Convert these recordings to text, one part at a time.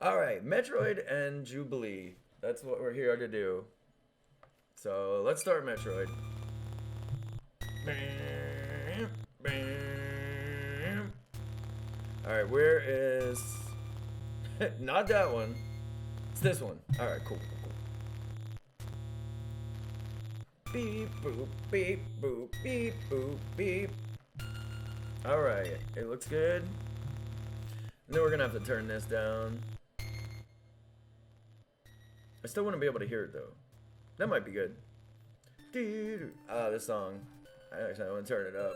All right, Metroid and Jubilee. That's what we're here to do. So let's start Metroid. Bam, bam. All right, where is? Not that one. It's this one. All right, cool. Beep boop beep boop beep boop beep. All right, it looks good. And then we're gonna have to turn this down. I still want to be able to hear it though. That might be good. Ah, this song. Actually, I want to turn it up.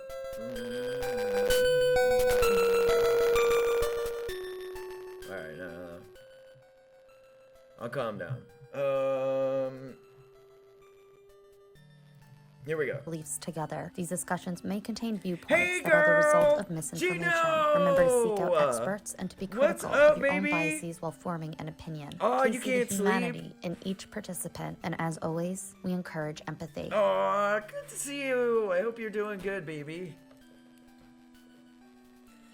Alright, no. I'll calm down. Here we go. Beliefs together. These discussions may contain viewpoints that are the result of misinformation. Remember to seek out experts and to be critical of your own biases while forming an opinion. Oh, Please you see can't the humanity in each participant, and as always, we encourage empathy. Oh, good to see you. I hope you're doing good, baby.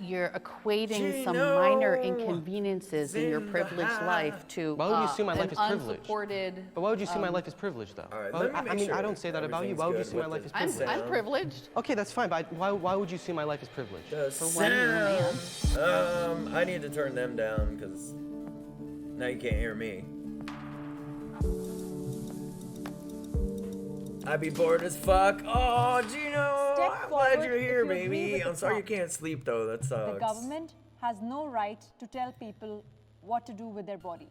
You're equating some minor inconveniences in your privileged life to why would you assume my life is privileged? unsupported. But why would you assume my life is privileged, though? All right, well, let me make I mean, sure I don't say that about you. Why would you assume my life is privileged? I'm privileged. Okay, that's fine, but why would you assume my life is privileged? The For one, you're a sound. I need to turn them down because now you can't hear me. I'd be bored as fuck. Oh, Gino, I'm glad you're here, baby. I'm sorry you can't sleep though. That sucks. The government has no right to tell people what to do with their body.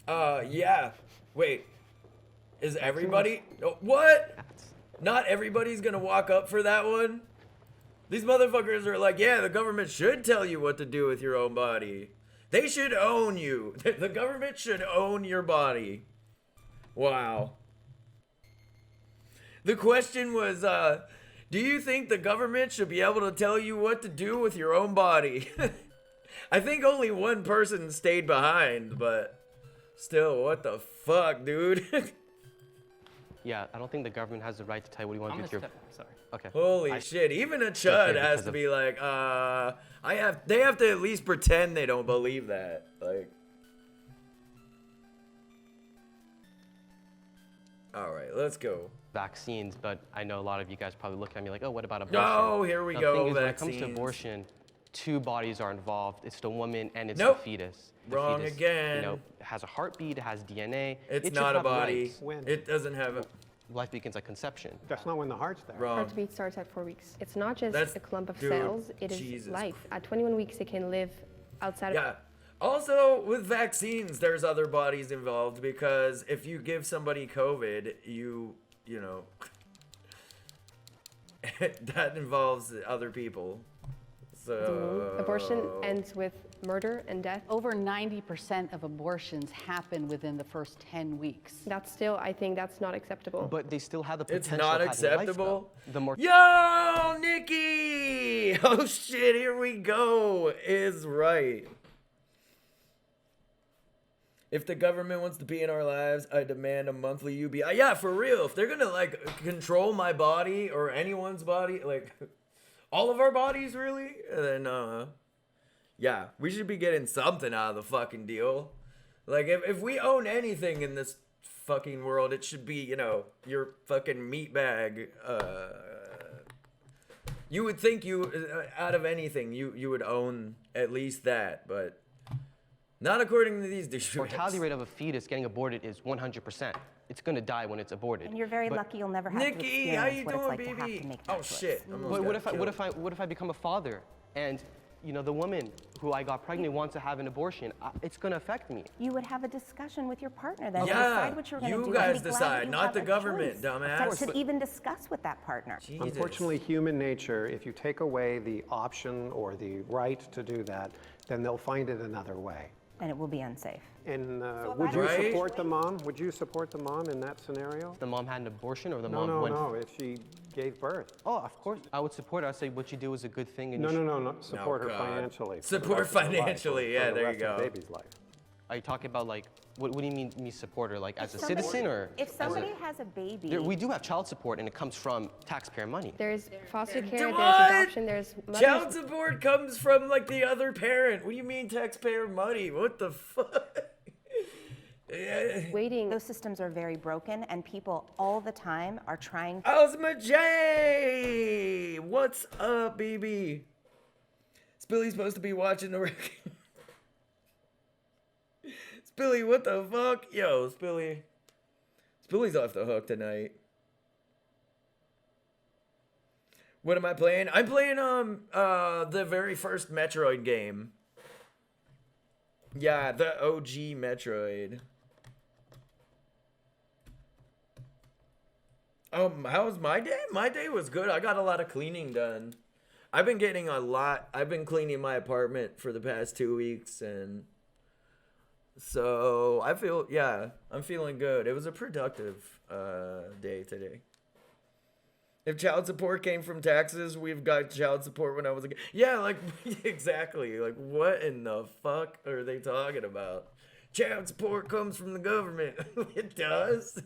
Yeah. Wait. Is everybody? Oh, what? Not everybody's gonna walk up for that one? These motherfuckers are like, yeah, the government should tell you what to do with your own body. They should own you. The government should own your body. Wow. The question was, do you think the government should be able to tell you what to do with your own body? I think only one person stayed behind, but still, what the fuck, dude? Yeah, I don't think the government has the right to tell you what you want to do with your... Sorry. Okay. Holy shit, even a chud has to be like, they have to at least pretend they don't believe that. Like... Alright, let's go. Vaccines, but I know a lot of you guys probably look at me like, oh, what about abortion? Oh, here we the go, thing is, vaccines. when it comes to abortion, two bodies are involved. It's the woman and it's Nope. the fetus. The Wrong fetus, again. You know, has a heartbeat, it has DNA. It's it should not a have body. rights. When? It doesn't have a... Life begins at conception. That's not when the heart's there. Wrong. Heartbeat starts at 4 weeks. It's not just That's- a clump of dude, cells, it is Jesus life. At 21 weeks, it can live outside Yeah. Also, with vaccines, there's other bodies involved because if you give somebody COVID, you know, that involves other people. So Abortion ends with murder and death. Over 90% of abortions happen within the first 10 weeks. That's still, I think that's not acceptable. But they still have the It's potential not of having life, acceptable. though. The more Yo, Nikki! Oh shit, here we go. Is right. If the government wants to be in our lives, I demand a monthly UBI. Yeah, for real. If they're gonna like control my body or anyone's body, like all of our bodies, really, then yeah, we should be getting something out of the fucking deal. Like if we own anything in this fucking world, it should be, you know, your fucking meat bag. You would think out of anything you would own at least that, but not according to these douchebags. mortality rate of a fetus getting aborted is 100%. It's going to die when it's aborted. And you're very lucky you'll never have to Nikki, how you experience what it's doing, like to have baby? to make that Oh choice. shit! But what if I become a father and you know the woman who I got pregnant wants to have an abortion? It's going to affect me. You would have a discussion with your partner then. Yeah, Decide what you're going to do. you guys and be glad decide, that you not have the a government, choice dumbass. To even discuss with that partner. Jesus. Unfortunately, human nature, if you take away the option or the right to do that, then they'll find it another way. And it will be unsafe. And So would you Right? support the mom? Would you support the mom in that scenario? The mom had an abortion or the No, mom no, went... no. If she gave birth. Oh, of course. I would support her. I'd say what you do is a good thing. And No, you no, no, no. Support her God. financially. for the Support rest of her life, financially, for yeah, the there rest you of go. the baby's life. Are you talking about like, what do you mean me support her? Like as a Somebody- citizen or? If somebody has a baby, We do have child support and it comes from taxpayer money. There's foster care, What? there's adoption, there's Child mothers. support comes from like the other parent. What do you mean taxpayer money? What the fuck? Yeah. Waiting. those systems are very broken, and people all the time are trying Ozma J! What's up, baby? Spilly's supposed to be watching the Spilly, what the fuck? Yo, Spilly. Spilly's off the hook tonight. What am I playing? I'm playing the very first Metroid game. Yeah, the OG Metroid. How was my day? My day was good. I got a lot of cleaning done. I've been cleaning my apartment for the past 2 weeks, and so I'm feeling good. It was a productive day today. If child support came from taxes, we've got child support when I was a kid. Yeah, like, exactly. Like, what in the fuck are they talking about? Child support comes from the government. It does.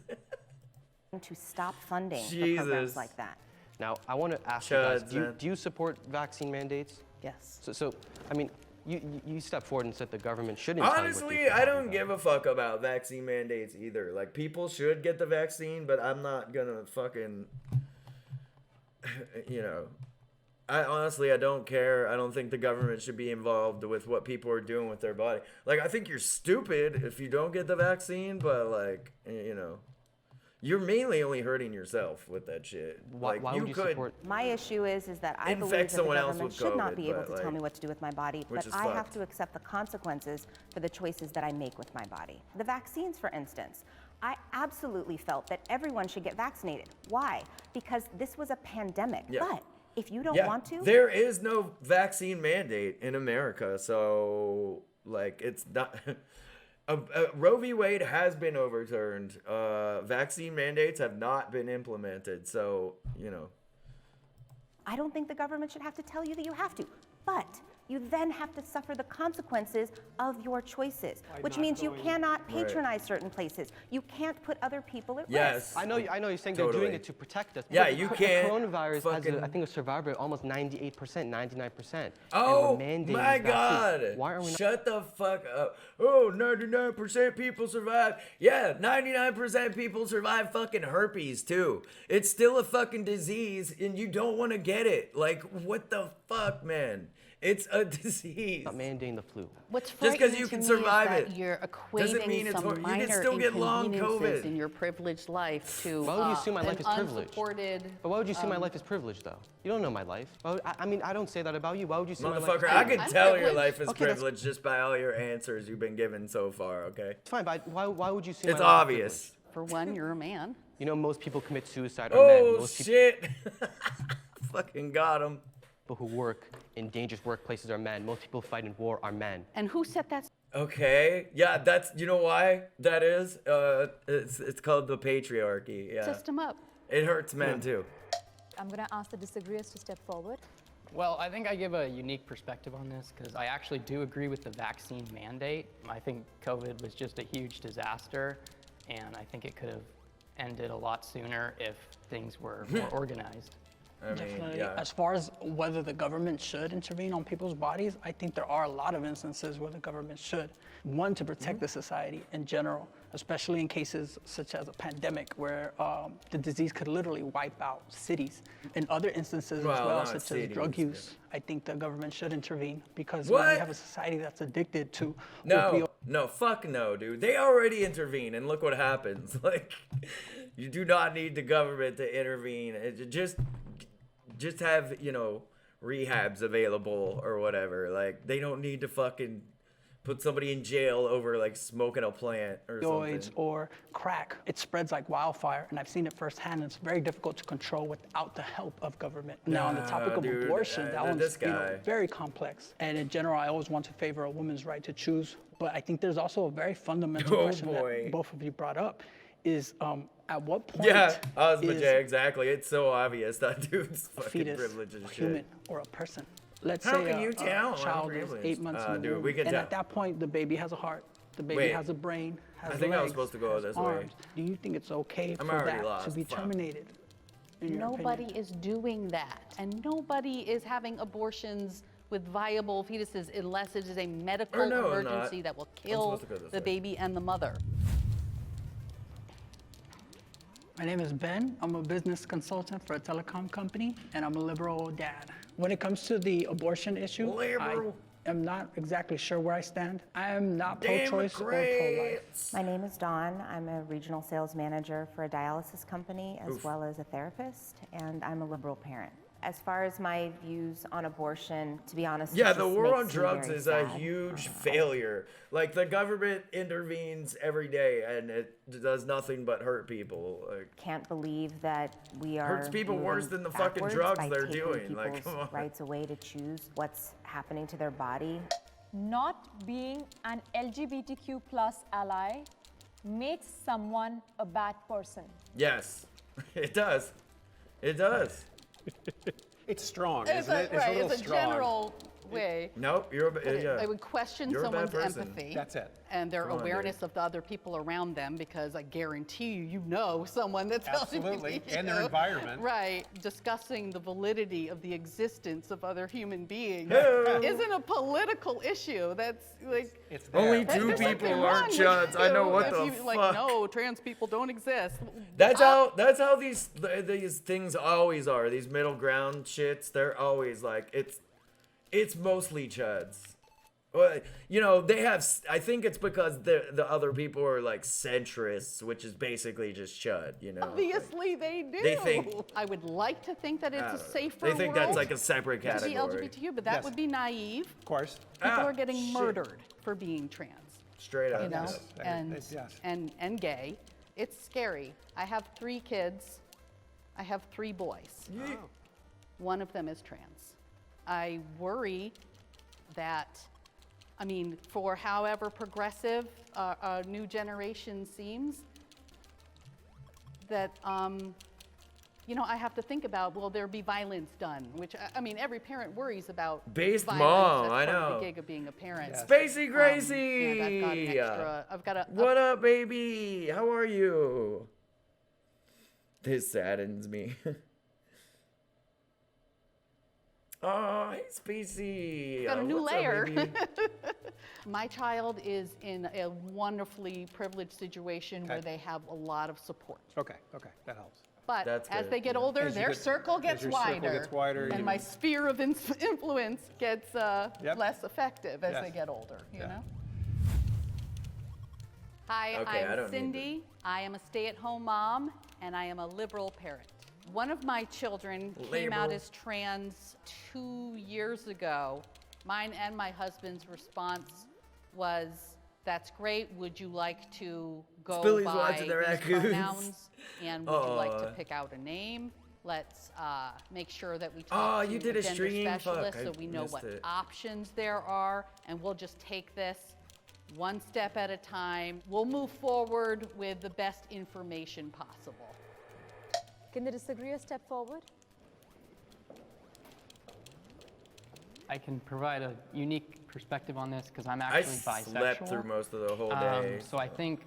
to stop funding for Jesus. programs like that. Now, I want to ask you guys, Chuds, do man. you support vaccine mandates? Yes. So I mean, you step forward and said the government shouldn't tell you what Honestly, they should I do don't about give a fuck about vaccine mandates either. Like, people should get the vaccine, but I'm not gonna fucking, you know. I don't care. I don't think the government should be involved with what people are doing with their body. Like, I think you're stupid if you don't get the vaccine, but like, you know, you're mainly only hurting yourself with that shit. Why Like, would you could, support? My issue is that I Infect believe that the someone else government with should not COVID, be able but, to tell like, me what to do with my body, which but is I have fucked. to accept the consequences for the choices that I make with my body. The vaccines, for instance, I absolutely felt that everyone should get vaccinated. Why? Because this was a pandemic. Yeah. But if you don't Yeah, want to, there is no vaccine mandate in America, so like it's not. Roe v. Wade has been overturned. Vaccine mandates have not been implemented, so you know. I don't think the government should have to tell you that you have to. But you then have to suffer the consequences of your choices, which means you cannot patronize certain places. You can't put other people at Yes. risk. I know you're saying they're doing Totally. it to protect us. Yeah, but you the can't Coronavirus fucking- has, I think, a survivor rate almost 98%, 99%. Oh and we're mandating my vaccines. God! Why are we not? Shut the fuck up! Oh, 99% people survive. Yeah, 99% people survive fucking herpes too. It's still a fucking disease, and you don't want to get it. Like, what the fuck, man? It's a disease. Not mandating the flu. What's Just 'cause frightening you to can me survive is that it you're doesn't mean equating it's some you can minor still get long inconveniences COVID. in your privileged life to Why would you assume my life is an privileged? unsupported. But why would you assume my life is privileged, though? You don't know my life. I mean, I don't say that about you. Why would you assume my life is Motherfucker, I privileged? can I'm tell your privileged. life is Okay, that's- privileged just by all your answers you've been given so far, okay? It's fine, but why would you assume It's my life is obvious. For one, you're a man. privileged? You know, most people commit suicide are men. Oh, Most shit. Fucking got him. people who work in dangerous workplaces are men. Most people who fight in war are men. And who set that Okay. Yeah, that's, you know why that is? It's called the patriarchy. Yeah. system up? It hurts men too. I'm going to ask the disagreeers to step forward. Well, I think I give a unique perspective on this because I actually do agree with the vaccine mandate. I think COVID was just a huge disaster, and I think it could have ended a lot sooner if things were more organized. I mean, Definitely. yeah. As far as whether the government should intervene on people's bodies, I think there are a lot of instances where the government should. One, to protect the society in general, especially in cases such as a pandemic where the disease could literally wipe out cities. In other instances Well, as well, not such cities, as drug but- use, I think the government should intervene because when What? we have a society that's addicted to No, fuck no, dude. They already intervene, and look what happens. Like, you do not need the government to intervene. Just have, you know, rehabs available or whatever. Like, they don't need to fucking put somebody in jail over like smoking a plant or opioids something. or crack. It spreads like wildfire, and I've seen it firsthand. It's very difficult to control without the help of government. Now, on the topic of dude, abortion, that one's this guy. very complex. And in general, I always want to favor a woman's right to choose. But I think there's also a very fundamental Oh, question boy. that both of you brought up: is at what point Yeah, Ozma is J, exactly. It's so obvious that dude's a fucking fetus privileged as a shit. human or a person? Let's How say can you tell? I'm a child is privileged. 8 months in the Dude, womb, we can and tell. at that point, the baby has a heart. The baby Wait. has a brain, has I think I was legs, supposed to go has this way. arms. Do you think it's okay I'm for already that lost. to be Fuck. terminated? in your Nobody opinion? is doing that. And nobody is having abortions with viable fetuses unless it is a medical Or no, I'm not. emergency that will I'm kill supposed to go this the way. baby and the mother. My name is Ben. I'm a business consultant for a telecom company, and I'm a liberal dad. When it comes to the abortion issue, Liberal. I am not exactly sure where I stand. I am not pro-choice or pro-life. Democrats. My name is Dawn. I'm a regional sales manager for a dialysis company as well as a therapist, and I'm a liberal parent. As far as my views on abortion, to be honest, it Yeah, just the war on makes me drugs very is a sad. huge failure. Like, the government intervenes every day, and it does nothing but hurt people. Like, Can't believe that we are Hurts people moving worse than the fucking backwards drugs by they're taking doing. Like, people's come on. rights away to choose what's happening to their body. Not being an LGBTQ plus ally makes someone a bad person. yes, it does. It does. It's strong, It's isn't a, it? It's a right, little it's a strong. general way. Nope, you're a But yeah. I would question You're a bad someone's person. empathy. That's it. And their Come on, dude. awareness of the other people around them, because I guarantee you know someone that's Absolutely, LGBTQ. and their environment. Right. Discussing the validity of the existence of other human beings Hey. isn't a political issue. That's like. It's there. Only There's two something people wrong aren't with chuds. I know you what if the you, fuck. Like, no, trans people don't exist. That's how these things always are. These middle ground shits, they're always like it's mostly chuds. Well, you know, they have. I think it's because the other people are like centrists, which is basically just chud. You know, Obviously, they do. They think- I would like to think that it's a safer they think world that's like a separate to be category. LGBTQ, but that Yes. would be naive. Of course. People Ah, are getting shit. murdered for being trans, Straight up. you know, Yes. Yes. and gay. It's scary. I have 3 kids. I have 3 boys. One of them is trans. I worry that, I mean, for however progressive a new generation seems, that, you know, I have to think about, will there be violence done? Which, I mean, every parent worries about Based violence. mom, That's I part of know. the gig of being a parent. Spacey Gracie. And I've got an extra, I've got a What up, baby? How are you? This saddens me. Oh, hey, Spacey. got a new What's up, layer. baby? My child is in a wonderfully privileged situation where they have a lot of support. Okay, that helps. But That's as good, they get yeah. older, As you their get- circle as gets your circle wider. gets wider, And you- my sphere of influence gets Yep. less effective as Yes. they get older, you Yeah. know? Hi, Okay, I I'm don't need Cindy. I am a stay-at-home mom, and I am a liberal parent. One of my children came out Liberal. as trans 2 years ago. Mine and my husband's response was, "That's great. Would you like to go Billy's by watching their these raccoons. pronouns? And would you like to Aw. pick out a name? Let's make sure that we Oh, talk you to did a a gender stringing? Fuck, specialist I so we know missed what it. options there are, and we'll just take this one step at a time. We'll move forward with the best information possible." Can they disagree or step forward? I can provide a unique perspective on this because I'm I actually bisexual. slept through most of the whole day. So I think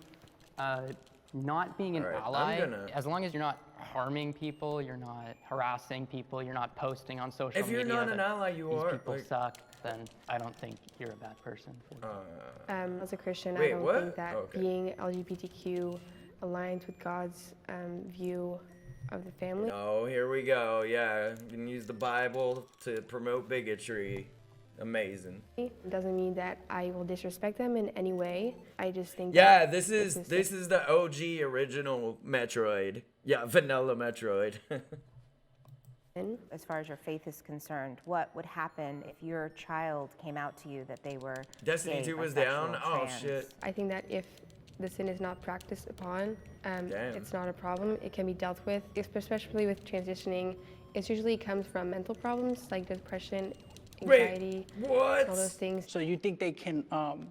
not being an All right, I'm ally, gonna- as long as you're not harming people, you're not harassing people, you're not posting on social If media. you're not an that ally, you these are, people like- suck, then I don't think you're a bad person. As a Christian, Wait, I don't what? think that Oh, okay. being LGBTQ aligns with God's view of the family. Oh, here we go. Yeah, you can use the Bible to promote bigotry. Amazing. It doesn't mean that I will disrespect them in any way. I just think Yeah, that this it's is the OG original Metroid. Yeah, vanilla Metroid. As far as your faith is concerned, what would happen if your child came out to you that they were Destiny gay, 2 was bisexual, down? Oh, trans? shit. I think that if the sin is not practiced upon, Damn. it's not a problem. It can be dealt with, especially with transitioning. It usually comes from mental problems like depression, anxiety, what? all those things. So you think they can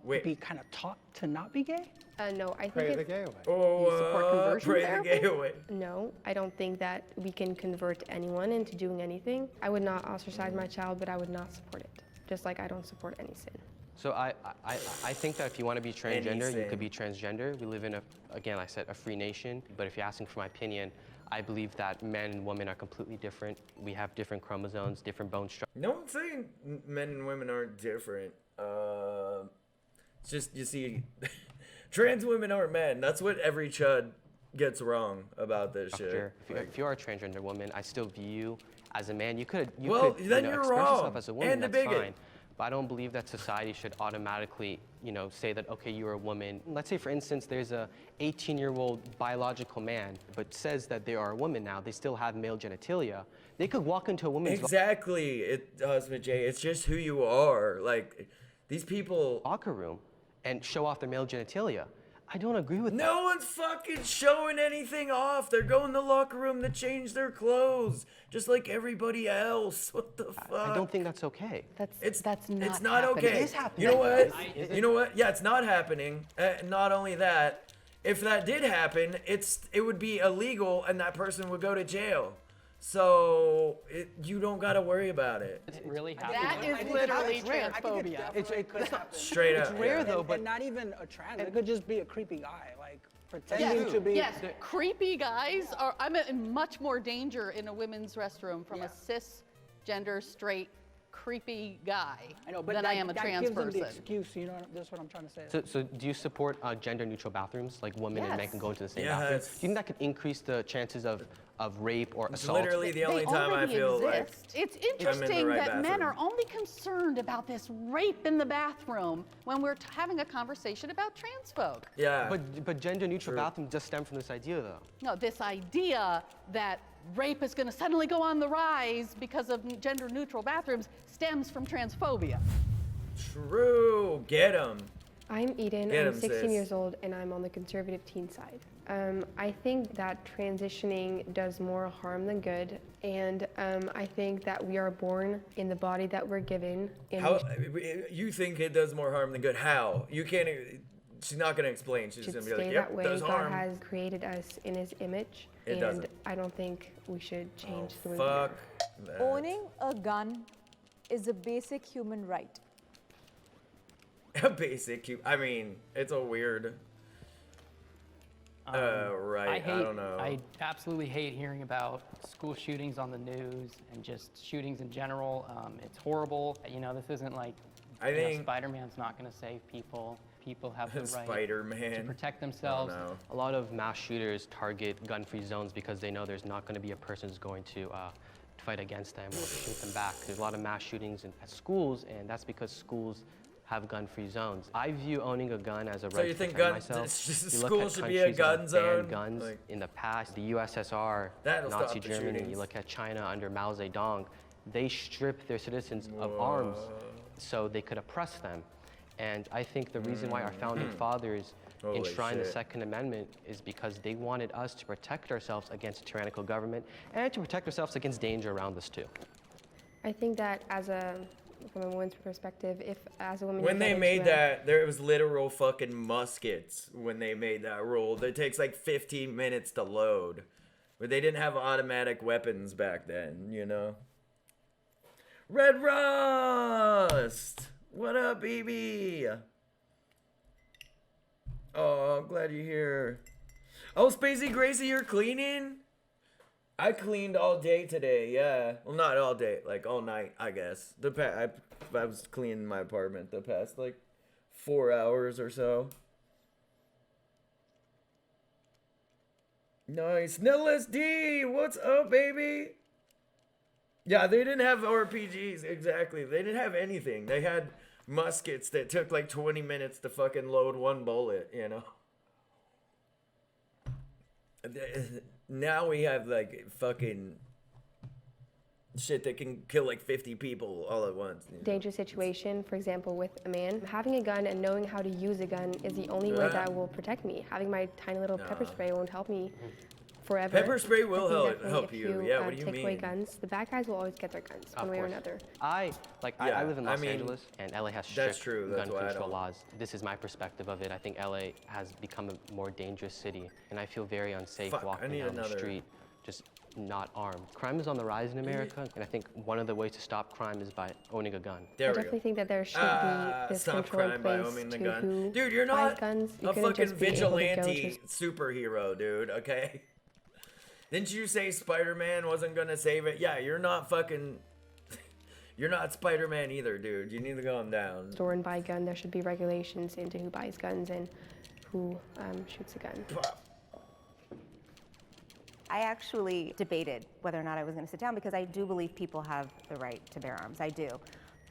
Wait. be kind of taught to not be gay? No, I Pray think the it's, gay away. Oh, support conversion pray therapy? the gay away. no, I don't think that we can convert anyone into doing anything. I would not ostracize my child, but I would not support it, just like I don't support any sin. So I think that if you want to be transgender, you could Anything. be transgender. We live in again, I said, a free nation. But if you're asking for my opinion, I believe that men and women are completely different. We have different chromosomes, different bone structure. No one's saying men and women aren't different. It's just, you see, trans women aren't men. That's what every chud gets wrong about this shit. If you're a transgender woman, I still view you as a man. You could Then you're express wrong. yourself as a woman. And a that's bigot. fine. But I don't believe that society should automatically, say that, okay, you're a woman. Let's say, for instance, there's a 18-year-old biological man, but says that they are a woman now. They still have male genitalia. They could walk into a woman's Exactly. It does, Jay. It's just who you are. Like, these people. Locker room and show off their male genitalia. I don't agree with that. No one's fucking showing anything off. They're going to the locker room to change their clothes, just like everybody else. What the fuck? I don't think that's okay. That's not It's not happening. okay. It is happening. You know what? You know what? Yeah, it's not happening. Not only that, if that did happen, it would be illegal, and that person would go to jail. So you don't gotta worry about it. It's really That is literally transphobia. It's not Straight up. It's rare yeah. though, but not even a trans. It could just be a creepy guy, like pretending to be. Yes, creepy guys are. I'm in much more danger in a women's restroom from a cisgender, straight, creepy guy I know, but than I am a that trans gives them person. the excuse. You know, that's what I'm trying to say. So do you support gender-neutral bathrooms, like women and men Yes. can go into the same Yes. bathroom? Do you think that could increase the chances of rape or It's assault? literally the They only time I already feel like exist. It's interesting right that men bathroom. are only concerned about this rape in the bathroom when we're having a conversation about trans folk. yeah. But gender-neutral bathrooms just stem from this idea, though. No, this idea that rape is going to suddenly go on the rise because of gender-neutral bathrooms stems from transphobia. True. Get him. I'm Eden, Get I'm 'em, 16 sis. years old, and I'm on the conservative teen side. I think that transitioning does more harm than good, and I think that we are born in the body that we're given. And How you think it does more harm than good? How? You can't. She's not gonna explain. She's should just gonna stay be like, that "Yep, way. does God harm." has created us in His image, It and doesn't. I don't think we should change the way Fuck. we are. That. Owning a gun is a basic human right. A basic. I mean, it's a weird. Right. I don't know. I absolutely hate hearing about school shootings on the news and just shootings in general. It's horrible. This isn't like I think Spider-Man's not going to save people. People have the right to Spider-Man. protect I don't themselves. know. A lot of mass shooters target gun-free zones because they know there's not going to be a person who's going to fight against them or shoot them back. There's a lot of mass shootings at schools, and that's because schools have gun-free zones. I view owning a gun as a So right you to think defend guns? myself. You look School at should be a countries that gun have zone. banned guns Like, in the past. The USSR, That'll stop Nazi the Germany. shootings. You look at China under Mao Zedong. They stripped their citizens of arms so they could oppress them. And I think the reason why our founding fathers Holy enshrined the shit. Second Amendment is because they wanted us to protect ourselves against tyrannical government and to protect ourselves against danger around us too. I think that from a woman's perspective, if as a woman when you they get made into a- that, there was literal fucking muskets when they made that rule. It takes like 15 minutes to load. But they didn't have automatic weapons back then, you know? Red Rust! What up, baby? Oh, I'm glad you're here. Oh, Spacey Gracie, you're cleaning? I cleaned all day today, yeah. Well, not all day, like all night, I guess. I was cleaning my apartment the past, like, 4 hours or so. Nice. Nillis D, what's up, baby? Yeah, they didn't have RPGs, exactly. They didn't have anything. They had muskets that took like 20 minutes to fucking load one bullet, you know? Now we have like fucking shit that can kill like 50 people all at once. You know? dangerous situation, for example, with a man, having a gun and knowing how to use a gun is the only way that will protect me. Having my tiny little pepper spray won't help me forever. Pepper spray will I think help- definitely help if you. Yeah, what do you take away mean? guns, the bad guys will always get their guns, one Of way or course. another. I live in I Los mean, Angeles, and LA has that's strict true, that's gun why I control don't- laws. This is my perspective of it. I think LA has become a more dangerous city, and I feel very unsafe Fuck, I walking need down the another- street, just not armed. Crime is on the rise in America, and I think one of the ways to stop crime is by owning a gun. I definitely think that there should be this Stop control crime in by place owning the to gun. who Dude, you're buys not guns. You a couldn't fucking just be able to go vigilante to superhero, dude, okay? Didn't you say Spider-Man wasn't gonna save it? Yeah, you're not fucking... You're not Spider-Man either, dude. You need to calm down. store and buy a gun. There should be regulations into who buys guns and who shoots a gun. I actually debated whether or not I was going to sit down because I do believe people have the right to bear arms. I do.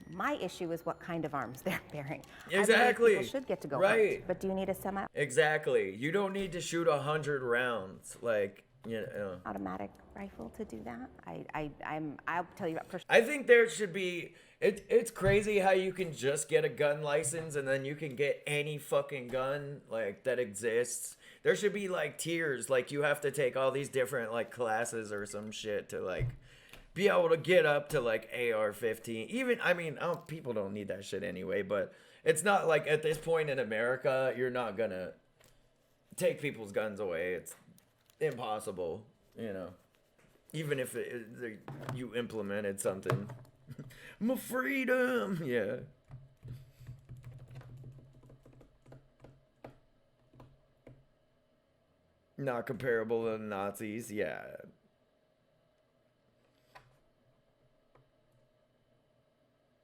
My issue is what kind of arms they're bearing. Exactly. I believe people should get to go right. hunt, but do you need a Exactly. You don't need to shoot 100 rounds. Like, you know. automatic rifle to do that? I'll tell you about I think there should be. It's crazy how you can just get a gun license and then you can get any fucking gun like that exists. There should be like tiers. Like you have to take all these different like classes or some shit to like be able to get up to like AR-15. Even people don't need that shit anyway. But it's not like at this point in America you're not gonna take people's guns away. It's impossible, you know. Even if you implemented something. My freedom, yeah. Not comparable to the Nazis, yeah.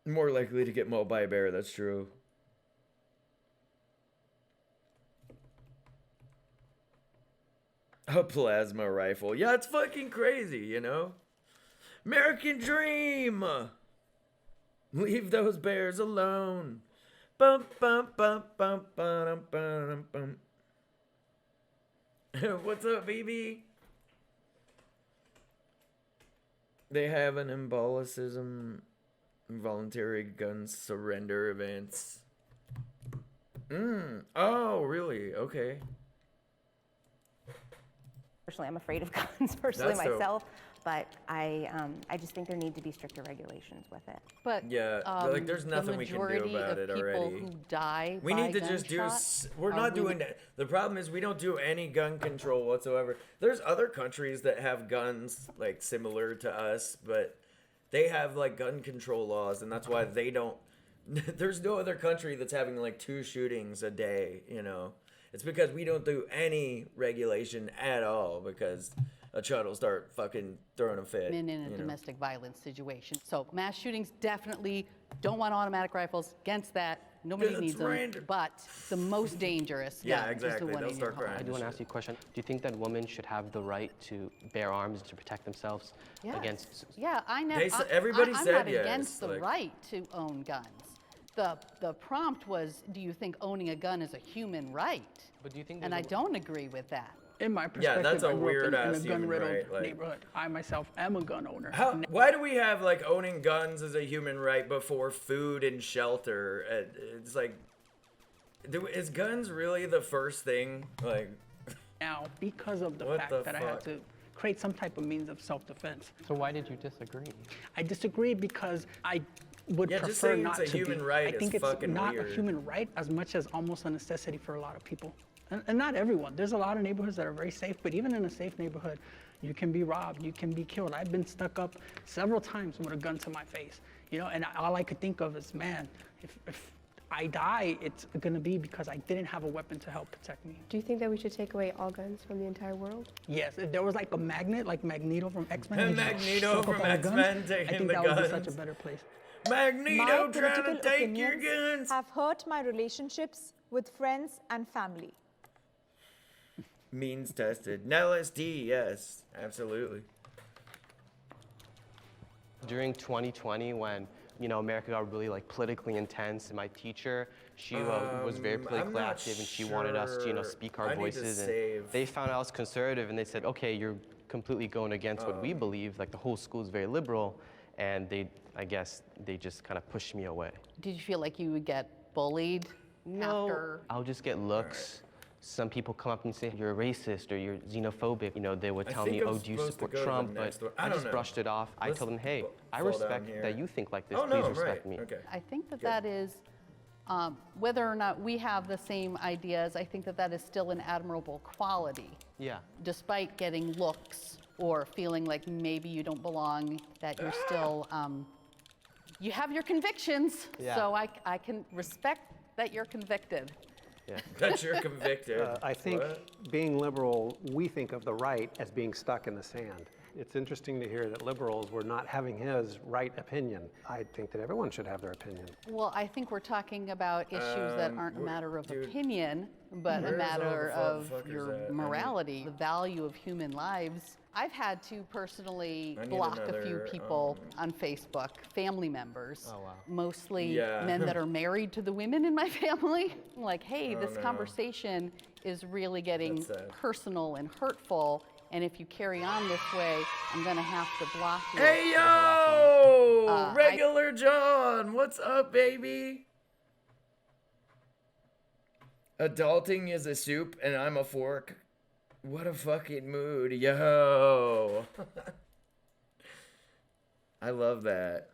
More likely to get mauled by a bear, that's true. A plasma rifle. Yeah, it's fucking crazy, you know? American dream! Leave those bears alone. Bum, bum, bum, bum, bum, bum, bum. What's up, baby? They have an embolicism, involuntary gun surrender events. Oh, really? Okay. Personally, I'm afraid of guns personally That's dope. myself, but I just think there need to be stricter regulations with it. But Yeah, like there's nothing we can do about it the majority of people already. who die We by need to just do. gunshot We're are not doing women. that. The problem is we don't do any gun control whatsoever. There's other countries that have guns like similar to us, but they have like gun control laws, and that's why they don't. There's no other country that's having like 2 shootings a day. You know, it's because we don't do any regulation at all because a chud will start fucking throwing a fit. Men in a you know. domestic violence situation. So mass shootings definitely don't want automatic rifles. Against that, nobody Guns needs them. random. But the most dangerous Yeah, gun is the exactly. one They'll in your start home. crying. I do want to ask you a question. Do you think that women should have the right to bear arms to protect themselves Yes. against? Yeah, I never. They s- everybody I'm said not yes, against the like- right to own guns. The prompt was, do you think owning a gun is a human right? But do you think? And I don't agree with that. In my perspective, that's a I grew up weird-ass in a human gun-riddled right, like- neighborhood. I myself am a gun owner. Why do we have like owning guns as a human right before food and shelter? It's like, is guns really the first thing? Like, Now, because of the What fact the that I had fuck? to create some type of means of self-defense. So why did you disagree? I disagree because I would Yeah, just prefer saying not it's a to human be. right I is think it's fucking not weird. a human right as much as almost a necessity for a lot of people. And not everyone. There's a lot of neighborhoods that are very safe, but even in a safe neighborhood, you can be robbed, you can be killed. I've been stuck up several times with a gun to my face, you know, and all I could think of is, man, if I die, it's gonna be because I didn't have a weapon to help protect me. Do you think that we should take away all guns from the entire world? Yes, if there was like a magnet, like Magneto from X-Men. And and he Magneto suck up from all the guns, X-Men taking I think the that would be guns. such a better place. Magneto My trying political to take your opinions guns. have hurt my relationships with friends and family. Means tested. LSD, yes, absolutely. During 2020, when America got really like politically intense, and my teacher, she was very I'm politically not active, and she wanted us to sure. speak our I need to voices. And save. they found out I was conservative, and they said, okay, you're completely going against what we believe. Like the whole school is very liberal, and I guess they just kind of pushed me away. Did you feel like you would get bullied after? I'll just get looks. Some people come up and say, you're a racist or you're xenophobic. They would tell me, think I'm oh, do you supposed to support go to the Trump? next But one. I I don't just know. brushed it off. I Let's told them, hey, I fall down respect here. that you think like this. Oh, Please no, respect right. me. Okay. I think that is, whether or not we have the same ideas, I think that is still an admirable quality, Yeah. despite getting looks or feeling like maybe you don't belong, that you're still, you have your convictions, so I can respect that you're convicted. Yeah. That you're convicted. I think being liberal, we think of the right as being stuck in the sand. It's interesting to hear that liberals were not having his right opinion. I think that everyone should have their opinion. Well, I think we're talking about issues that aren't a matter of opinion, but a Where's all the matter of fuckers your at? morality, the value of human lives. I've had to personally I need block a few another, people on Facebook, family members, Oh, wow. mostly Yeah. men that are married to the women in my family. I'm like, hey, this no. conversation is really getting That's sad. personal and hurtful. And if you carry on this way, I'm gonna have to block you. Hey yo! I- Regular John, what's up, baby? Adulting is a soup and I'm a fork. What a fucking mood, yo! I love that.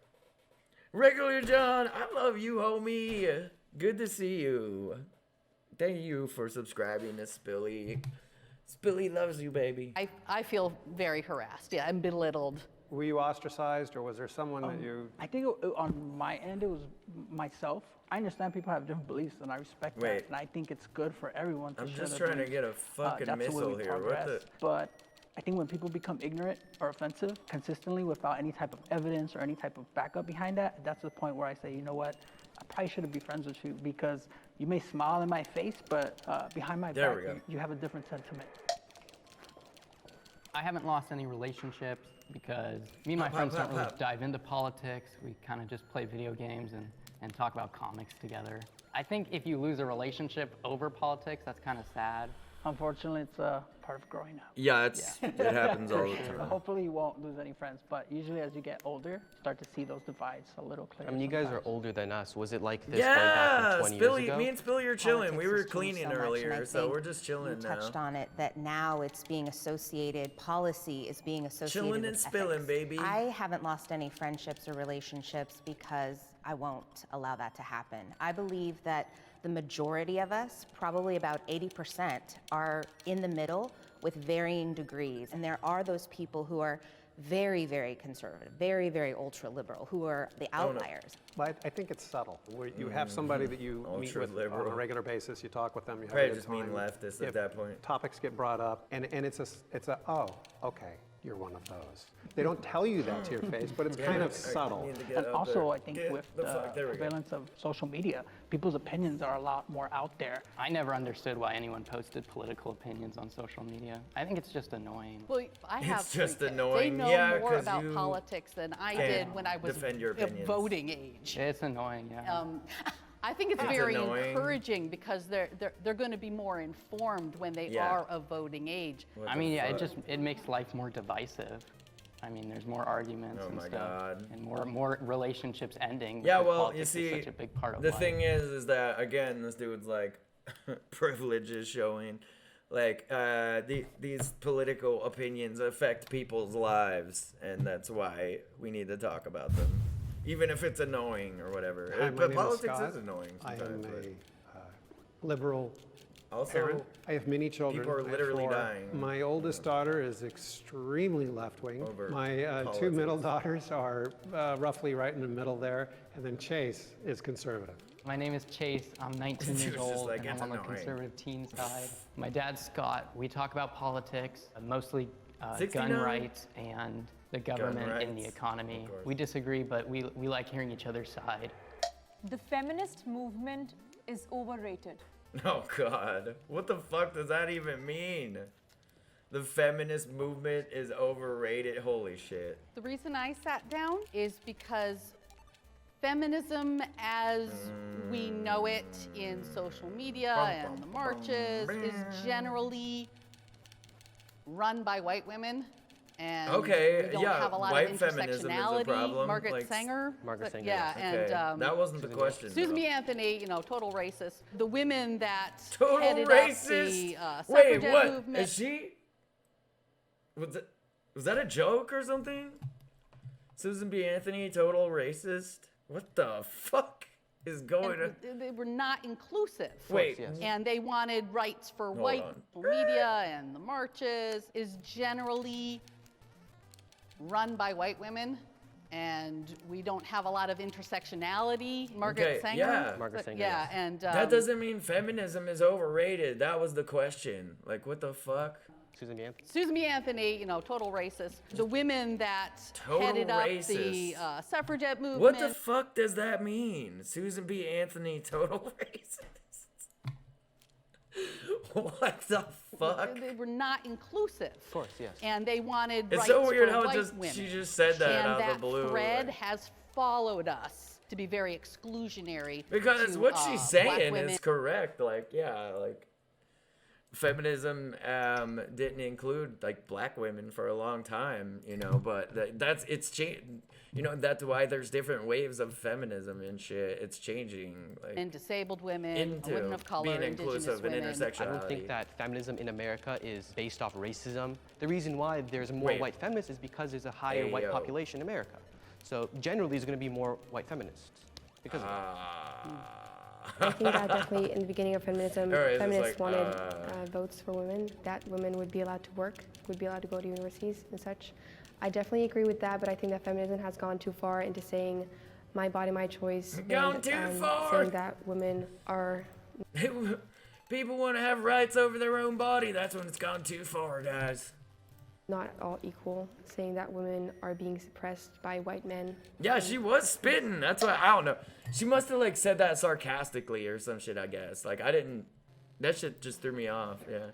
Regular John, I love you, homie. Good to see you. Thank you for subscribing to Spilly. Spilly loves you, baby. I feel very harassed. Yeah, I'm belittled. Were you ostracized, or was there someone that you... I think on my end, it was myself. I understand people have different beliefs, and I respect Wait. that. And I think it's good for everyone to I'm share just their trying to beliefs. get a fucking That's the way missile we here. What progress. the? But I think when people become ignorant or offensive consistently without any type of evidence or any type of backup behind that, that's the point where I say, you know what, I probably shouldn't be friends with you, because you may smile in my face, but behind my There back, we go. you have a different sentiment. I haven't lost any relationships because me and my friends don't really dive into politics. We kind of just play video games and talk about comics together. I think if you lose a relationship over politics, that's kind of sad. Unfortunately, it's a part of growing up. Yeah, it happens all the But time. hopefully you won't lose any friends, but usually as you get older, start to see those divides a little clearer. I mean, you guys are sometimes. older than us. Was it like this going back Yeah, like 20 years Spilly, ago? me and Spilly are chilling. We Politics were has changed cleaning so much, and earlier, I so think we're just chilling you now. touched on it, that now it's being associated, policy is being associated Chilling with and spilling, ethics. baby. I haven't lost any friendships or relationships because I won't allow that to happen. I believe that the majority of us, probably about 80%, are in the middle with varying degrees. And there are those people who are very, very conservative, very, very ultra-liberal, who are the outliers. But I think it's subtle. Where you have somebody that you meet with on Ultra-liberal. a regular basis, you talk with them, you have Probably a good just mean time. leftist at If that point. topics get brought up, and it's a oh, okay, you're one of those. They don't tell you that to your face, but it's kind of subtle. Need to get And up also, there. I think Get with the the fuck- there we go. prevalence of social media, people's opinions are a lot more out there. I never understood why anyone posted political opinions on social media. I think it's just annoying. Well, I have It's just three kids. annoying. They know Yeah, more 'cause about you politics than I can't did when I was defend your of opinions. voting age. It's annoying, yeah. I think it's It's very annoying. encouraging because they're going to be more informed when they Yeah. are of voting age. What I the mean, yeah, fuck? it makes life more divisive. I mean, there's more arguments Oh and my stuff, God. and more relationships ending. Yeah, because well, you politics see, is such a big part of the life. thing is that again, this dude's like privilege is showing. Like these political opinions affect people's lives, and that's why we need to talk about them, even if it's annoying or whatever. Hi, my But name politics Scott. is annoying I sometimes. am but a liberal also, parent. I have many children. people are I have literally 4. dying. My oldest daughter is extremely left-wing. Over My 2 politics. middle daughters are roughly right in the middle there, and then Chase is conservative. My name is Chase. I'm 19 Dude's years just old, like, and it's I'm on the annoying. conservative teen side. My dad's Scott. We talk about politics, mostly gun 69? rights and the government and the rights, economy. of course. We disagree, but we like hearing each other's side. The feminist movement is overrated. Oh God, what the fuck does that even mean? The feminist movement is overrated. Holy shit. The reason I sat down is because feminism as we know it in social media and the marches is generally run by white women. And Okay, we don't yeah, have a lot white of feminism is a intersectionality. problem, Margaret like- Sanger. Margaret Sanger, Yeah, Okay, and that wasn't the question. Susan though. B. Anthony, total racist. The women that Total headed racist. up the Wait, suffragette what? movement. Is she? Was that a joke or something? Susan B. Anthony, total racist. What the fuck is going on? And they were not inclusive. Wait, yes. And they wanted rights for Hold white on. media, and the marches is generally run by white women, and we don't have a lot of intersectionality. Margaret Sanger? Yeah. Margaret Sanger, Yeah, yes. and That doesn't mean feminism is overrated. That was the question. Like, what the fuck? Susan B. Anthony. Susan B. Anthony, total racist. The women that Total headed up racist. the suffragette movement. What the fuck does that mean? Susan B. Anthony, total racist. What the fuck? They were not inclusive. Of course, yes. And they wanted It's rights so weird for how white she women. just said that and out that of the blue. thread like- has followed us to be very exclusionary. Because to, what she's black saying women. is correct. Like, yeah, like feminism didn't include like black women for a long time, but it's changed. That's why there's different waves of feminism and shit. It's changing. Like, And disabled women, into women of color, being indigenous inclusive and women. intersectionality. I don't think that feminism in America is based off racism. The reason why there's more Wait. white feminists is because there's a higher Hey, white yo. population in America. So generally, there's going to be more white feminists because of that. I think that definitely in the beginning of feminism, All right, it's feminists like, wanted votes for women, that women would be allowed to work, would be allowed to go to universities and such. I definitely agree with that, but I think that feminism has gone too far into saying my body, my choice, Gone and too far. saying that women are People want to have rights over their own body. That's when it's gone too far, guys. not all equal, saying that women are being suppressed by white men. Yeah, she was spitting. That's why I don't know. She must have like said that sarcastically or some shit. I guess. Like I didn't. That shit just threw me off. Yeah.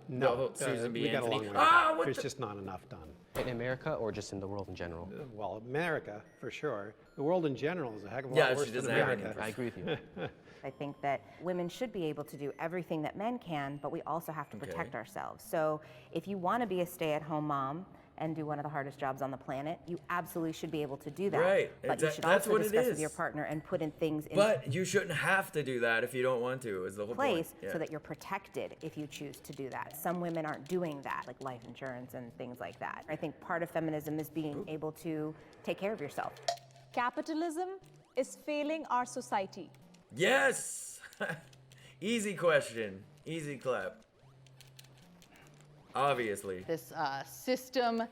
No, Susan B. we got a Anthony. long way. Ah, what There's the- just not enough done. In America or just in the world in general? Well, America, for sure. The world in general is a heck of a Yeah, lot she worse than doesn't have America. any I agree with you. I think that women should be able to do everything that men can, but we also have to protect Okay. ourselves. So if you want to be a stay-at-home mom and do one of the hardest jobs on the planet, you absolutely should be able to do that. Right, But you should that's also what it discuss with is. your partner and put in things in But you shouldn't have to do that if you don't want to. Is the whole place point. Yeah. so that you're protected if you choose to do that. Some women aren't doing that, like life insurance and things like that. I think part of feminism is being able to take care of yourself. Capitalism is failing our society. Yes. Easy question. Easy clap. Obviously. This system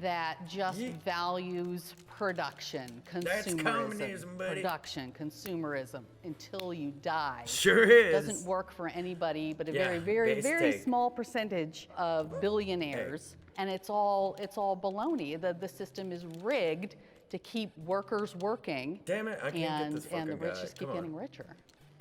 that just values production, That's consumerism, communism, buddy. production, consumerism until you die. Sure is. Doesn't work for anybody, but a Yeah, very, very, base very take. small percentage of billionaires, and it's all baloney. The system is rigged to keep workers working. Damn it! I can't get this fucking and the rich guy. just keep Come on. getting richer.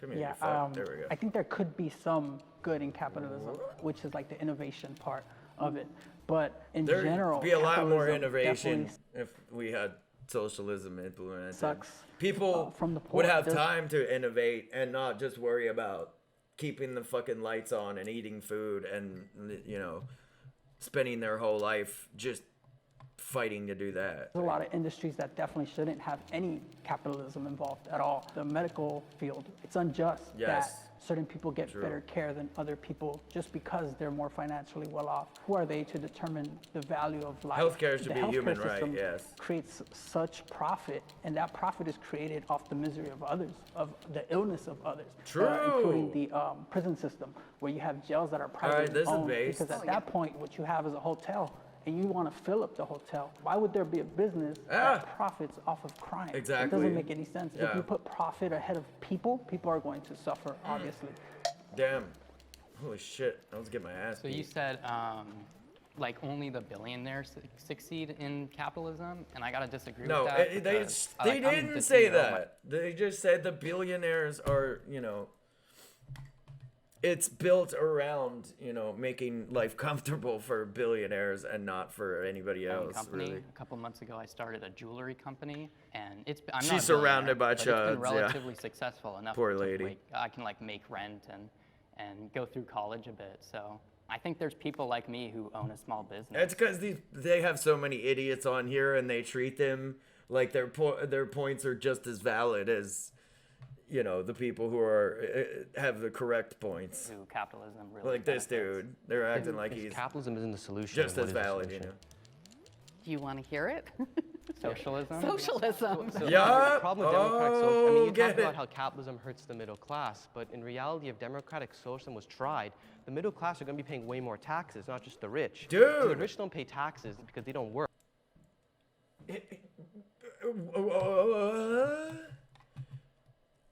Come here, Yeah, you fuck. There we go. I think there could be some good in capitalism, which is like the innovation part of it. But in There'd general, be a lot more capitalism innovation definitely if we had socialism implemented. sucks. People from the would poor. have There's- time to innovate and not just worry about keeping the fucking lights on and eating food and spending their whole life just fighting to do that. There's a lot of industries that definitely shouldn't have any capitalism involved at all. The medical field, it's unjust Yes. that certain people get True. better care than other people just because they're more financially well off. Who are they to determine the value of life? Healthcare should The be a healthcare human right, system yes. creates such profit, and that profit is created off the misery of others, of the illness of others. True. Including the prison system, where you have jails that are privately this is owned. based- Because at that point, what you have is a hotel, and you want to fill up the hotel. Why would there be a business that profits off of crime? It Exactly. doesn't make any sense. If Yeah. you put profit ahead of people, people are going to suffer, obviously. Damn. Holy shit. I was getting my ass So you beat. said like only the billionaires succeed in capitalism, and I gotta disagree No, with that. they because, they like, I'm didn't just, say you know, that. They just said the billionaires are, it's built around, making life comfortable for billionaires and not for anybody my own else, company. really. A couple months ago, I started a jewelry company, and I'm She's not a surrounded by billionaire, but chuds, It's been yeah. relatively successful enough. Poor to, lady. like, I can make rent and go through college a bit. So I think there's people like me who own a small business. It's because they have so many idiots on here and they treat them like their points are just as valid as, the people who have the correct points. Who capitalism really Like this benefits. dude. They're acting like Because he's capitalism isn't the solution. just what as is the valid, solution? Do you want to hear it? Socialism. Socialism. So Yeah. the problem with democratic socialism, I mean, you get talk about it. how capitalism hurts the middle class, but in reality, if democratic socialism was tried, the middle class are going to be paying way more taxes, not just the rich. So the Dude. rich don't pay taxes because they don't work.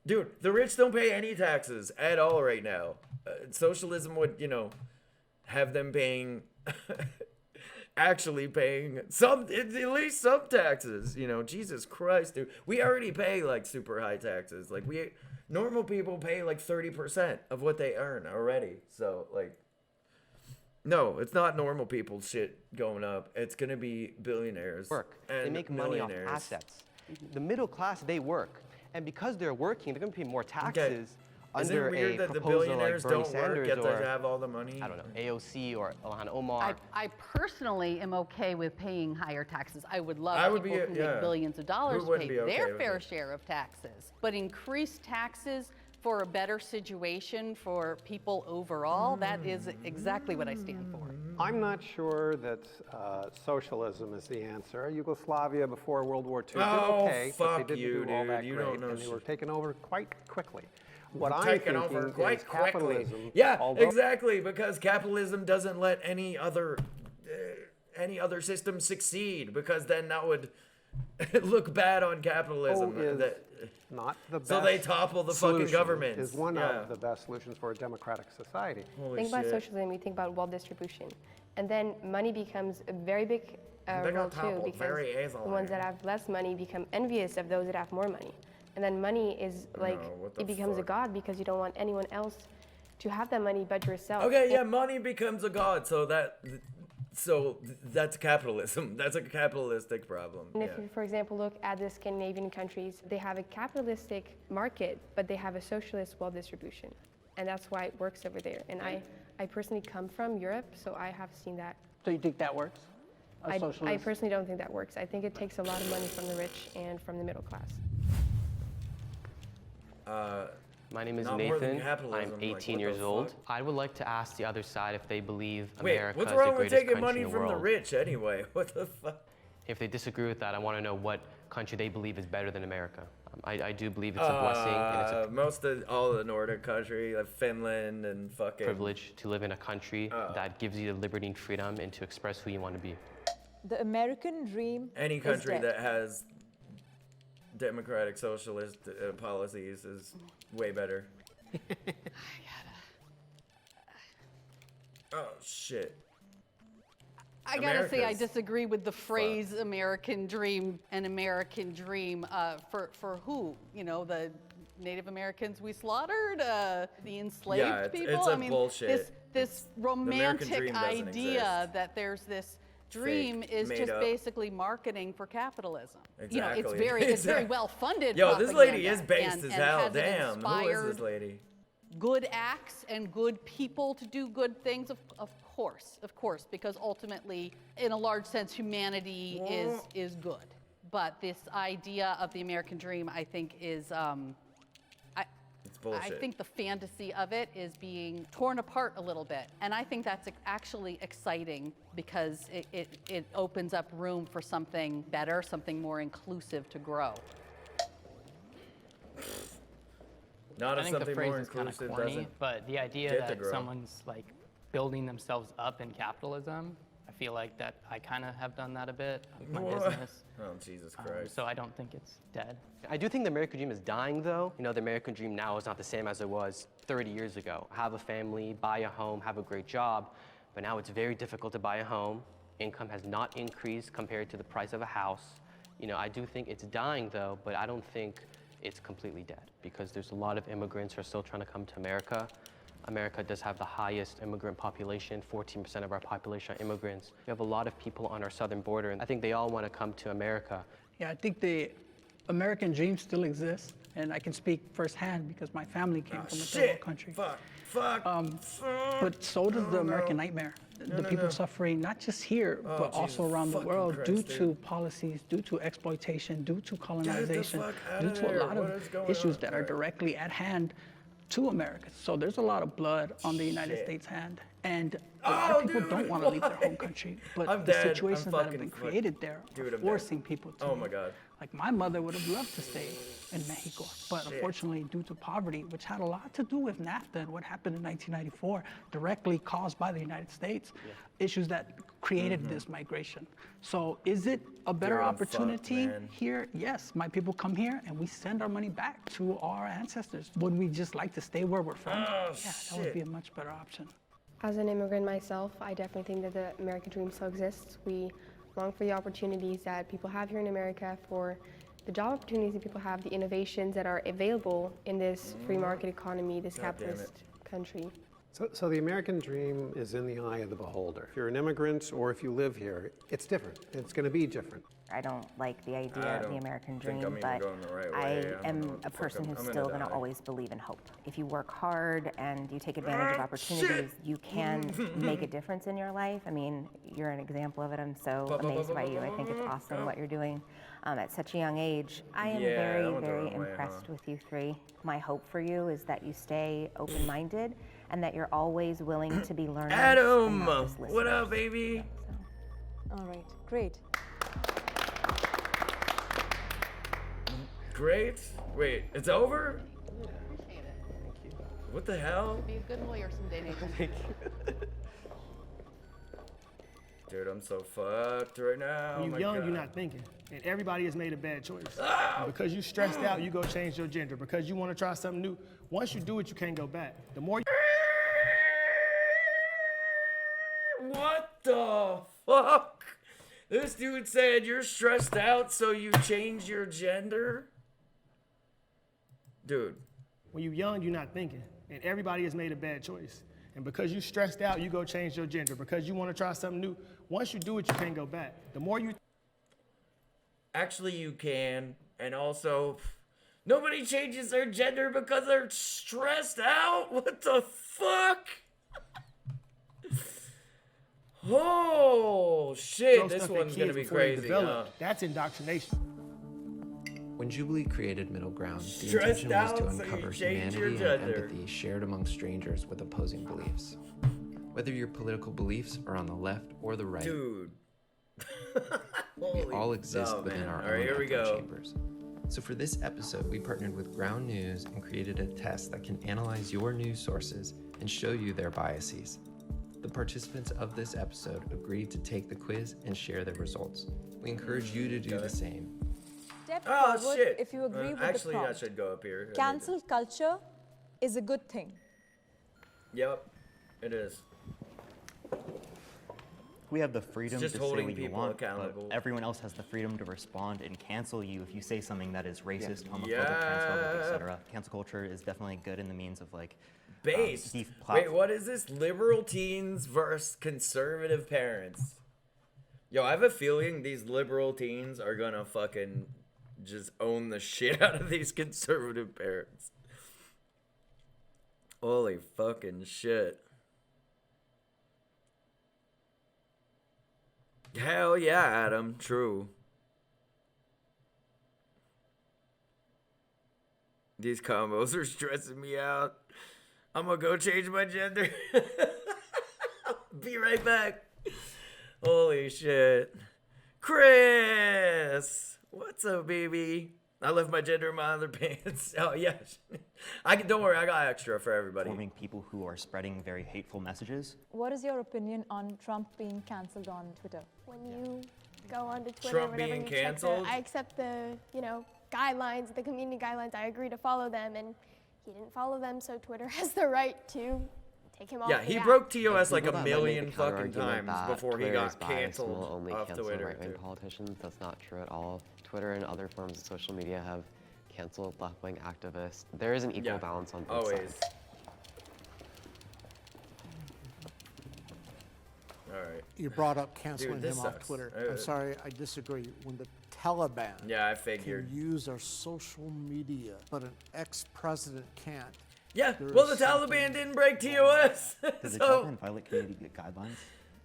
Dude, the rich don't pay any taxes at all right now. Socialism would, have them paying, actually paying at least some taxes. Jesus Christ, dude. We already pay like super high taxes. Like normal people pay like 30% of what they earn already. So like, no, it's not normal people's shit going up. It's gonna be billionaires. They make money off assets. The middle class, they work. And because they're working, they're going to pay more taxes under Isn't it weird a that the proposal billionaires like Bernie don't Sanders work, yet or they have all the money? I don't know, AOC or Ilhan Omar. I personally am okay with paying higher taxes. I would love people who make billions of dollars pay their fair share of taxes. But increased taxes for a better situation for people overall, that is exactly what I stand for. I'm not sure that socialism is the answer. Yugoslavia before World War II did okay, but they didn't do all that great, and they were taken over quite quickly. What I'm thinking is capitalism. Yeah, exactly, because capitalism doesn't let any other system succeed, because then that would look bad on capitalism. Not the best. So they topple the fucking government. Is one of the best solutions for a democratic society. Think about socialism, you think about wealth distribution. And then money becomes a very big role too, because the ones that have less money become envious of those that have more money. And then money is like, it becomes a god because you don't want anyone else to have that money but yourself. Okay, yeah, money becomes a god, so that's capitalism. That's a capitalistic problem. And if you, for example, look at the Scandinavian countries, they have a capitalistic market, but they have a socialist wealth distribution. And that's why it works over there. And I personally come from Europe, so I have seen that. So you think that works? I personally don't think that works. I think it takes a lot of money from the rich and from the middle class. My name is Nathan. I'm 18 years old. I would like to ask the other side if they believe America is the greatest country in the world. What's wrong with taking money from the rich anyway? What the fuck? If they disagree with that, I want to know what country they believe is better than America. I do believe it's a blessing and it's all the Nordic country, like Finland and fucking privilege to live in a country that gives you the liberty and freedom and to express who you want to be. The American dream. Any country that has democratic socialist policies is way better. Oh shit. I gotta say, I disagree with the phrase American dream and American dream for who? The Native Americans we slaughtered, the enslaved people? It's bullshit. This romantic idea that there's this dream is just basically marketing for capitalism. Exactly. It's very well funded. Yo, this lady is based as hell. Damn, who is this lady? Good acts and good people to do good things, of course, because ultimately, in a large sense, humanity is good. But this idea of the American dream, I think, is it's bullshit. I think the fantasy of it is being torn apart a little bit, and I think that's actually exciting because it opens up room for something better, something more inclusive to grow. I think the phrase is kind of corny, but the idea that someone's like building themselves up in capitalism, I feel like that I kind of have done that a bit with my business. Oh, Jesus Christ. So I don't think it's dead. I do think the American dream is dying though. The American dream now is not the same as it was 30 years ago. Have a family, buy a home, have a great job, but now it's very difficult to buy a home. Income has not increased compared to the price of a house. I do think it's dying though, but I don't think it's completely dead because there's a lot of immigrants who are still trying to come to America. America does have the highest immigrant population. 14% of our population are immigrants. We have a lot of people on our southern border, and I think they all want to come to America. Yeah, I think the American dream still exists, and I can speak firsthand because my family came from a third world country. But so does the American nightmare. The people suffering not just here, but also around the world due to policies, due to exploitation, due to colonization, due to a lot of issues that are directly at hand to America. So there's a lot of blood on the United States' hand. And a lot of people don't want to leave their home country. But the situations that have been created there are forcing people to. Oh my God. Like my mother would have loved to stay in Mexico, but unfortunately due to poverty, which had a lot to do with NAFTA and what happened in 1994, directly caused by the United States, issues that created this migration. So is it a better opportunity here? Yes, my people come here and we send our money back to our ancestors. Would we just like to stay where we're from? That would be a much better option. As an immigrant myself, I definitely think that the American dream still exists. We long for the opportunities that people have here in America, for the job opportunities that people have, the innovations that are available in this free market economy, this capitalist country. So the American dream is in the eye of the beholder. If you're an immigrant or if you live here, it's different. It's going to be different. I don't like the idea of the American dream, but I am a person who's still going to always believe in hope. If you work hard and you take advantage of opportunities, you can make a difference in your life. I mean, you're an example of it. I'm so amazed by you. I think it's awesome what you're doing at such a young age. I am very, very impressed with you three. My hope for you is that you stay open-minded and that you're always willing to be learning. Adam, what up, baby? All right, great. Great. Wait, it's over? Appreciate it. Thank you. What the hell? Be a good lawyer someday, Nathan. Thank you. Dude, I'm so fucked right now. When you're young, you're not thinking. And everybody has made a bad choice. And because you stressed out, you go change your gender. Because you want to try something new, once you do it, you can't go back. The more What the fuck? This dude said you're stressed out, so you change your gender? Dude. When you're young, you're not thinking. And everybody has made a bad choice. And because you stressed out, you go change your gender. Because you want to try something new, once you do it, you can't go back. The more you... Actually, you can. And also, nobody changes their gender because they're stressed out? What the fuck? Oh, shit. This one's going to be crazy. That's indoctrination. When Jubilee created Middle Ground, the intention was to uncover humanity and empathy shared among strangers with opposing beliefs. Whether your political beliefs are on the left or the right, dude. we all exist within our own echo chambers. So for this episode, we partnered with Ground News and created a test that can analyze your news sources and show you their biases. The participants of this episode agreed to take the quiz and share their results. We encourage you to do the same. Step forward if you agree with actually, the prompt. I should go up here. Cancel culture is a good thing. Yep, it is. We have the freedom to say what you want, accountable. but everyone else has the freedom to respond and cancel you if you say something that is racist, homophobic, transphobic, etc. Cancel culture is definitely good in the means of like based. Wait, what is this? Liberal teens versus conservative parents. Yo, I have a feeling these liberal teens are gonna fucking just own the shit out of these conservative parents. Holy fucking shit. Hell yeah, Adam. True. These combos are stressing me out. I'm gonna go change my gender. Be right back. Holy shit. Chris! What's up, baby? I left my gender in my underpants. Oh, yeah. Don't worry, I got extra for everybody. Forming people who are spreading very hateful messages. What is your opinion on Trump being cancelled on Twitter? When you go onto Twitter, Trump whatever, being you check canceled? I accept the, guidelines, the community guidelines. I agree to follow them, and he didn't follow them, so Twitter has the right to take him off. Yeah, he broke TOS like a million fucking times before he got canceled will only off cancel Twitter. right-wing politicians. That's not true at all. Twitter and other forms of social media have canceled left-wing activists. There is an equal balance on both sides. All right. You brought up canceling him off sucks. Twitter. I'm sorry, I disagree. When the Taliban can use our social media, but an ex-president can't. Yeah, well, the Taliban didn't break TOS. Does the Taliban violate community guidelines?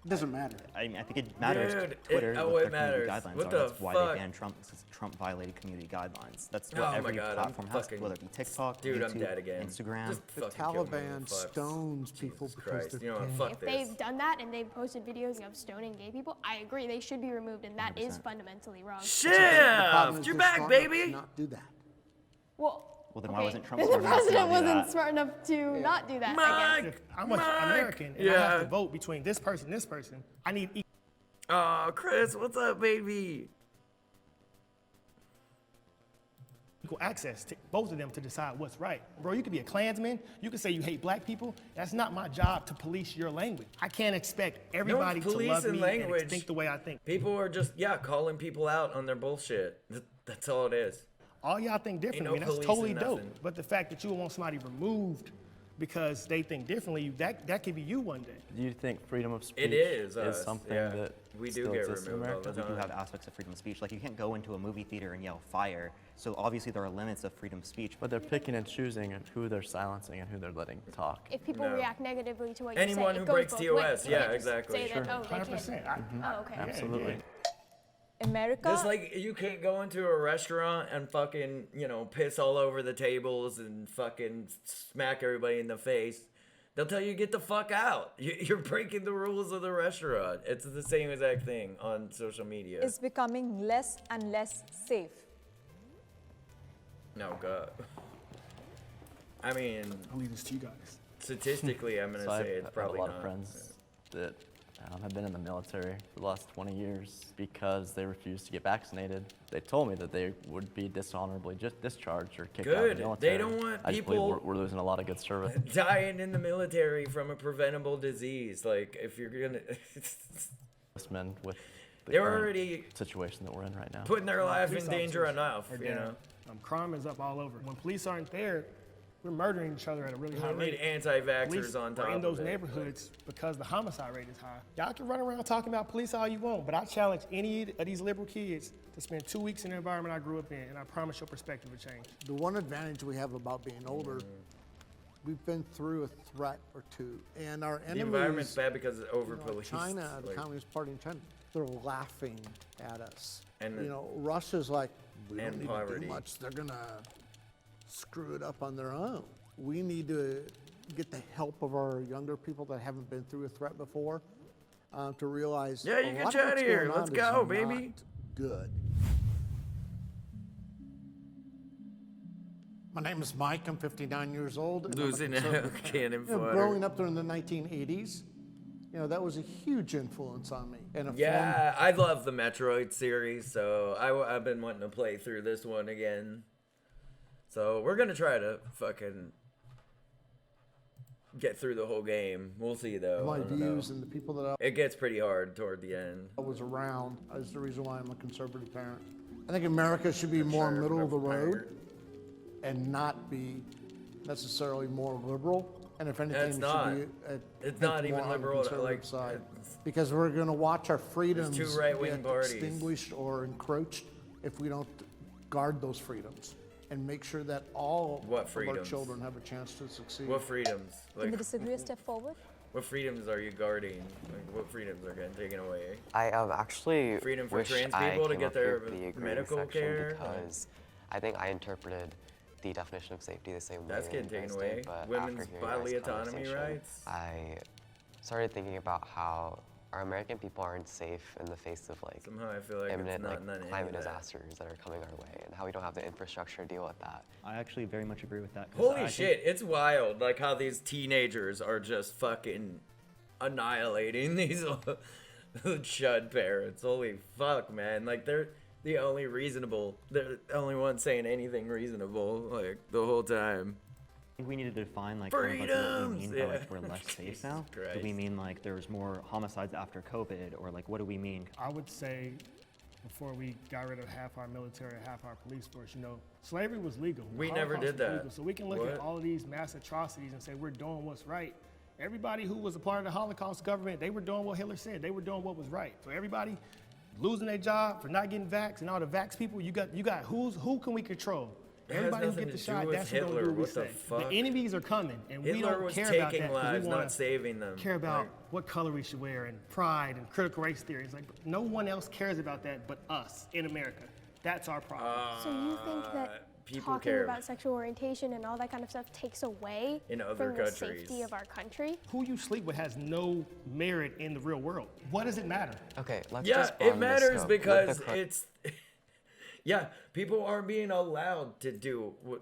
It doesn't matter. I mean, I think it matters to Dude, Twitter it what their matters. community guidelines What are. the That's why fuck? they banned Trump, because Trump violated community guidelines. That's Oh what my every God, I'm platform has, fucking- whether it be TikTok, Dude, I'm YouTube, dead again. Instagram. Just The fucking kill me, Taliban fucks. stones people Jesus because Christ. they're You know what? gay. Fuck If this. they've done that and they've posted videos of stoning gay people, I agree, they should be removed, and that is fundamentally wrong. Shift! You're You're back, baby! Not do that. Well, Well, then why okay, wasn't Trump the smart enough to president not do wasn't that? smart enough to not do that, I guess. I'm an American, and I have to vote between this person, I need Chris, what's up, baby? equal access to both of them to decide what's right. Bro, you could be a Klansman, you could say you hate black people. That's not my job to police your language. I can't expect everybody to love me and think the way I think. People are just, calling people out on their bullshit. That's all it is. All y'all think differently, and that's totally dope. But the fact that you want somebody removed because they think differently, that could be you one day. Do you think freedom of speech is something that we do still get exists in removed all America? the We do have aspects of freedom of speech. Like, you can't go into a movie theater and yell fire. So obviously there are limits of freedom of speech. But they're picking and choosing who they're silencing and who they're letting talk. If people react negatively to what Anyone you say, who breaks TOS, TOS, you can't just exactly. say that, oh, they can't. 100%. Oh, okay. Absolutely. America. Just like you can't go into a restaurant and fucking, piss all over the tables and fucking smack everybody in the face. They'll tell you get the fuck out. You're breaking the rules of the restaurant. It's the same exact thing on social media. Is becoming less and less safe. No, God. I mean, I'll leave this to you guys. Statistically, I'm gonna say it's probably I have a lot not. of friends that have been in the military for the last 20 years because they refused to get vaccinated. They told me that they would be dishonorably discharged or kicked out of the military. They don't want I just people believe we're losing a lot of good service. dying in the military from a preventable disease. Like, if you're gonna... Men with the They're current already situation that we're in right now. putting their life in Police danger officers enough, are you down. know? Crime is up all over. When police aren't there, we're murdering each other at a really high We rate. need anti-vaxxers Police on top are in of those it. neighborhoods because the homicide rate is high. Y'all can run around talking about police all you want, but I challenge any of these liberal kids to spend 2 weeks in the environment I grew up in, and I promise your perspective will change. The one advantage we have about being older, we've been through a threat or two, and our enemies. The environment's bad because it's over-policed. China, the like- Communist Party in China, they're laughing at us. And Russia's like, we don't and need to poverty. do much. They're gonna screw it up on their own. We need to get the help of our younger people that haven't been through a threat before to realize. Yeah, you a get lot you of out what's of here. going on Let's is go, not baby. Good. My name is Mike. I'm 59 years old. and I'm a Losing conservative. cannon fodder. Growing up during the 1980s, that was a huge influence on me. And Yeah, I love the Metroid series, so I've been wanting to play through this one again. So we're gonna try to fucking get through the whole game. We'll see though. my I don't views know. and the people that It gets pretty hard toward the end. I was around is the reason why I'm a conservative parent. I think America should be more middle of the road and not be necessarily more liberal. And if anything, It's it not. should be It's not more even on the liberal, conservative like, side. Because we're going to watch our freedoms two right-wing get parties. extinguished or encroached if we don't guard those freedoms and make sure that all What of our freedoms? children have a chance to succeed. What freedoms? Can we disagree a step forward? What freedoms are you guarding? Like, what freedoms are getting taken away? I actually Freedom for wish trans I people to came get up here their with the agreeing medical section care. because I think I interpreted the definition of safety the same That's way getting that you taken guys did, away. but Women's after hearing bodily this autonomy conversation, rights. I started thinking about how our American people aren't safe in the face of like Somehow I feel like it's imminent not none of climate that. disasters that are coming our way, and how we don't have the infrastructure to deal with that. I actually very much agree with that. 'cause Holy I shit, it's wild, like how these teenagers are just fucking annihilating these chud parents. Holy fuck, man. Like, they're the only ones saying anything reasonable, like, the whole time. I think we need to define like kind of, like, what we mean by like we're less safe now. Do we Christ. mean like there's more homicides after COVID, or like what do we mean? I would say before we got rid of half our military, half our police force, slavery was legal. The We never Holocaust did was that. legal. So we can look What? at all of these mass atrocities and say we're doing what's right. Everybody who was a part of the Holocaust government, they were doing what Hitler said. They were doing what was right. So everybody losing their job for not getting vaxxed and all the vax people, you got who can we control? Everybody who get the shot, that's who gonna do what we say. The enemies are coming, and we don't care about that. Lives, we not saving them. Care about what color we should wear and pride and critical race theories. Like no one else cares about that but us in America. That's our problem. So you think that talking about sexual orientation and all that kind of stuff takes away from the safety of our country? Who you sleep with has no merit in the real world. What does it matter? Okay, let's just it matters because it's people aren't being allowed to do what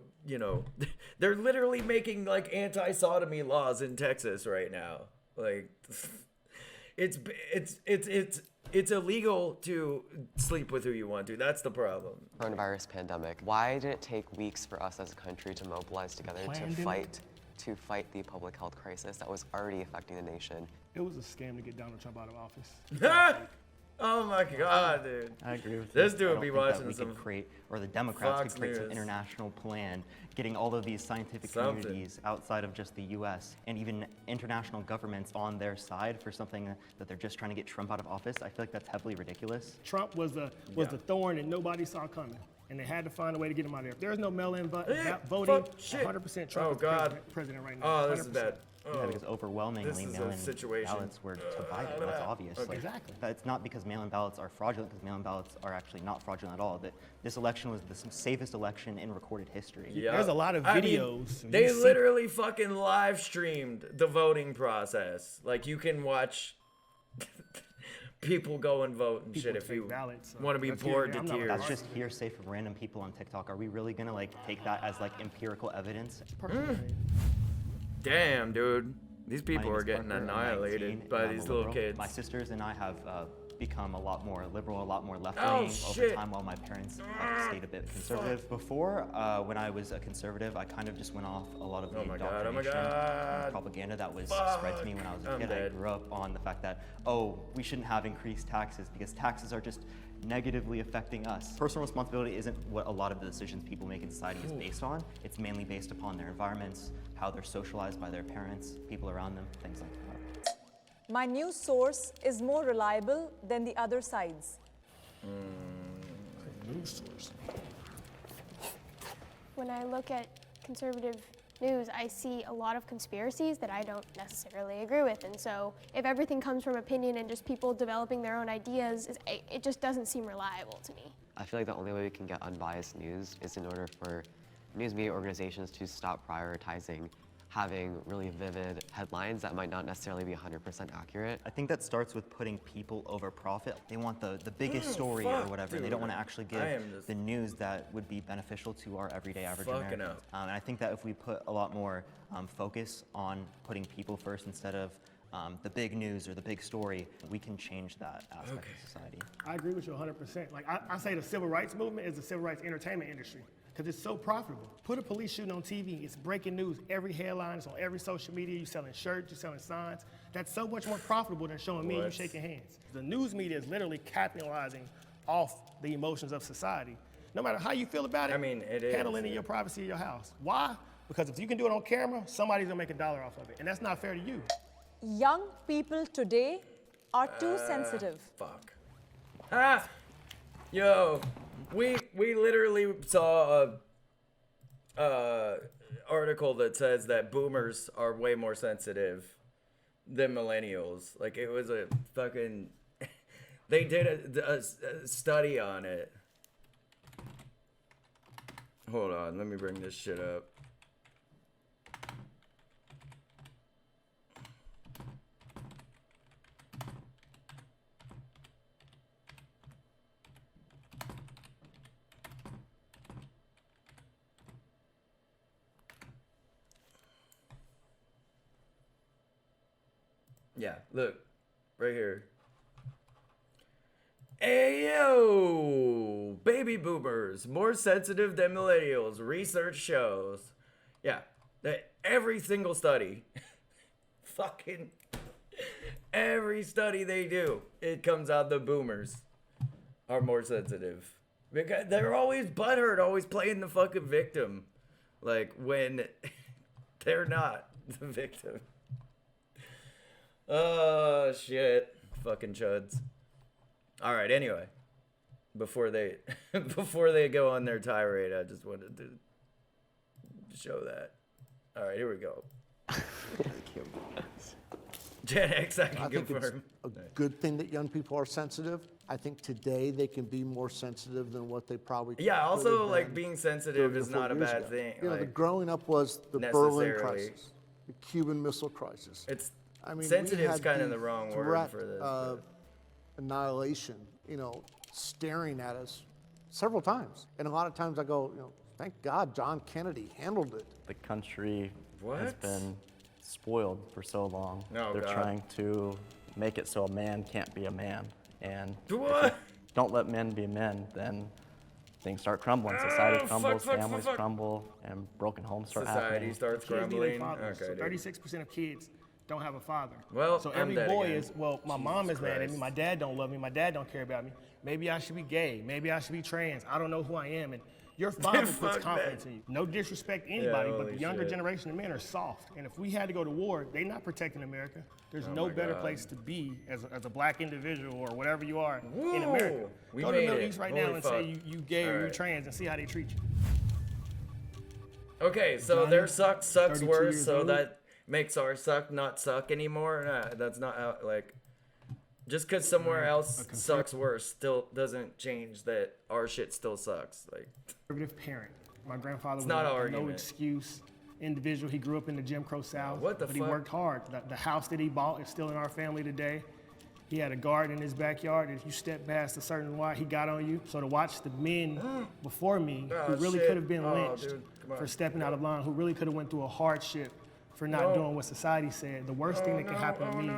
they're literally making like anti-sodomy laws in Texas right now. Like it's illegal to sleep with who you want to. That's the problem. Coronavirus pandemic. Why did it take weeks for us as a country to mobilize together to fight the public health crisis that was already affecting the nation? It was a scam to get Donald Trump out of office. Oh my God, dude. I agree with this you. dude would be watching some or the Democrats Fox could create News. some international plan, getting all of these scientific communities outside of just the U.S. and even international governments on their side for something that they're just trying to get Trump out of office. I feel like that's heavily ridiculous. Trump was the thorn that nobody saw coming, and they had to find a way to get him out of there. If there's no mail-in voting, 100% Trump is president right now. Oh, this 100%. Is bad. Yeah, because overwhelmingly mail-in ballots were to Biden. That's obvious. Okay. Exactly. It's not because mail-in ballots are fraudulent, because mail-in ballots are actually not fraudulent at all. That this election was the safest election in recorded history. Yeah. There's a lot of videos. They literally fucking live streamed the voting process. Like you can watch people go and vote and shit if you want to be bored to tears. That's just hearsay from random people on TikTok. Are we really gonna take that as empirical evidence? Damn, dude. These people are getting annihilated by these little kids. My sisters and I have become a lot more liberal, a lot more left-wing over time, while my parents have stayed a bit conservative. Before, when I was a conservative, I kind of just went off a lot of the indoctrination and propaganda that was spread to me when I was a kid. I grew up on the fact that, we shouldn't have increased taxes because taxes are just negatively affecting us. Personal responsibility isn't what a lot of the decisions people make in society is based on. It's mainly based upon their environments, how they're socialized by their parents, people around them, things like that. My news source is more reliable than the other sides. News source. When I look at conservative news, I see a lot of conspiracies that I don't necessarily agree with. And so if everything comes from opinion and just people developing their own ideas, it just doesn't seem reliable to me. I feel like the only way we can get unbiased news is in order for news media organizations to stop prioritizing having really vivid headlines that might not necessarily be 100% accurate. I think that starts with putting people over profit. They want the biggest story or whatever. Dude. They don't want to actually give the news that would be beneficial to our everyday average American. And I think that if we put a lot more focus on putting people first instead of the big news or the big story, we can change that aspect of society. I agree with you 100%. Like I say the civil rights movement is the civil rights entertainment industry because it's so profitable. Put a police shooting on TV, it's breaking news. Every headline is on every social media. You're selling shirts, you're selling signs. That's so much more profitable than showing me and you shaking hands. The news media is literally capitalizing off the emotions of society. No matter how you feel about it, handle it in your privacy of your house. Why? Because if you can do it on camera, somebody's gonna make $1 off of it, and that's not fair to you. Young people today are too sensitive. Fuck. Yo, we literally saw a article that says that boomers are way more sensitive than millennials. Like it was a fucking. They did a study on it. Hold on, let me bring this shit up. Yeah, look, right here. Ayo, baby boomers, more sensitive than millennials, research shows. Yeah, every single study, fucking every study they do, it comes out the boomers are more sensitive. Because they're always butthurt, always playing the fucking victim. Like when they're not the victim. Oh, shit. Fucking chuds. All right, anyway. Before they go on their tirade, I just wanted to show that. All right, here we go. Gen X, I can confirm. It's a good thing that young people are sensitive. I think today they can be more sensitive than what they probably could also have like been being sensitive is not a bad thing. You know, like, the growing up was the Berlin crisis, the Cuban Missile Crisis. I mean, sensitive is kind of the wrong word for this. Annihilation, you know, staring at us several times. And a lot of times I go, you know, thank God John Kennedy handled it. The country has been spoiled for so long. They're trying to make it so a man can't be a man. And if you don't let men be men, then things start crumbling. Society crumbles, families crumble, and broken homes start happening. Society starts crumbling. So 36% of kids don't have a father. Well, so every boy is, well, my mom is mad at me, my dad don't love me, my dad don't care about me. Maybe I should be gay, maybe I should be trans, I don't know who I am. And your father puts confidence in you. No disrespect to anybody, but the younger generation of men are soft. And if we had to go to war, they're not protecting America. There's no better place to be as a black individual or whatever you are in America. Go to the Middle East right now and say you gay or you trans and see how they treat you. Okay, so their sucks worse, so that makes our suck not suck anymore. Nah, that's not how, like, just because somewhere else sucks worse still doesn't change that our shit still sucks. Like, conservative parent. My grandfather was not a no excuse individual. He grew up in the Jim Crow South, but he worked hard. The house that he bought is still in our family today. He had a garden in his backyard. If you step past a certain line, he got on you. So to watch the men before me who really could have been lynched for stepping out of line, who really could have went through a hardship for not doing what society said, the worst thing that can happen to me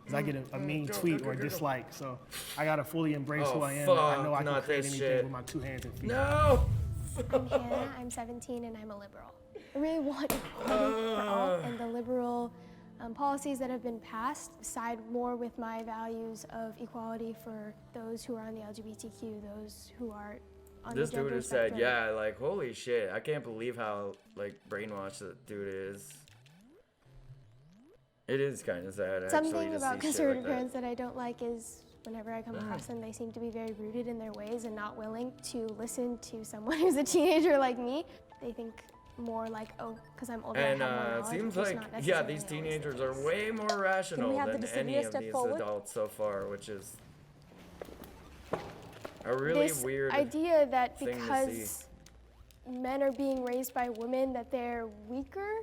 is I get a mean tweet or a dislike. So I gotta fully embrace who I am. I know I can create anything with my 2 hands and feet. No! I'm Hannah, I'm 17, and I'm a liberal. I really want equality for all, and the liberal policies that have been passed side more with my values of equality for those who are on the LGBTQ, those who are on this the gender dude has spectrum. said, yeah, like, holy shit, I can't believe how, like, brainwashed that dude is. It is kind of sad, actually, Something to about see conservative shit like parents that I don't like is whenever I come across them, they seem to be very rooted in their ways and not willing to listen to someone who's a teenager like me. They think more like, oh, because I'm older, And I have more it knowledge, seems which is like, not yeah, necessarily these always teenagers the are case. way more rational have than the any Sophia of step these forward? adults so far, which is a really This weird idea that thing to because men are being raised by women that they're weaker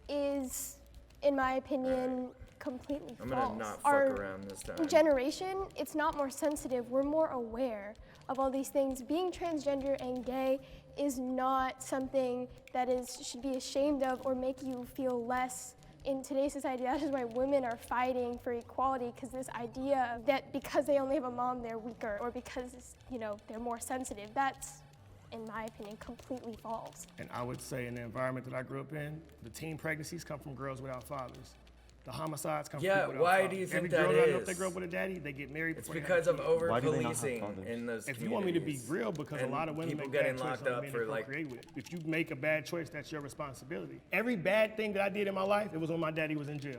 is, in my opinion, completely I'm false. gonna not fuck Our around this time. generation, it's not more sensitive. We're more aware of all these things. Being transgender and gay is not something that should be ashamed of or make you feel less in today's society. That is why women are fighting for equality, because this idea that because they only have a mom, they're weaker, or because, you know, they're more sensitive, that's, in my opinion, completely false. And I would say in the environment that I grew up in, the teen pregnancies come from girls without fathers. The homicides come from people without why fathers. do you think Every that girl that I know, is? if they grow up with a daddy, they get married It's before because they of have a kid. over-policing in those If you want me to be communities. real, because a And lot of women people make getting bad choices locked on up men for, they like, procreate with. If you make a bad choice, that's your responsibility. Every bad thing that I did in my life, it was when my daddy was in jail.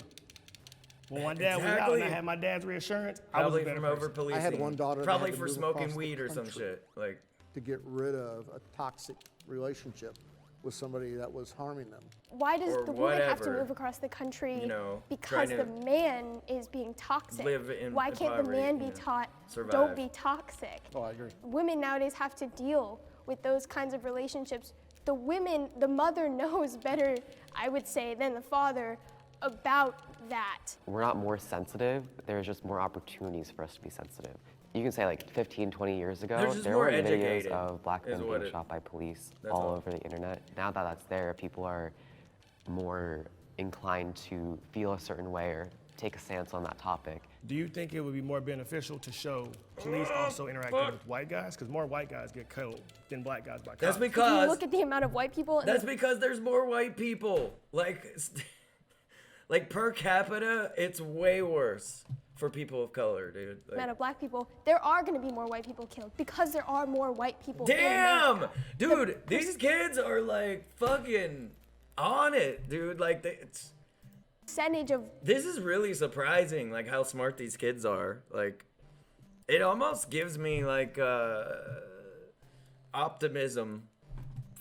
When my dad was out and I had my dad's reassurance, I was a Probably better from person. over-policing. I had one daughter that Probably had to for move smoking across the weed or some country shit. Like, to get rid of a toxic relationship with somebody that was harming them. Why does Or the woman have to whatever, move across the country you know, because trying the to man is being toxic? live in Why can't the poverty, man be yeah. taught, Survive. don't be toxic? Oh, I agree. Women nowadays have to deal with those kinds of relationships. The mother knows better, I would say, than the father about that. We're not more sensitive, there's just more opportunities for us to be sensitive. You can say like 15, 20 years ago, there more were videos educated, of black is men what being it- shot by police that's all all. over the internet. Now that that's there, people are more inclined to feel a certain way or take a stance on that topic. Do you think it would be more beneficial to show police also interacting with white guys? Because more white guys get killed than black guys by cops. that's If you because look at the amount of white people, that's because there's more white people. Like per capita, it's way worse for people of color, dude. the amount Like, of black people, there are going to be more white people killed because there are more white people. in damn, America. dude, these kids are like fucking on it, dude. Like it's. Percentage of This is really surprising, like how smart these kids are. Like, it almost gives me like optimism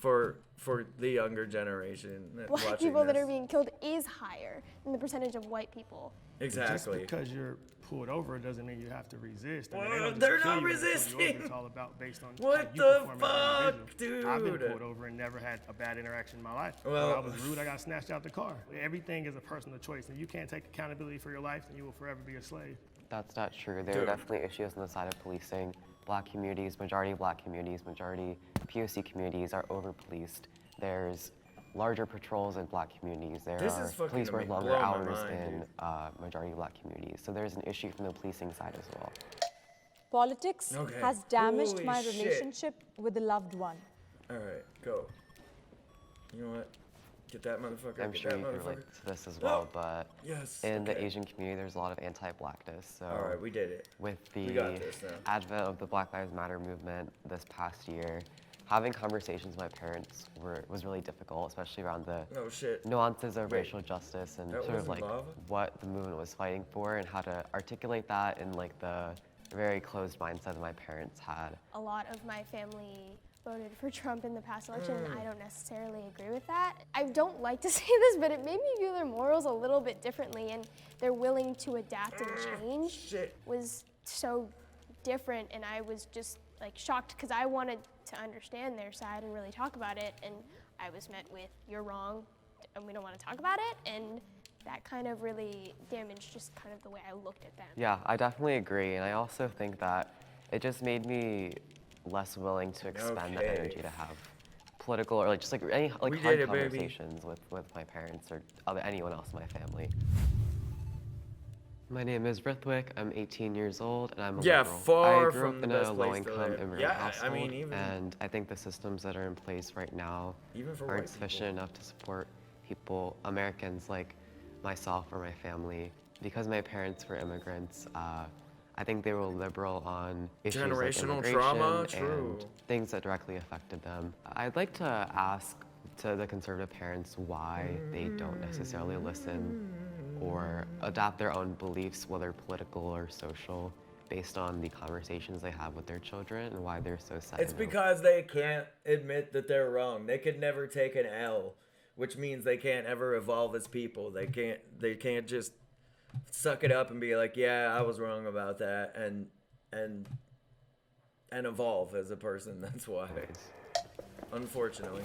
for for the younger generation. Black people that are being killed is higher than the percentage of white people. Exactly. Just because you're pulled over doesn't mean you have to resist. I mean, Well, they're not resisting. It's all about based on what the fuck, dude? I've been pulled over and never had a bad interaction in my life. Well, when I was rude, I got snatched out the car. Everything is a personal choice, and you can't take accountability for your life, and you will forever be a slave. That's not true. There are definitely issues on the side of policing. Black communities, majority POC communities are over-policed. There's larger patrols in black communities. There are police work longer hours in majority black communities. So there's an issue from the policing side as well. Politics has damaged my relationship with a loved one. All right, go. You know what? Get that motherfucker. I'm sure you can relate to this as well, but in the Asian community, there's a lot of anti-blackness. So all right, we did it. With the advent of the Black Lives Matter movement this past year, having conversations with my parents was really difficult, especially around the nuances of racial justice and sort of like what the movement was fighting for and how to articulate that in like the very closed mindset that my parents had. A lot of my family voted for Trump in the past election, and I don't necessarily agree with that. I don't like to say this, but it made me view their morals a little bit differently, and they're willing to adapt and change was so different, and I was just like shocked because I wanted to understand their side and really talk about it, and I was met with, you're wrong, and we don't want to talk about it, and that kind of really damaged just kind of the way I looked at them. Yeah, I definitely agree, and I also think that it just made me less willing to expend the energy to have political or like just like any like hard conversations with my parents or anyone else in my family. My name is Rithwick. I'm 18 years old, and I'm a liberal. Far I grew from up in the a best place low-income immigrant household, I mean, and I think the systems that are in place right now aren't sufficient enough to support people, Americans like myself or my family. Because my parents were immigrants, I think they were liberal on issues like immigration and things that directly affected them. I'd like to ask to the conservative parents why they don't necessarily listen or adopt their own beliefs, whether political or social, based on the conversations they have with their children and why they're so set. It's because they can't admit that they're wrong. They could never take an L, which means they can't ever evolve as people. They can't just suck it up and be like, yeah, I was wrong about that, and evolve as a person. That's why, unfortunately.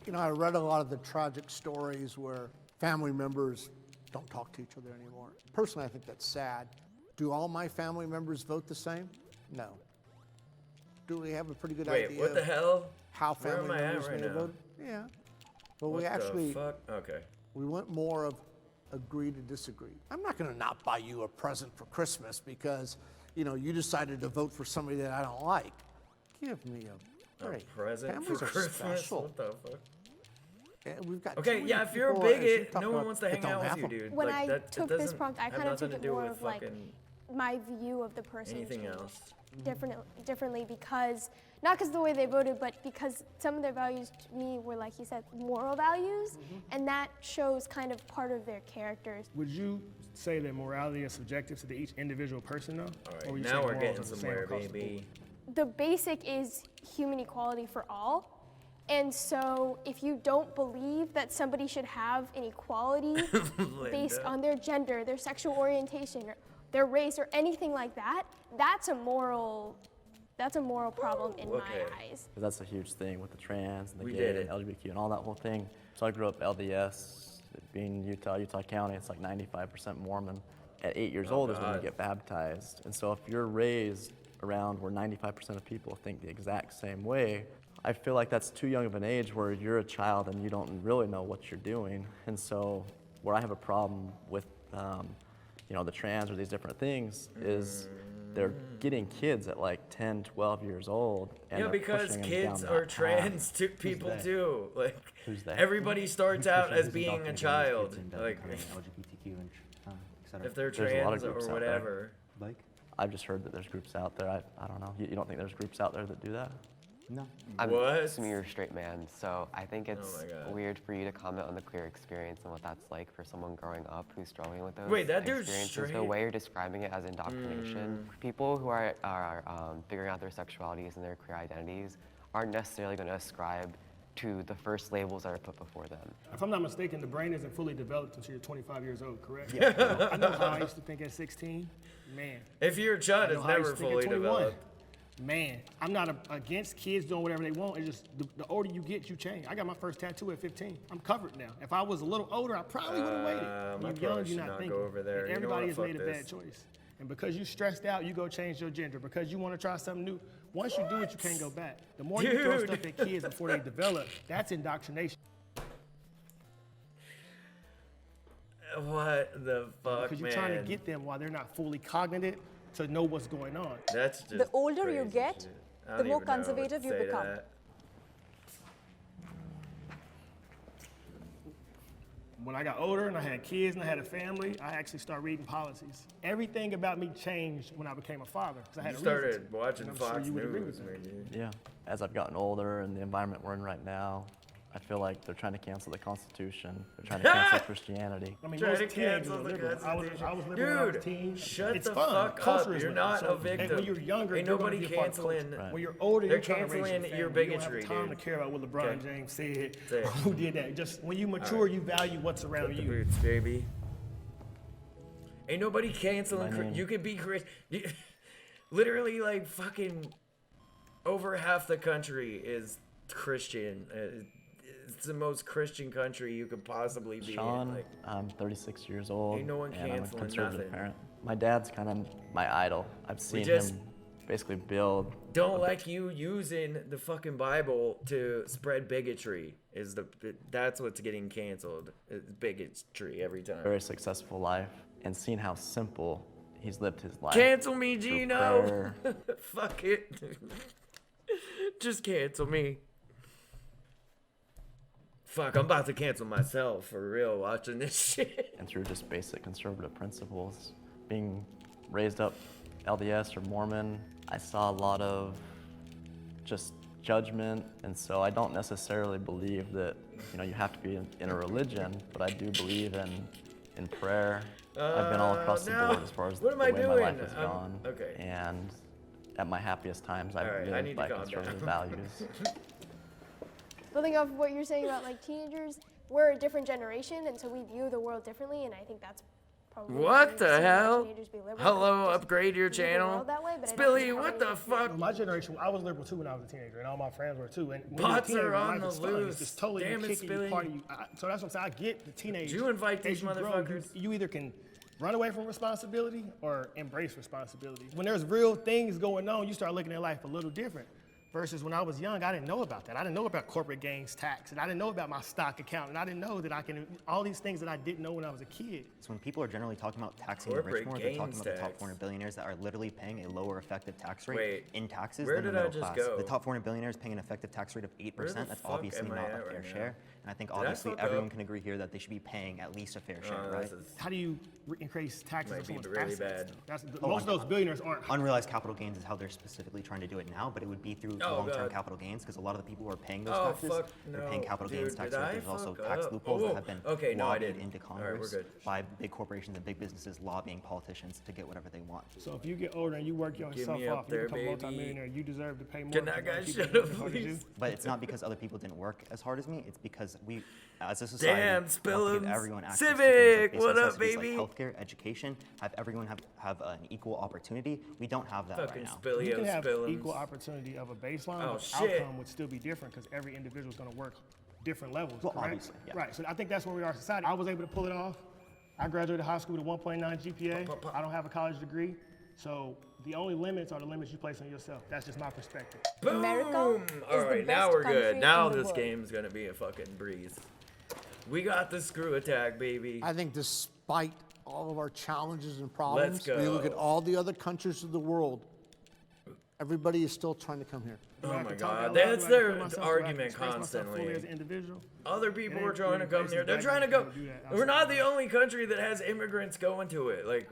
You know, I read a lot of the tragic stories where family members don't talk to each other anymore. Personally, I think that's sad. Do all my family members vote the same? No. Do we have a pretty good idea? Wait, what the hell? How family members may have voted? Yeah. But we actually, we went more of agree to disagree. I'm not going to not buy you a present for Christmas because, you know, you decided to vote for somebody that I don't like. Give me a break. A present Families for are Christmas? special. What the fuck? Yeah, we've got if you're a bigot, no one wants to hang out with you, dude. When I took this prompt, I kind of took it more of like my view of the person anything else. Differently because, not because of the way they voted, but because some of their values to me were, like you said, moral values, and that shows kind of part of their characters. Would you say that morality is subjective to each individual person, though? All right, now we're getting somewhere, baby. The basic is human equality for all. And so if you don't believe that somebody should have an equality based on their gender, their sexual orientation, or their race, or anything like that, that's a moral problem in my eyes. That's a huge thing with the trans and the gay and LGBTQ and all that whole thing. So I grew up LDS, being Utah County, it's like 95% Mormon. At 8 years old is when you get baptized. And so if you're raised around where 95% of people think the exact same way, I feel like that's too young of an age where you're a child and you don't really know what you're doing. And so where I have a problem with you know, the trans or these different things is they're getting kids at like 10, 12 years old. And because kids are trans people too. Like, everybody starts out as being a child. Like, if they're trans or whatever. I've just heard that there's groups out there. I don't know. You don't think there's groups out there that do that? No. I'm assuming you're a straight man, so I think it's weird for you to comment on the queer experience and what that's like for someone growing up who's struggling with those experiences. Straight? The way you're describing it as indoctrination. People who are figuring out their sexualities and their queer identities aren't necessarily going to ascribe to the first labels that are put before them. If I'm not mistaken, the brain isn't fully developed until you're 25 years old, correct? Yeah. I know how I used to think at 16. Man. If you're a child, it's never fully developed. Man, I'm not against kids doing whatever they want. It's just the older you get, you change. I got my first tattoo at 15. I'm covered now. If I was a little older, I probably would have waited. When you're young, you're not thinking. Go over there. And everybody has made a bad choice. And because you stressed out, you go change your gender. Because you want to try something new, once you do it, you can't go back. The more you throw stuff at kids before they develop, that's indoctrination. What the fuck, because you're trying to get them while they're not fully cognitive to know what's going on. That's just the older you get, the more conservative you become. When I got older and I had kids and I had a family, I actually started reading policies. Everything about me changed when I became a father. I had started watching Fox News, maybe. Yeah. As I've gotten older and the environment we're in right now, I feel like they're trying to cancel the Constitution. They're trying to cancel Christianity. I mean, most teenagers are liberal. I was liberal when I was a teen. Shut it's the fun. fuck Culture up. is You're liberal. not a victim. When you're younger, ain't nobody canceling. Right. When you're older, they're you're canceling your bigotry, You don't have time dude. to care about what LeBron James said or who did that. Just when you mature, you value what's around you. Boots, baby. Ain't nobody canceling. You could be Chris. Literally, like fucking over half the country is Christian. It's the most Christian country you could possibly be Sean, in. Like, I'm 36 years old, ain't no one and I'm a canceling conservative nothing. parent. My dad's kind of my idol. I've seen him basically build. Don't like you using the fucking Bible to spread bigotry. That's what's getting canceled. It's bigotry every time. Very successful life, and seeing how simple he's lived his life. Cancel me, Gino. Fuck it. Just cancel me. Fuck, I'm about to cancel myself for real watching this shit. And through just basic conservative principles, being raised up LDS or Mormon, I saw a lot of just judgment, and so I don't necessarily believe that you have to be in a religion, but I do believe in prayer. I've been all across the board as far as the way my life has gone. Okay. And at my happiest times, I've lived by conservative values. Building off of what you're saying about like teenagers, we're a different generation, and so we view the world differently, and I think that's probably what the hell? Liberal, hello, upgrade your channel. Way, Billy, what the fuck? My generation, I was liberal too when I was a teenager, and all my friends were too. And when Pots you're a teenager, are on life is the fun. loose. It's just totally Damn it, kicking you, Billy. part of you. So that's what I'm saying. I get the teenagers. Did you invite these motherfuckers? You either can run away from responsibility or embrace responsibility. When there's real things going on, you start looking at life a little different. Versus when I was young, I didn't know about that. I didn't know about corporate gains tax, and I didn't know about my stock account, and I didn't know that I can, all these things that I didn't know when I was a kid. So when people are generally talking about taxing the rich more, they're talking about the top 400 billionaires that are literally paying a lower effective tax rate in taxes than the middle class. The top 400 billionaires paying an effective tax rate of 8%, that's obviously not a fair share. And I think obviously everyone can agree here that they should be paying at least a fair share, right? How do you increase taxes on someone's really assets? Most of those billionaires aren't. Unrealized capital gains is how they're specifically trying to do it now, but it would be through long-term capital gains, because a lot of the people who are paying those taxes, they're paying capital gains tax. So there's also tax loopholes that have been lobbied into Congress by big corporations and big businesses lobbying politicians to get whatever they want. So if you get older and you work yourself off, you become a multi-millionaire, you deserve to pay more. Can that guy shut up, please? But it's not because other people didn't work as hard as me. It's because we, as a society, want to give everyone access Civic, to what up, baby? Like healthcare, education, have everyone have an equal opportunity. We don't have that right now. You can have equal opportunity of a baseline, but the outcome would still be different because every individual is going to work different levels. Well, correct? obviously, yeah. Right. So I think that's where we are as a society. I was able to pull it off. I graduated high school with a 1.9 GPA. I don't have a college degree. So the only limits are the limits you place on yourself. That's just my perspective. Boom! All right, now we're good. Now this game's gonna be a fucking breeze. We got the screw attack, baby. I think despite all of our challenges and problems, Let's go. we look at all the other countries of the world, everybody is still trying to come here. Oh my God, that's their argument constantly. Other people are trying to come here. They're trying to go. We're not the only country that has immigrants going to it. Like,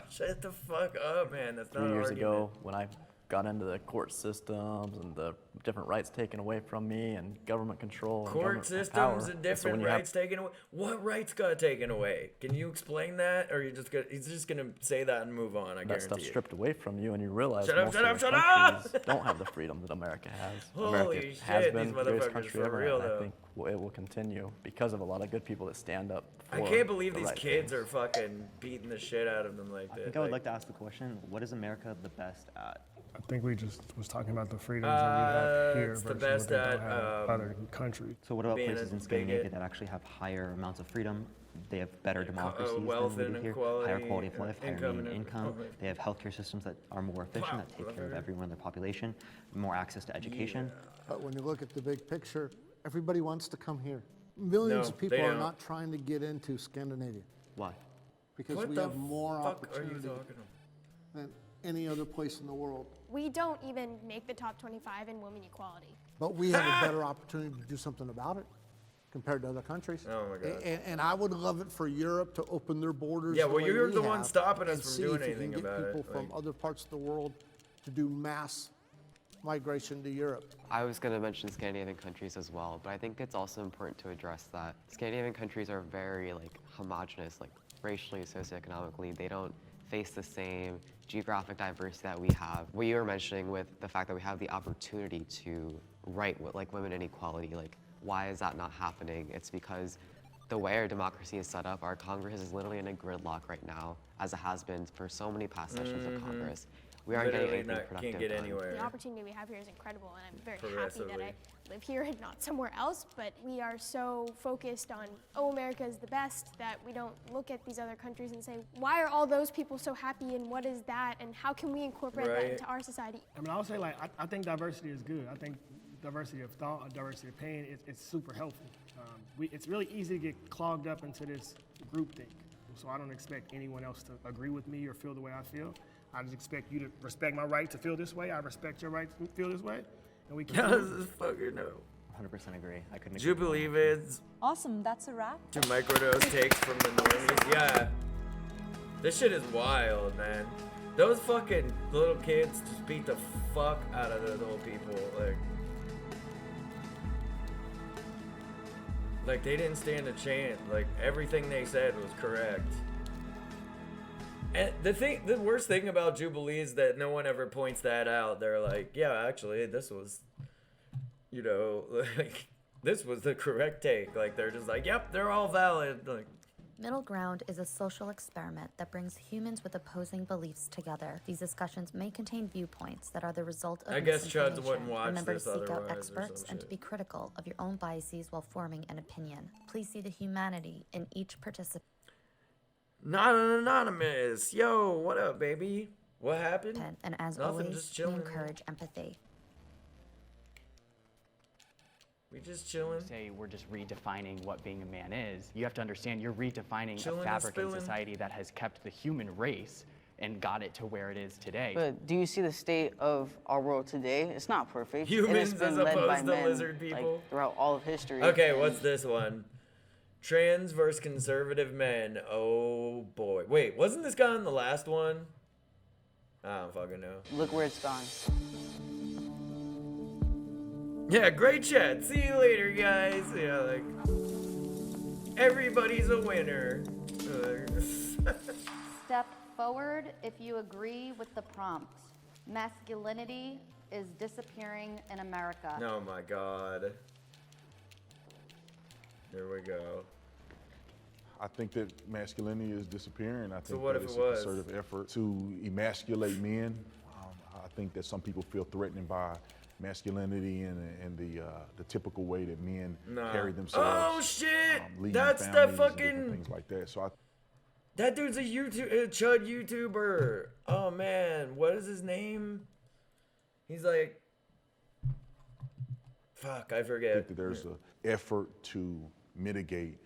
shut the fuck up, man. That's not 3 an years argument. ago, when I got into the court systems and the different rights taken away from me and government control and Court systems and different rights taken away. What rights got taken away? Can you explain that, or he's just gonna say that and move on? I guarantee that stuff you. stripped away from you, and you realize Shut most up, of the shut up! countries don't have the freedom that America has. Holy America shit, has been these the greatest motherfuckers country for ever, real, and though. I think it will continue because of a lot of good people that stand up for I can't believe the these right kids things. are fucking beating the shit out of them like that. I think I would like to ask the question, what is America the best at? I think we just was talking about the freedoms that we have here it's versus the best what they at, don't have other countries. So what about being places a in Scandinavia bigot. that actually have higher amounts of freedom? They have better democracies wealth than we do here, inequality, higher quality of life, higher income median and- income. They have healthcare systems that are more efficient, that take care of everyone in their population, more access to education. But when you look at the big picture, everybody wants to come here. Millions of people are not trying to get into Scandinavia. Why? Because What we the have more fuck are you opportunity talking than any other place in the world. We don't even make the top 25 in women equality. But we have a better opportunity to do something about it compared to other countries. Oh my God. And I would love it for Europe to open their borders. Yeah, the well, way you're we the one have, stopping us and from see doing if you anything can get about people it, from like- other parts of the world to do mass migration to Europe. I was going to mention Scandinavian countries as well, but I think it's also important to address that Scandinavian countries are very homogenous, racially, socioeconomically. They don't face the same geographic diversity that we have. What you were mentioning with the fact that we have the opportunity to write with women inequality, why is that not happening? It's because the way our democracy is set up, our Congress is literally in a gridlock right now, as it has been for so many past sessions of Congress. We aren't getting anything productive can't get done. anywhere. The opportunity we have here is incredible, and I'm very happy that Progressively. I live here and not somewhere else. But we are so focused on, oh, America is the best, that we don't look at these other countries and say, why are all those people so happy, and what is that, and how can we incorporate that into our society? I mean, I'll say I think diversity is good. I think diversity of thought, diversity of pain, it's super helpful. It's really easy to get clogged up into this groupthink. So I don't expect anyone else to agree with me or feel the way I feel. I just expect you to respect my right to feel this way. I respect your right to feel this way. And we can This is fucking no. 100% agree. I couldn't agree. Jubilee vids. Awesome, that's a wrap. Two microdose takes from the normies. Yeah. This shit is wild, man. Those fucking little kids just beat the fuck out of those old people. Like they didn't stand a chance. Everything they said was correct. And the worst thing about Jubilee is that no one ever points that out. They're like, yeah, actually, this was, this was the correct take. They're just like, yep, they're all valid. Middle ground is a social experiment that brings humans with opposing beliefs together. These discussions may contain viewpoints that are the result of I guess Chuds misinformation. wouldn't watch Remember this to seek out otherwise or experts some and to shit. be critical of your own biases while forming an opinion. Please see the humanity in each participant. Not an anonymous. Yo, what up, baby? What happened? And as Nothing, always, just we chilling. encourage empathy. We just chilling. Say we're just redefining what being a man is. You have to understand you're redefining Chilling a and fabric in spilling. society that has kept the human race and got it to where it is today. But do you see the state of our world today? It's not perfect. Humans and it's been as led by opposed to men, lizard people? throughout all of history. Okay, what's this one? Trans versus conservative men. Oh boy. Wait, wasn't this guy in the last one? I don't fucking know. Look where it's gone. Yeah, great chat. See you later, guys. Yeah, everybody's a winner. Step forward if you agree with the prompt. Masculinity is disappearing in America. Oh my god. Here we go. I think that masculinity is disappearing. I think what that if it's it a was? concerted effort to emasculate men. I think that some people feel threatened by masculinity and the typical way that men carry themselves. Oh shit! Leading That's the families and different fucking things like that. So that dude's a Chud YouTuber. Oh man, what is his name? He's like, fuck, I forget. I think that there's an effort to mitigate.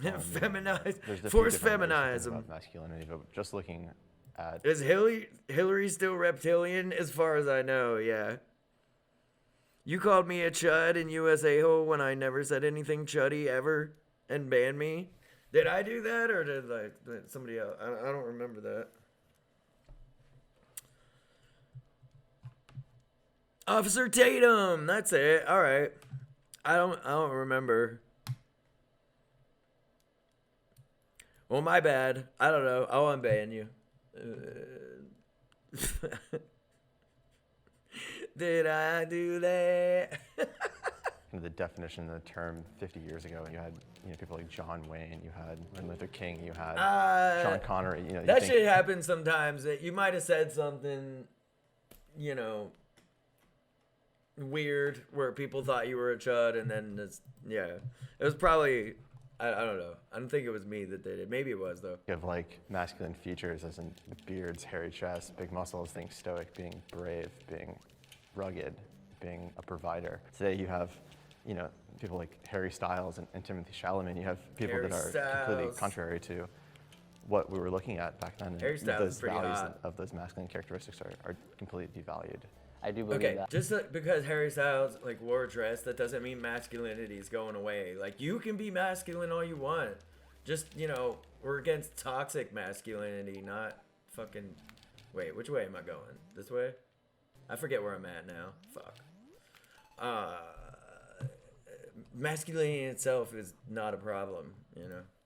Feminize, There's a few force different ways to feminize think him. about masculinity, but just looking at Is Hillary still reptilian? As far as I know, yeah. You called me a chud in USA hole when I never said anything chuddy ever and banned me. Did I do that or did somebody else? I don't remember that. Officer Tatum. That's it. All right. I don't remember. Well, my bad. I don't know. I'll unban you. Did I do that? The definition of the term 50 years ago, you had people like John Wayne, you had Martin Luther King, you had Sean Connery. That shit happens sometimes. That you might have said something, weird where people thought you were a chud, and then it was probably. I don't know. I don't think it was me that did it. Maybe it was, though. You have like masculine features as in beards, hairy chest, big muscles, being stoic, being brave, being rugged, being a provider. Today you have, people like Harry Styles and Timothy Chalamet. You have people Harry that are Styles. completely contrary to what we were looking at back then. Harry Styles those is pretty values hot. of those masculine characteristics are completely devalued. I do believe that. Just because Harry Styles wore a dress, that doesn't mean masculinity is going away. Like, you can be masculine all you want. Just, we're against toxic masculinity, not fucking. Wait, which way am I going? This way? I forget where I'm at now. Fuck. Masculinity in itself is not a problem,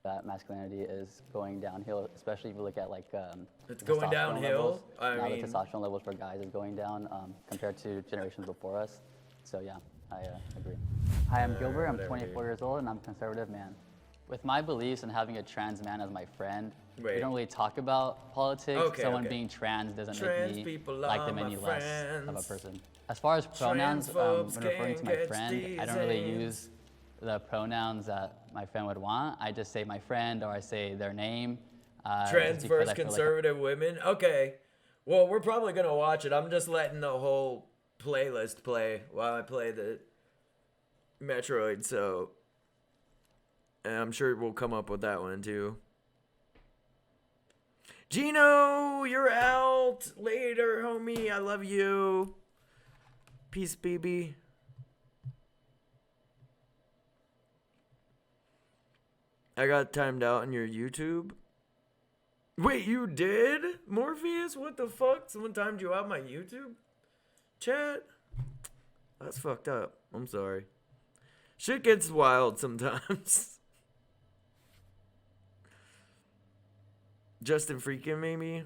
That masculinity is going downhill, especially if you look at it's going downhill. Now the testosterone levels for guys is going down compared to generations before us. So yeah, I agree. Hi, I'm Gilbert. I'm 24 years old and I'm a conservative man. With my beliefs and having a trans man as my friend, we don't really talk about politics. Someone being trans doesn't make me like them any less of a person. As far as pronouns, when referring to my friend, I don't really use the pronouns that my friend would want. I just say my friend, or I say their name. Trans versus conservative women? Okay. Well, we're probably going to watch it. I'm just letting the whole playlist play while I play the Metroid, so. And I'm sure we'll come up with that one, too. Gino, you're out. Later, homie. I love you. Peace, baby. I got timed out on your YouTube. Wait, you did? Morpheus? What the fuck? Someone timed you out my YouTube? Chat? That's fucked up. I'm sorry. Shit gets wild sometimes. Justin Freakin' maybe?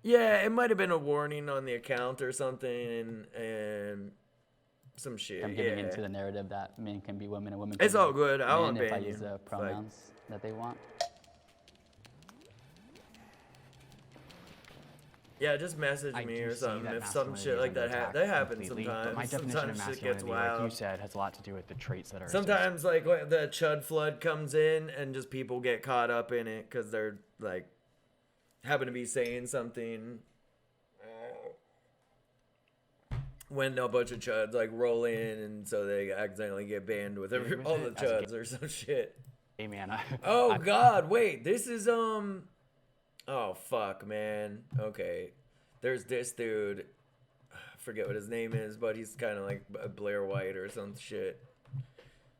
Yeah, it might have been a warning on the account or something, and some shit. I'm getting into the narrative that men can be women and women can It's be all good. I won't men if I ban use you. the pronouns that they want. Yeah, just message me or something if some shit like that happens sometimes. My definition Sometimes of shit gets masculinity, wild. like you said, has a lot to do with the traits that are. Sometimes like the chud flood comes in and just people get caught up in it because they're like happen to be saying something when a bunch of chuds like roll in, and so they accidentally get banned with all the chuds or some shit. Hey man, God, wait, this is oh fuck, man. Okay, there's this dude. I forget what his name is, but he's kind of like Blair White or some shit.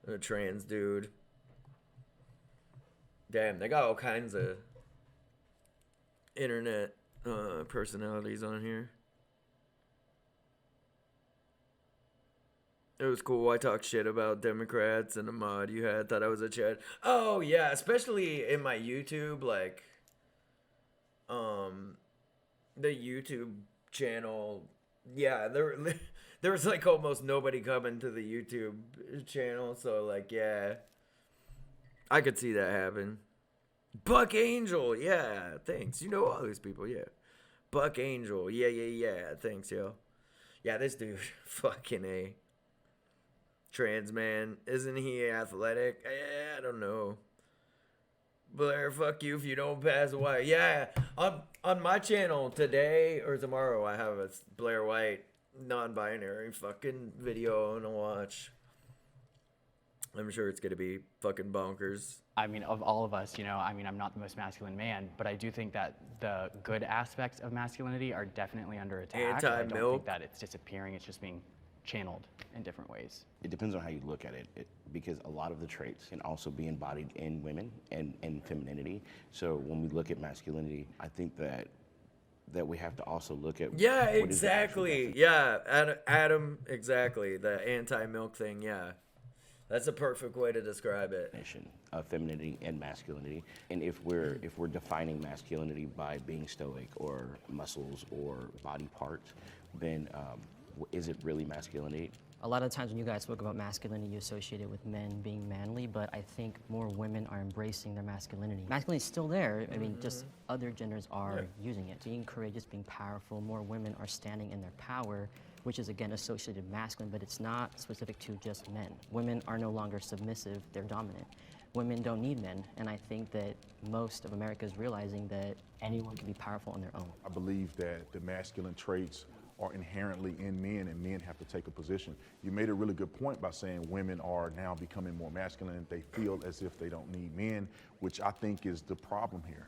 A trans dude. Damn, they got all kinds of internet personalities on here. It was cool. I talked shit about Democrats and the mod you had. Thought I was a Chad. Oh yeah, especially in my YouTube, like the YouTube channel. Yeah, there was like almost nobody coming to the YouTube channel, so like yeah, I could see that happen. Buck Angel, yeah, thanks. You know all these people, yeah. Buck Angel, yeah, thanks, yo. Yeah, this dude, fucking A. Trans man, isn't he athletic? I don't know. Blair, fuck you if you don't pass away. Yeah, on my channel today or tomorrow, I have a Blair White non-binary fucking video to watch. I'm sure it's gonna be fucking bonkers. I mean, of all of us, I'm not the most masculine man, but I do think that the good aspects of masculinity are definitely under attack. I don't think that it's disappearing, it's just being channeled in different ways. It depends on how you look at it, because a lot of the traits can also be embodied in women and femininity. So when we look at masculinity, I think that that we have to also look at. Yeah, what is the actual exactly. definition. Yeah, Adam, exactly. The anti-milk thing, yeah. That's a perfect way to describe it. Of femininity and masculinity, and if we're defining masculinity by being stoic or muscles or body parts, then is it really masculinity? A lot of times when you guys spoke about masculinity, you associate it with men being manly, but I think more women are embracing their masculinity. Masculinity is still there. I mean, just other genders are using it. Being courageous, being powerful, more women are standing in their power, which is again associated with masculine, but it's not specific to just men. Women are no longer submissive, they're dominant. Women don't need men, and I think that most of America is realizing that anyone can be powerful on their own. I believe that the masculine traits are inherently in men, and men have to take a position. You made a really good point by saying women are now becoming more masculine. They feel as if they don't need men, which I think is the problem here.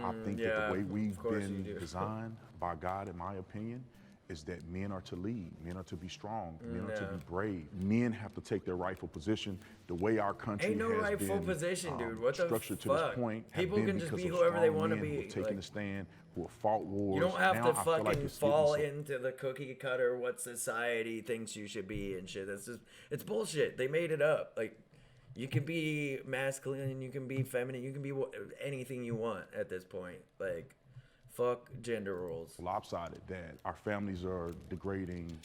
I think that the way we've been designed by God, in my opinion, is that men are to lead, men are to be strong, men are to be brave. Men have to take their rightful position. The way our country Ain't no has rightful been position, dude. What the structured to fuck? this point, People have been can just because be of whoever they strong want to men be. who have taken Like, a stand, who have fought wars. you don't have Now to I feel like fucking it's getting fall so- into the cookie cutter what society thinks you should be and shit. That's just, it's bullshit. They made it up. Like, you can be masculine, you can be feminine, you can be anything you want at this point. Like, fuck gender roles. Lopsided that our families are degrading.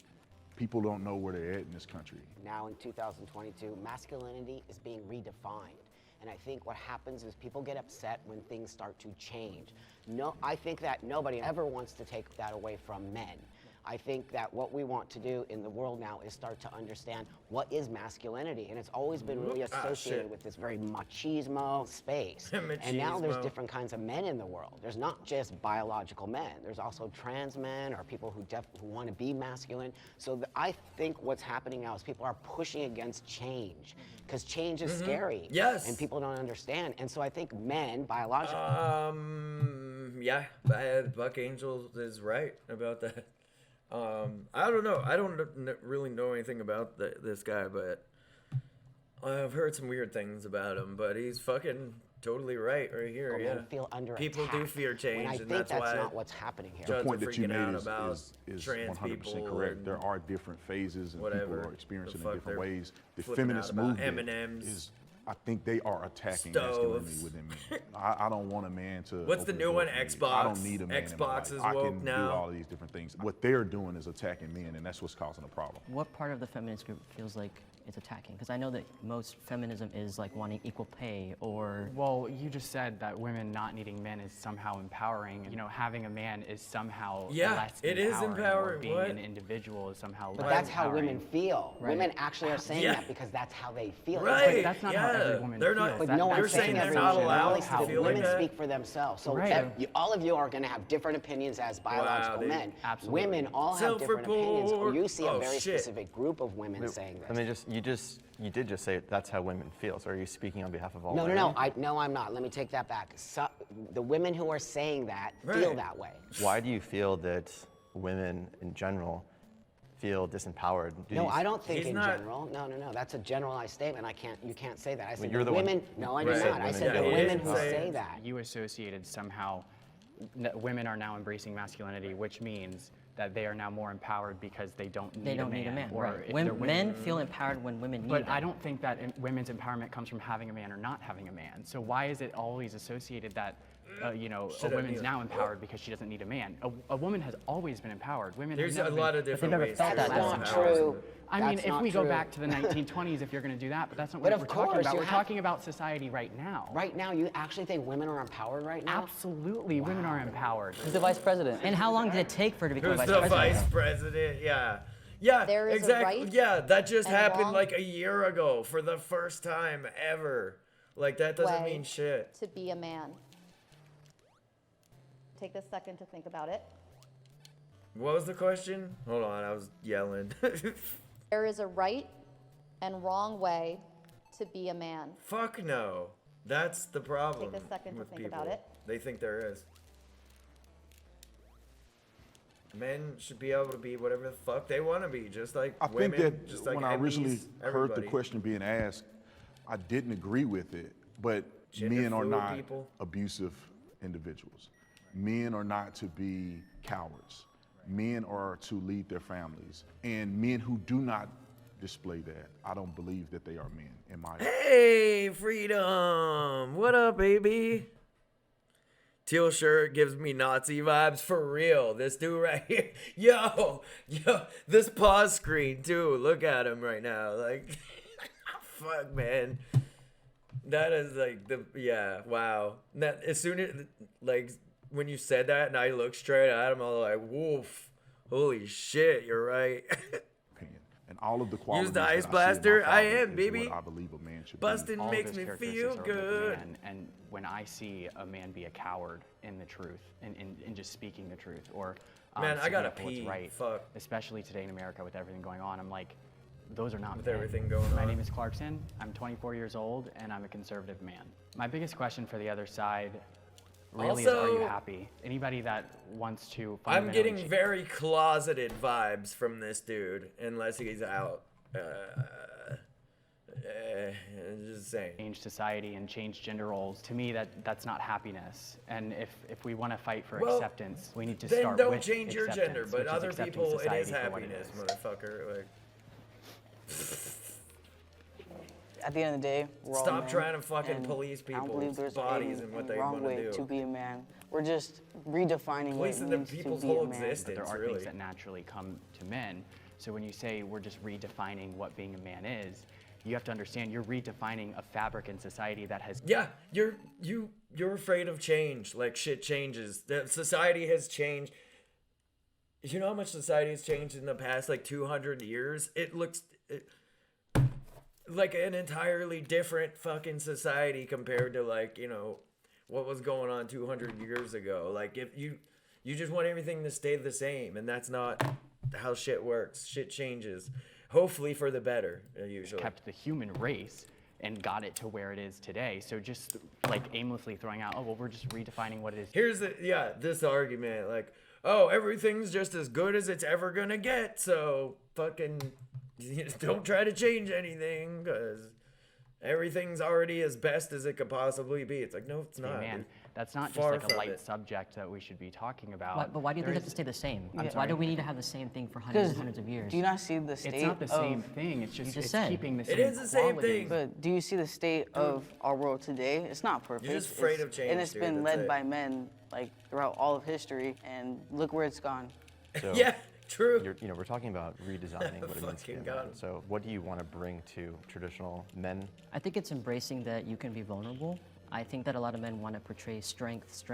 People don't know where they're at in this country. Now in 2022, masculinity is being redefined. And I think what happens is people get upset when things start to change. No, I think that nobody ever wants to take that away from men. I think that what we want to do in the world now is start to understand what is masculinity. And it's always been really associated with this very machismo space. And now there's different kinds of men in the world. There's not just biological men. There's also trans men or people who want to be masculine. So I think what's happening now is people are pushing against change because change is scary. Yes. And people don't understand. And so I think men, biologically. Yeah, Buck Angel is right about that. I don't know. I don't really know anything about this guy, but I've heard some weird things about him. But he's fucking totally right here. Men feel under people attack. do fear change, When I and think that's why not what's happening here. The point that you made out is about trans 100% people correct. and There are different phases, and whatever people are experiencing the it in fuck different they're ways. The flipping feminist out about movement M&Ms. is, I think they are attacking Stoves. masculinity within men. I don't want a man to. What's the open new door one? for me. Xbox. I don't need a man in my Xbox life. is I woke can now. do all these different things. What they're doing is attacking men, and that's what's causing a problem. What part of the feminist group feels like it's attacking? Because I know that most feminism is like wanting equal pay or... Well, you just said that women not needing men is somehow empowering. You know, having a man is somehow less it is empowering. empowering. Or being What? an individual is somehow But less that's how empowering. women feel. Right. Women actually are saying Yeah. that because that's how they feel. Right, But that's not how every woman they're not- feels. But no You're one's saying saying they're every not woman. allowed Only to the feel like women that? speak for themselves. So Right. all of you are going to have different opinions as biological dude. men. Absolutely. Women all have different opinions. Self-report. You see a Oh, very shit. specific group of women saying this. I mean, you did just say that's how women feel. So are you speaking on behalf of all No, women? no, I'm not. Let me take that back. The women who are saying that feel that way. Why do you feel that women in general feel disempowered? No, I don't think in general. No. That's a generalized statement. You can't say that. I said you're the the one- women. No, I did Right. not. I Women said the feel women who disempowered. say that. You associated somehow that women are now embracing masculinity, which means that they are now more empowered because they don't need need a man. Or Right. if When they're men women- feel empowered when women need But them. I don't think that women's empowerment comes from having a man or not having a man. So why is it always associated that, a woman's now empowered because she doesn't need a man? A woman has always been empowered. Women There's have a never lot been, of different ways. That's not true. I mean, That's if not we go true. back to the 1920s, if you're going to do that, but that's not But what of we're talking course, about. you We're have- talking about society right now. Right now, you actually think women are empowered right now? Absolutely, women are empowered. Who's the vice president? And how long did it take for her to become Who's vice the president? vice president? Yeah, There is a exactly. right Yeah, that just and happened wrong like a year ago for the first time ever. Like, that doesn't way mean shit. to be a man. Take a second to think about it. What was the question? Hold on, I was yelling. There is a right and wrong way to be a man. Fuck no. That's the problem. Take a second to with think people. about it. They think there is. Men should be able to be whatever the fuck they want to be, just like I women, think that just like when I originally Emmys, heard the everybody. question being asked, I didn't agree with it. But Gender men are fluid not people. abusive individuals. Men are not to be cowards. Men are to lead their families. And men who do not display that, I don't believe that they are men, in my opinion. Hey, Freedom! What up, baby? Teal shirt gives me Nazi vibes for real. This dude right here. Yo, this pause screen too. Look at him right now. Like, fuck, man. That is like wow. That, as soon as, like, when you said that and I looked straight at him, I was like, woof. Holy shit, you're right. And all of the qualities Use the ice that blaster. I I see in my am, father baby. is what I believe a man should Bustin' be. All makes of me those feel characteristics are good. within man, and when I see a man be a coward in the truth, in just speaking the truth, or Man, I gotta speaking up for what's pee. right, Fuck. especially today in America with everything going on, I'm like, those are not With men. everything going My on. name is Clarkson. I'm 24 years old, and I'm a conservative man. My biggest question for the other side really is, are you Also, happy? Anybody that wants to I'm fundamentally getting very closeted vibes from this dude, unless he's out. Just saying. change society and change gender roles, to me that's not happiness. And if we want to fight for Well, acceptance, we need to then start don't with change your acceptance, gender, but which is other accepting people, it society is for what it happiness, is. motherfucker. Like, At the end of the day, we're all Stop men, trying to fucking and police I don't people's believe there's bodies any and what they wrong wanna way do. to be a man. We're just redefining what it Policing the means to people's be whole a man. existence. But there are really. things that naturally come to men. So when you say we're just redefining what being a man is, you have to understand you're redefining a fabric in society that has Yeah, you're afraid of change. Like, shit changes. The society has changed. You know how much society has changed in the past like 200 years? It looks like an entirely different fucking society compared to, like, you know, what was going on 200 years ago. Like, if you just want everything to stay the same, and that's not how shit works. Shit changes. Hopefully for the better, usually. kept the human race and got it to where it is today. So just like aimlessly throwing out, oh, well, we're just redefining what it is. Here's this argument, like, oh, everything's just as good as it's ever gonna get, so fucking don't try to change anything, because everything's already as best as it could possibly be. It's like, no, it's not. Hey, man, that's not just Far like a from light it. subject that we should be talking about. But why do you think it have to stay the same? Why do we need to have the same thing for hundreds and hundreds of years? Do you not see the state It's not the of, same thing. It's just, it's said. keeping the It same is the same quality. thing. But do you see the state of our world today? It's not perfect. You're just afraid It's- of change, And it's dude, been that's led it. by men like throughout all of history, and look where it's gone. So Yeah, true. we're talking about redesigning what it means to be a Fucking man. God. So what do you want to bring to traditional men? I think it's embracing that you can be vulnerable. I think that a lot of men want to portray strength,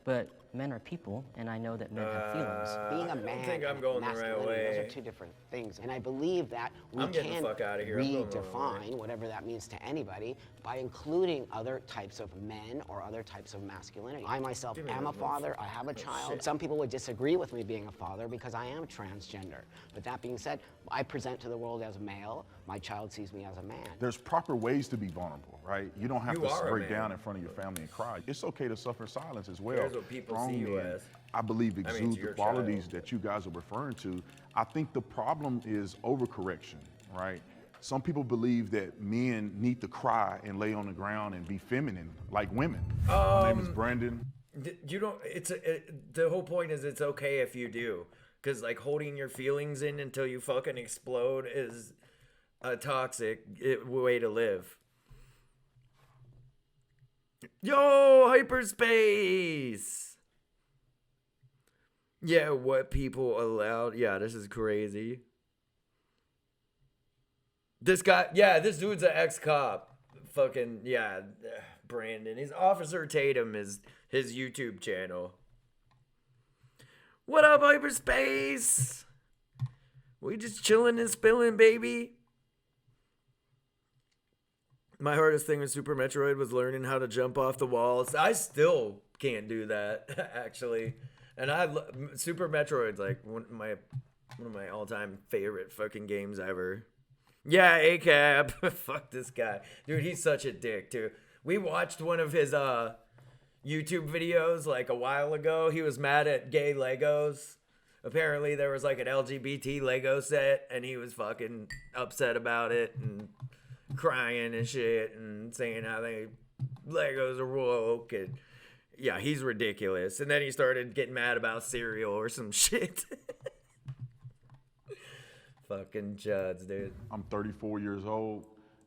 but men are people, and I know that men have feelings. Being a I don't man think I'm and going the right masculinity, way. those are two different things. And I believe that we I'm getting the can fuck outta here. I'm going the wrong way. redefine whatever that means to anybody by including other types of men or other types of masculinity. I myself Give me am a those father. notes. I have a child. shit. Some people would disagree with me being a father because I am transgender. But that being said, I present to the world as a male. My child sees me as a man. There's proper ways to be vulnerable, right? You don't have You to are a break man. down in front of your family and cry. It's okay to suffer silence as well. Here's what people Strong see you men, as. I believe, I mean, exude to the your qualities child. that you guys are referring to. I think the problem is overcorrection, right? Some people believe that men need to cry and lay on the ground and be feminine like women. My name is Brandon. You don't. The whole point is it's okay if you do, because like holding your feelings in until you fucking explode is a toxic way to live. Yo, hyperspace. Yeah, what people allowed. Yeah, this is crazy. This guy, yeah, this dude's an ex-cop. Fucking, yeah, Brandon. His Officer Tatum is his YouTube channel. What up, hyperspace? We just chilling and spilling, baby. My hardest thing with Super Metroid was learning how to jump off the walls. I still can't do that, actually. And Super Metroid's like one of my all-time favorite fucking games ever. Yeah, ACAB. Fuck this guy. Dude, he's such a dick, too. We watched one of his YouTube videos like a while ago. He was mad at gay Legos. Apparently there was like an LGBT Lego set and he was fucking upset about it and crying and shit and saying how Legos are woke and Yeah, he's ridiculous. And then he started getting mad about cereal or some shit. Fucking Juds, dude. I'm 34 years old,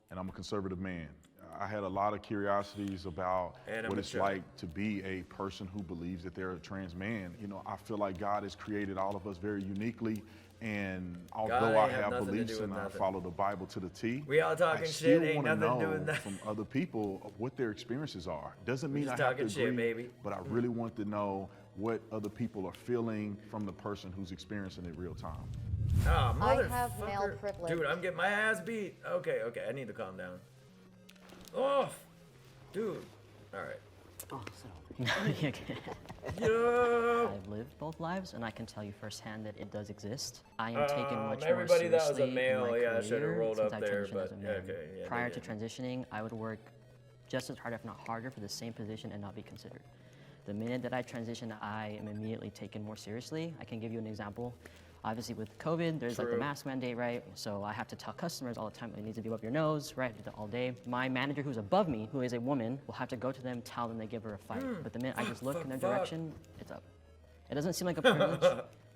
and I'm a conservative man. I had a lot of curiosities about what it's like to be a person who believes that they're a trans man. You know, I feel like God has created all of us very uniquely, and although I have beliefs and I follow the Bible to the T, we all talking I still shit, ain't want to nothing to do know with that. from other people what their experiences are. Doesn't mean I just have to talking agree, shit, baby. but I really want to know what other people are feeling from the person who's experiencing it real time. Oh, I have male motherfucker. privilege. Dude, I'm getting my ass beat. Okay, I need to calm down. Oh, dude. All right. Oh, Yo. I've lived both lives, and I can tell you firsthand that it does exist. I am taken much more everybody that was a seriously male, in my yeah, I should have career rolled since up I there, transitioned but as a yeah, man. okay, yeah, Prior they to transitioning, I would work just as hard, if not harder, for the same position and not be considered. The minute that I transition, I am immediately taken more seriously. I can give you an example. Obviously, with COVID, there's like the mask mandate, right? So I have to tell customers all the time, it needs to be above your nose, right? I do that all day. My manager, who's above me, who is a woman, will have to go to them, tell them they give her a fight. But the minute I just look in their direction, it's up. It doesn't seem like a privilege,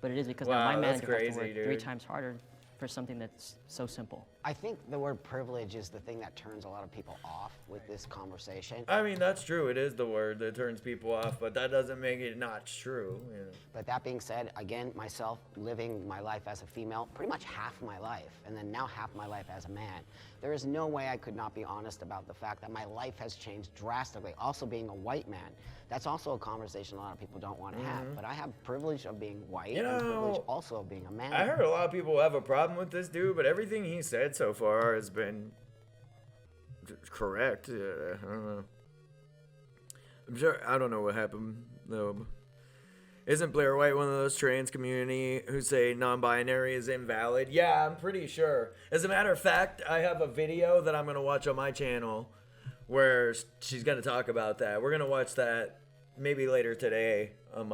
but it is because now my manager has to work 3 times harder for something that's so simple. I think the word privilege is the thing that turns a lot of people off with this conversation. I mean, that's true. It is the word that turns people off, but that doesn't make it not true. You know? But that being said, again, myself living my life as a female, pretty much half my life, and then now half my life as a man, there is no way I could not be honest about the fact that my life has changed drastically. Also being a white man, that's also a conversation a lot of people don't want to have. But I have privilege of being white and privilege also of being a man. I heard a lot of people have a problem with this dude, but everything he said so far has been correct. I don't know. I'm sure. I don't know what happened though. Isn't Blair White one of those trans community who say non-binary is invalid? Yeah, I'm pretty sure. As a matter of fact, I have a video that I'm gonna watch on my channel where she's gonna talk about that. We're gonna watch that maybe later today on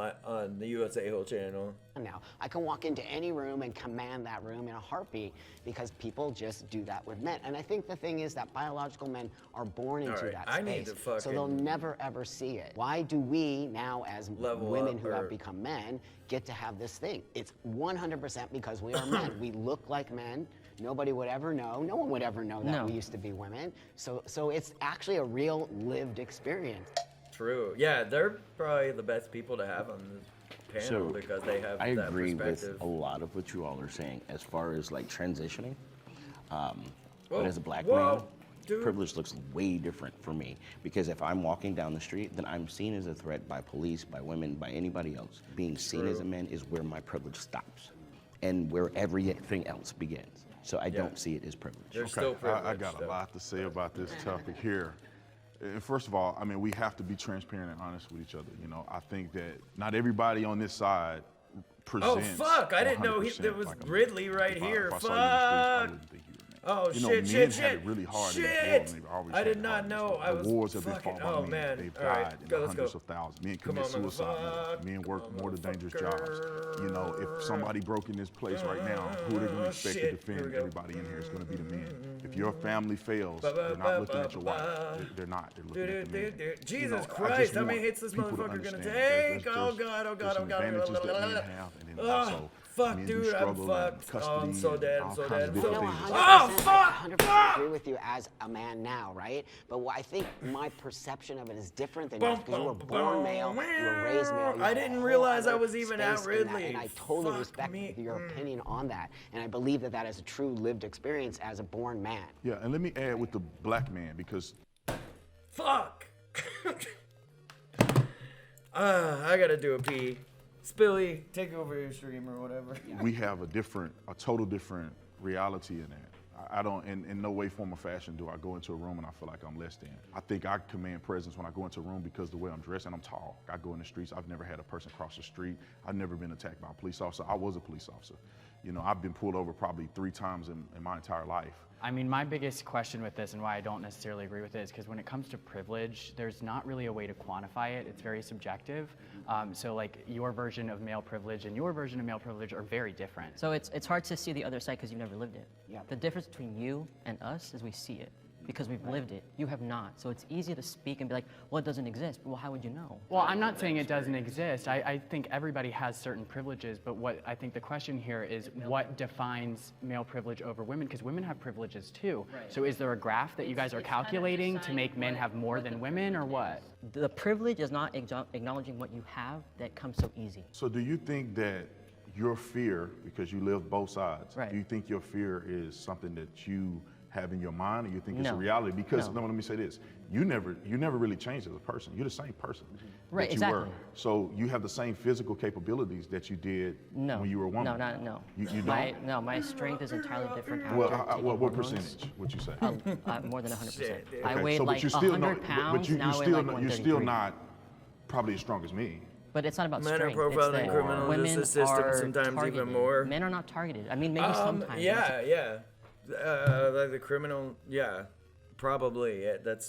the USA Whole channel. Now, I can walk into any room and command that room in a heartbeat because people just do that with men. And I think the thing is that biological men are born into that space. I need to fucking... So they'll never ever see it. Why do we now as women who have become men get to have this thing? It's 100% because we are men. We look like men. Nobody would ever know. No one would ever know that we used to be women. So it's actually a real lived experience. True. Yeah, they're probably the best people to have on this panel because they have I that agree perspective. with a lot of what you all are saying as far as like transitioning. But as a black man, privilege looks way different for me because if I'm walking down the street, then I'm seen as a threat by police, by women, by anybody else. Being seen as a man is where my privilege stops and where everything else begins. So I don't see it as privilege. There's still privilege. I got a lot to say about this topic here. And first of all, I mean, we have to be transparent and honest with each other. You know, I think that not everybody on this side presents. Oh fuck! I didn't know there was like Ridley right here. If I fuck! saw you in the streets, I wouldn't think you were a man. Oh you know, shit! men Shit! had it really hard in this world, and they've always I had did it not hard in this know. world. I was The wars have been fucking. fought by Oh men. man! They've All right, died in go, the let's hundreds go. of thousands. Men Come commit on, suicide. motherfucker. Men work more than dangerous jobs. You know, if somebody broke in this place right now, who are they going to expect to defend everybody in here? It's going to be the men. If your family fails, they're not looking at your wife. They're not. They're looking at the men. Jesus Christ! How many hits this motherfucker gonna take? Oh god! Oh god! Oh god! Advantages that men have, and then also fuck, men dude! do I'm struggle fucked. in custody Oh, I'm so dead. I'm and so all dead. kinds of different things. Oh fuck! 100% agree with you as a man now, right? But what I think my perception of it is different than yours because you were born male, you were raised male. I didn't realize I was even at space in that, Ridley. and I totally respect your opinion on that, and I believe that that is a true lived experience as a born man. Yeah, and let me add with the black man because. Fuck. I gotta do a pee. Spilly, take over your stream or whatever. We have a total different reality in that. I don't, in no way, form, or fashion do I go into a room and I feel like I'm less than. I think I command presence when I go into a room because the way I'm dressed and I'm tall. I go in the streets, I've never had a person cross the street. I've never been attacked by a police officer. I was a police officer. You know, I've been pulled over probably 3 times in my entire life. I mean, my biggest question with this and why I don't necessarily agree with it is because when it comes to privilege, there's not really a way to quantify it. It's very subjective. So like your version of male privilege and your version of male privilege are very different. So it's hard to see the other side because you've never lived it. The difference between you and us is we see it. because we've lived it. You have not. So it's easy to speak and be like, well, it doesn't exist. Well, how would you know? Well, I'm not saying it doesn't exist. I think everybody has certain privileges, but what I think the question here is what defines male privilege over women? Because women have privileges too. Right. So is there a graph that you guys are calculating to make men have more than women, or what? The privilege is not acknowledging what you have that comes so easy. So do you think that your fear, because you live both sides, right. do you think your fear is something that you have in your mind, or you think it's a reality? Because no, let me say this: you never really changed as a person. You're the same person right, that you exactly. were. So you have the same physical capabilities that you did when you were a woman. No. You don't? No, my strength is entirely different. Well, what percentage would you say? More than 100%. Okay, I weighed so, like 100 pounds. You're still not probably as strong as me. But it's not about Men strength. are profiling criminal justice system sometimes targeted. even more. Men are not targeted. I mean, maybe sometimes. Yeah. Like the criminal, probably. Yeah, that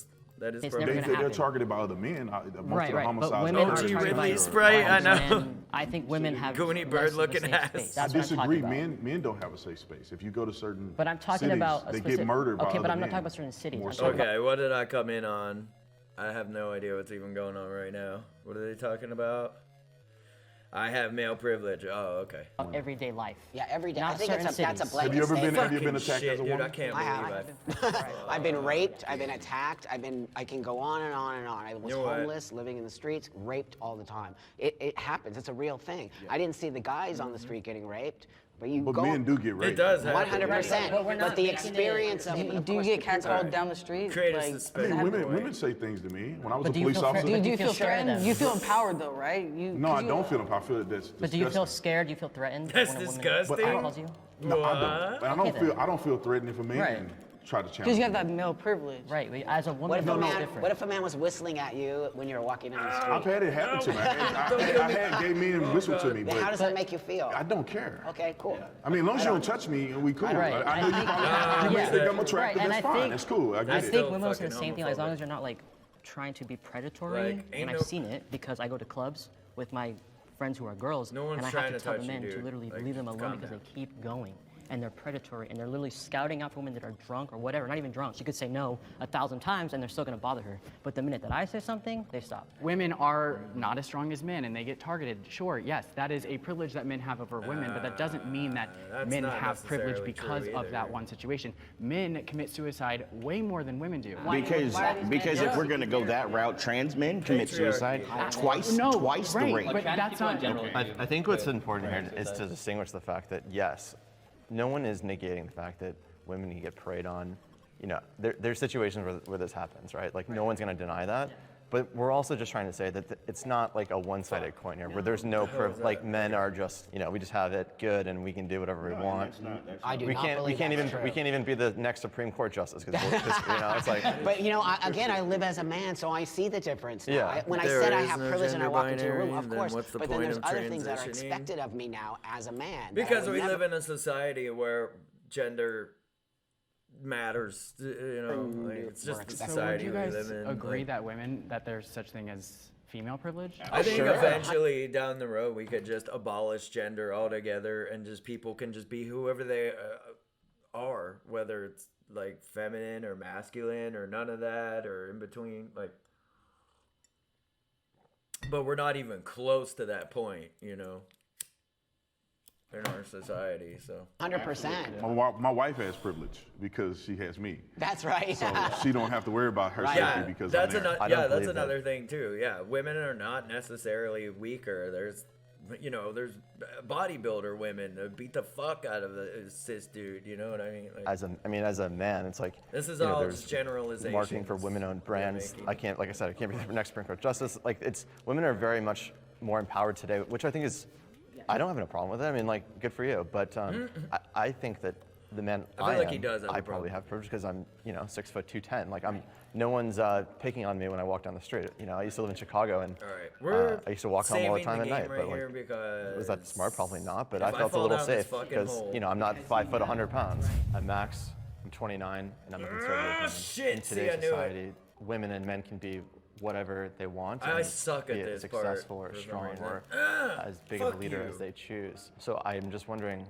is probably. They're targeted by other men. Most of the homicides. OG Ridley Sprite, I know. I think women have. Goonie Bird looking ass. I disagree. Men don't have a safe space. If you go to certain but I'm talking cities, about they get murdered by okay, other but I'm not men. talking about certain cities. Okay, what did I come in on? I have no idea what's even going on right now. What are they talking about? I have male privilege. Oh, okay. Of everyday life. Yeah, every day. Not I think certain that's a cities. blanket Have you statement. been attacked as a woman? Dude, I can't believe I've been raped. I've been attacked. I can go on and on and on. I was You know what? homeless, living in the streets, raped all the time. It happens. It's a real thing. I didn't see the guys on the street getting raped. But men do get raped. It does happen. 100%. But the experience of it. Do you get catcalled down the street? Women say things to me when I was a police officer. Do you feel threatened? You feel empowered though, right? No, I don't feel empowered. I feel that's disgusting. But do you feel scared? Do you feel threatened? That's when a disgusting. woman calls you? No, I don't. I don't feel threatened if a man Right. try to challenge. Because you have that male privilege. Right. As a woman, it's different. What if a man was whistling at you when you were walking down the street? I've had it happen to me. I had gay men whistle to me, Then but how does that make you feel? I don't care. Okay, cool. I mean, as long as you don't touch me, we cool. Right. I know you probably you think I'm attractive. and That's I fine. think, That's cool. I get I it. think women will say the same thing as long as you're not like trying to be predatory. Like, and I've seen it because I go to clubs with my friends who are girls, No one's and I trying have to to tell the touch you, men to dude. literally Like, leave them alone calm because down. they keep going. And they're predatory, and they're literally scouting out for women that are drunk or whatever, not even drunk. She could say no 1,000 times, and they're still gonna bother her. But the minute that I say something, they stop. Women are not as strong as men and they get targeted. Sure, yes, that is a privilege that men have over women, but that doesn't mean that that's men not have privilege necessarily because true of either. that one situation. Men commit suicide way more than women do. Because if we're gonna go that route, trans men commit suicide twice the rate. But that's not general. I think what's important here is to distinguish the fact that, yes, no one is negating the fact that women can get preyed on. You know, there's situations where this happens, right? Like, no one's going to deny that. But we're also just trying to say that it's not like a one-sided coin here, where there's no like men are just, you know, we just have it good and we can do whatever we want. I do we not can't believe even that's we true. can't even be the next Supreme Court justice because you know it's like. But you know, again, I live as a man, so I see the difference now. Yeah. When I There said I is have no privilege and I gender walk into a room, binary, of then course. what's the But then point there's of other things that are transitioning? expected of me now as a man. that I Because would we never- live in a society where gender matters. You know, like, it's just the So would society you we guys live in. agree like, that that there's such thing as female privilege? I think eventually down the road we could just abolish gender altogether and just people can just be whoever they are, whether it's like feminine or masculine or none of that or in between. Like, but we're not even close to that point, you know, in our society. So 100%. My wife has privilege because she has me. That's right. So she don't have to worry about her safety because that's I'm there. that's another thing too. Yeah, women are not necessarily weaker. There's bodybuilder women that beat the fuck out of a cis dude. You know what I mean? Like, As a man, it's like this is you know, all there's just generalizations. marketing for women-owned brands. I can't, like I said, I can't be the next Supreme Court justice. Like women are very much more empowered today, which I think is. I don't have no problem with it. I mean, like, good for you. But I think that the man I feel like he does have a I probably have privilege because I'm, 6 foot 210. Like no one's picking on me when I walk down the street. You know, I used to live in Chicago and I used to walk home all the time at night. But like, was that smart? Probably not. But I felt a little safe because I'm not 5 foot 100 pounds. I'm Max. I'm 29 and I'm a conservative man. Shit, in today's society, women and men can be whatever they want. I and suck at be this successful part or for some strong reason. or as big of a leader as they choose. So I'm just wondering,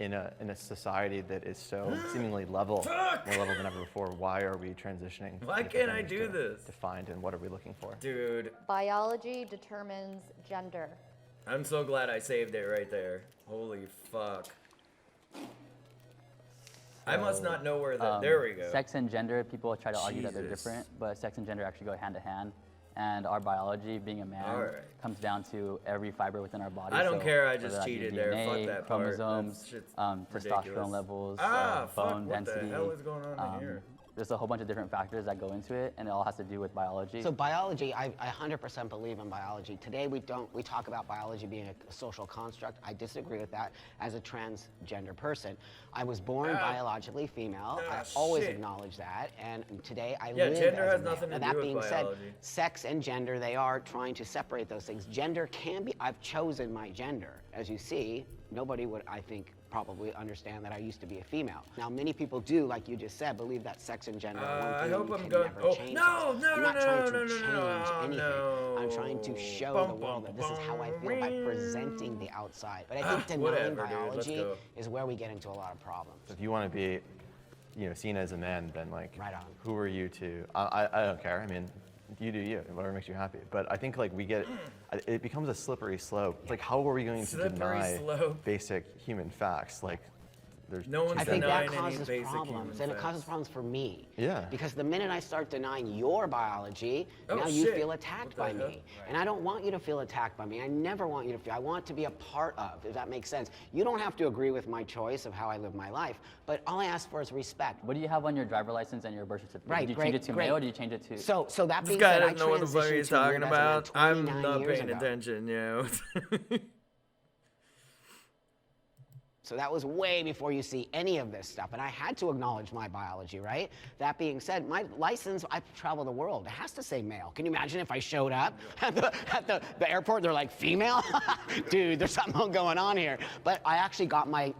in a society that is so seemingly level, more level than ever before, why are we transitioning? Why can't I do this? Defined, and what are we looking for? Dude. Biology determines gender. I'm so glad I saved it right there. Holy fuck. I must not know where that. There we go. Sex and gender, people try to argue that they're different, but sex and gender actually go hand to hand. And our biology, being a man, comes down to every fiber within our body. I don't care. I just cheated there. Fuck that chromosomes, testosterone levels, bone density. What the hell is going on in here? There's a whole bunch of different factors that go into it, and it all has to do with biology. So biology, I 100% believe in biology. Today we talk about biology being a social construct. I disagree with that as a transgender person. I was born biologically female. I always acknowledge that, and today I live gender as has a man. nothing to Now, do that being with said, biology. sex and gender, they are trying to separate those things. Gender can be, I've chosen my gender. As you see, nobody would, I think, probably understand that I used to be a female. Now, many people do, like you just said, believe that sex and gender are one thing. I hope you I'm can going. never Oh, change no, those. no, I'm no, not trying no, to no, change no, anything. no. I'm trying to show the world that this is how I feel by presenting the outside. But I think denying biology is where we get into a lot of problems. If you want to be, seen as a man, then like, who are you to? I don't care. I mean, you do you, whatever makes you happy. But I think like it becomes a slippery slope. It's like, how are we going to deny basic human facts? Like, there's I think that causes problems, and it causes problems for me. Yeah. Because the minute I start denying your biology, now you feel attacked by me. And I don't want you to feel attacked by me. I never want you to feel, I want to be a part of, if that makes sense. You don't have to agree with my choice of how I live my life, but all I ask for is respect. What do you have on your driver license and your birth certificate? Right, do you change it to male or do you change it to? So that being This guy said, I doesn't know what the fuck he's talking about. I'm not paying ago. attention, yo. So that was way before you see any of this stuff. And I had to acknowledge my biology, right? That being said, my license, I travel the world. It has to say male. Can you imagine if I showed up at the airport, they're like, female? Dude, there's something going on here. But I actually got my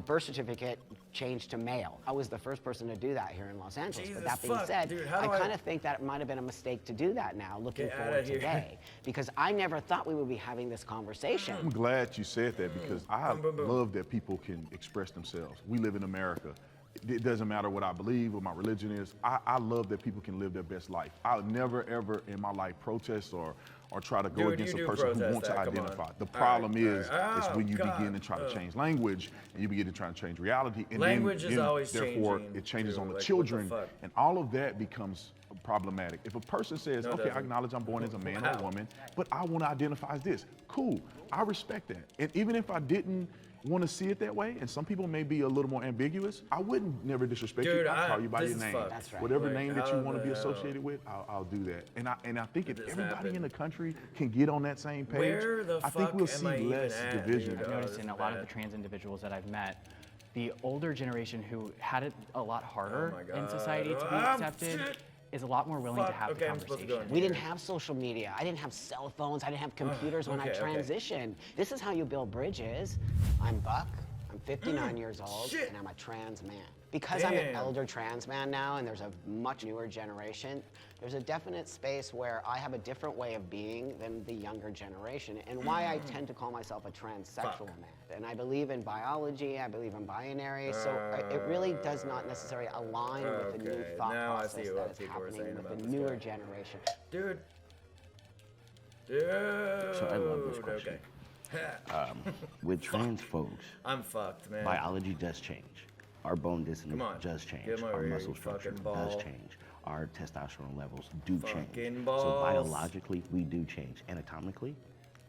birth certificate changed to male. I was the first person to do that here in Los Angeles. Jesus but that being fuck, said, dude, I kind of think that it might have been a mistake to do that now, looking Get forward outta here. today. Because I never thought we would be having this conversation. I'm glad you said that because I love that people can express themselves. We live in America. It doesn't matter what I believe, what my religion is. I love that people can live their best life. I'll never, ever in my life protest or try to go against a person who wants to identify. The problem is when you begin to try to change language and you begin to try to change reality. And Language is always therefore, changing, it changes too. on the Like, children. what the fuck? And all of that becomes problematic. If a person says, No, it okay, I doesn't. acknowledge I'm born as a man or a woman, but I want to identify as this, cool. I respect that. And even if I didn't want to see it that way, and some people may be a little more ambiguous, I wouldn't never disrespect you. I'll call you by your name. That's right. Whatever Like, name that you want to be associated with, I'll do that. And I think if everybody in the country can get on that same page, Where the I think fuck we'll am see I even less at, division. dude? I've noticed in a lot of the trans individuals that I've met, the older generation who had it a lot harder in society to be accepted is a lot more willing to have the conversation. We didn't have social media. I didn't have cell phones. I didn't have computers when I transitioned. This is how you build bridges. I'm Buck. I'm 59 years old, and I'm a trans man. Because I'm an elder trans man now, and there's a much newer generation, there's a definite space where I have a different way of being than the younger generation, and why I tend to call myself a transsexual man. And I believe in biology, I believe in binary, so it really does not necessarily align with the new thought process that is happening with the newer generation. Dude. So I love this question. With trans folks, I'm fucked, man. biology does change. Our bone density Come on. does change. Get my Our ring, muscle structure fucking ball. does change. Our testosterone levels do change. Fucking So balls. biologically, we do change. Anatomically,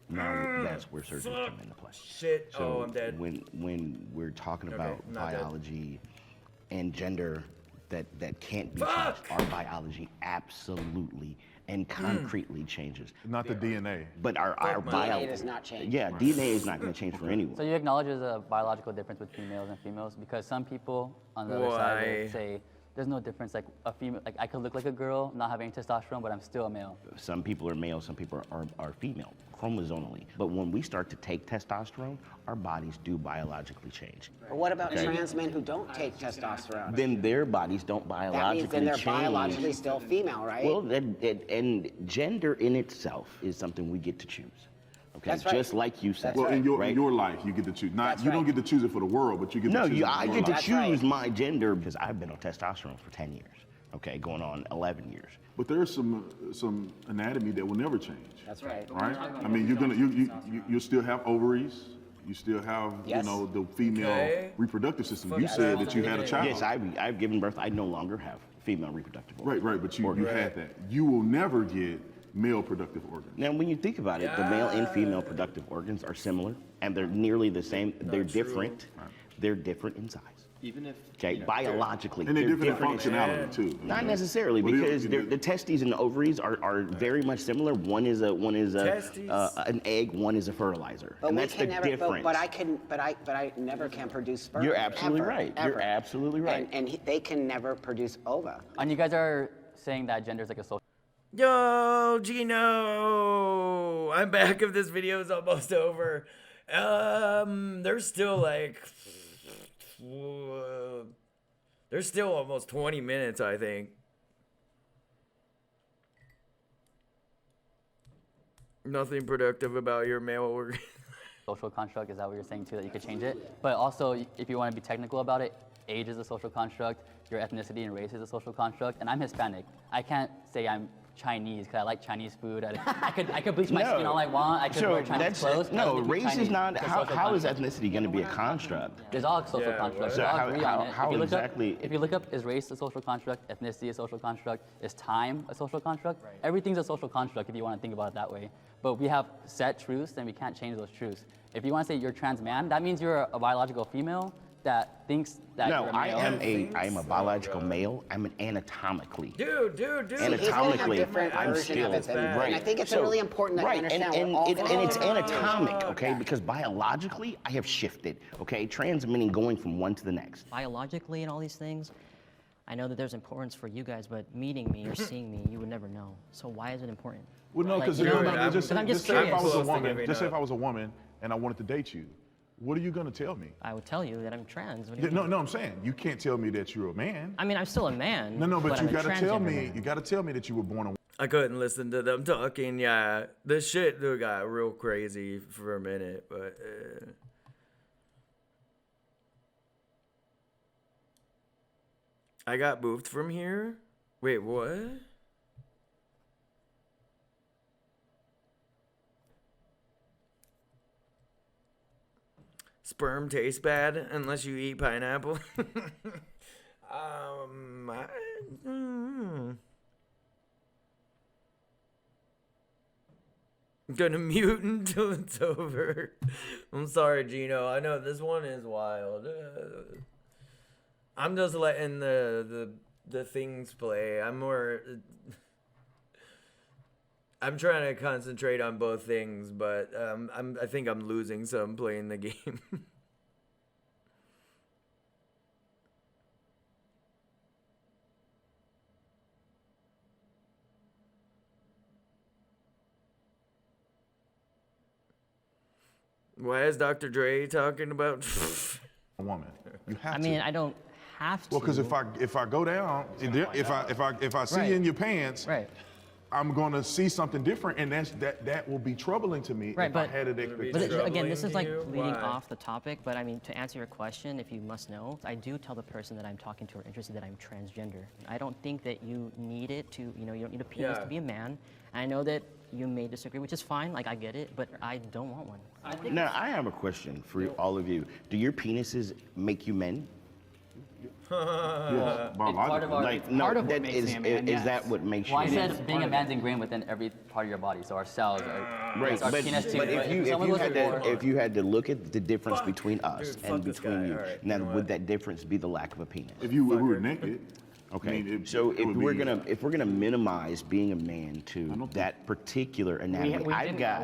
now that's where surgery come into play. Shit. So I'm dead. when we're talking about I'm not dead. biology and gender that can't be changed, our biology absolutely and concretely changes. Not the DNA. But our DNA does not change. Yeah, DNA is not going to change for anyone. So you acknowledge there's a biological difference between males and females because some people on the other side will say there's no difference. Like a female, like I could look like a girl, not having testosterone, but I'm still a male. Some people are male, some people are female, chromosomally. But when we start to take testosterone, our bodies do biologically change. But what about trans men who don't take testosterone? Then their bodies don't biologically change. That means then they're biologically still female, right? Well, and gender in itself is something we get to choose. Okay, That's right. just like you said. Well, in your right? life, you get to choose. Not That's you don't right. get to choose it for the world, but you get to choose. I your get to life. choose my gender because I've been on testosterone for 10 years. Okay, going on 11 years. But there's some anatomy that will never change. That's right. Right? I mean, you still have ovaries. You still have, Yes. the female reproductive system. You said that you had a child. Yes, I've given birth. I no longer have female reproductive organs. Right, but you had that. You will never get male productive organs. Now, when you think about it, the male and female productive organs are similar, and they're nearly the same. They're different. They're different in size. Even if biologically, and they're different in in functionality too. Not necessarily, because the testes and the ovaries are very much similar. One is an egg, one is a fertilizer, But and we that's can the never, difference. but I never can produce sperm. You're absolutely ever, right. ever. You're absolutely right. And they can never produce ova. And you guys are saying that gender is like a social. Yo, Gino! I'm back if this video is almost over. There's still there's still almost 20 minutes, I think. Nothing productive about your male organ. Social construct, is that what you're saying too, that you could change it? But also, if you want to be technical about it, age is a social construct, your ethnicity and race is a social construct, and I'm Hispanic. I can't say I'm Chinese because I like Chinese food. I could bleach my skin all I want. I could wear Chinese clothes. No, race is not. How is ethnicity going to be a construct? There's all social constructs. So We all agree on it. how exactly? If you look up, is race a social construct? Ethnicity a social construct? Is time a social construct? Right. Everything's a social construct if you want to think about it that way. But we have set truths and we can't change those truths. If you want to say you're trans man, that means you're a biological female that thinks that you're a male. I am a biological male. I'm an anatomically. Dude. Anatomically, I'm still right. And I think it's So, really important that right, you understand and what all it's anatomic, okay? Because biologically, I have shifted, okay? Trans meaning going from one to the next. Biologically and all these things, I know that there's importance for you guys, but meeting me or seeing me, you would never know. So why is it important? Well, no, because just say if I was a woman, just say if I was a woman and I wanted to date you, what are you going to tell me? I would tell you that I'm trans. What do you No, mean? I'm saying you can't tell me that you're a man. I mean, I'm still a man. No, but you I'm a got to tell me. transgender man. You got to tell me that you were born a. I couldn't listen to them talking. Yeah, this shit got real crazy for a minute, but. I got moved from here? Wait, what? Sperm tastes bad unless you eat pineapple. I'm gonna mute until it's over. I'm sorry, Gino. I know this one is wild. I'm just letting the things play. I'm trying to concentrate on both things, but I think I'm losing some playing the game. Why is Dr. Dre talking about a woman? You have I to. mean, I don't have to. Well, because if I go down, if I see you in your pants, right. I'm gonna see something different, and that will be troubling to me if I had an expectation. But again, this is like leading off the topic. But I mean, to answer your question, if you must know, I do tell the person that I'm talking to or interested that I'm transgender. I don't think that you need it to, you don't need a penis to be a man. I know that you may disagree, which is fine. Like I get it, but I don't want one. Now, I have a question for all of you. Do your penises make you men? Yes, biologically. Is that what makes you? Well, I said being a man's ingrained within every part of your body, so our cells, Right, our but penis too. if you had to look at the difference between us and between you, Right, now would that difference be the lack of a penis? If we were naked. Okay, I mean, so if we're gonna minimize being a man to that particular anatomy,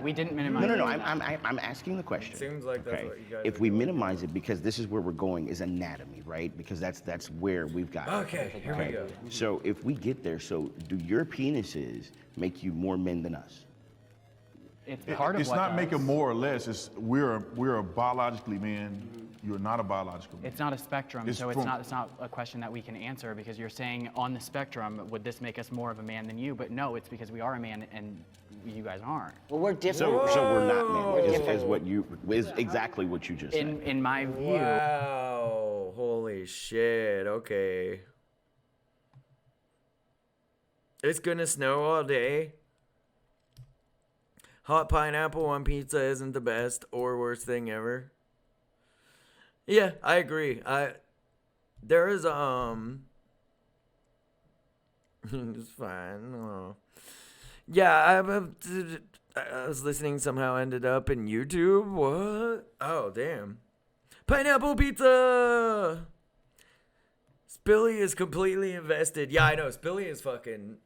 we didn't minimize. No. I'm asking the question. Seems like that's what you guys If we minimize it, because this is where we're going, is anatomy, right? Because that's where we've got. Okay, here we go. So if we get there, so do your penises make you more men than us? It's part of It's what not does. making more or less. It's we're a biologically man. you're not a biological man. It's not a spectrum, so it's not a question that we can answer, because you're saying on the spectrum, would this make us more of a man than you? But no, it's because we are a man and you guys aren't. Well, we're different. So we're not men. Is exactly what you just said. In my view. Wow! Holy shit! Okay. It's gonna snow all day. Hot pineapple on pizza isn't the best or worst thing ever. Yeah, I agree. There is it's fine. Oh. Yeah, I was listening, somehow ended up in YouTube. What? Oh, damn. Pineapple pizza! Spilly is completely invested. Yeah, I know. Spilly is fucking...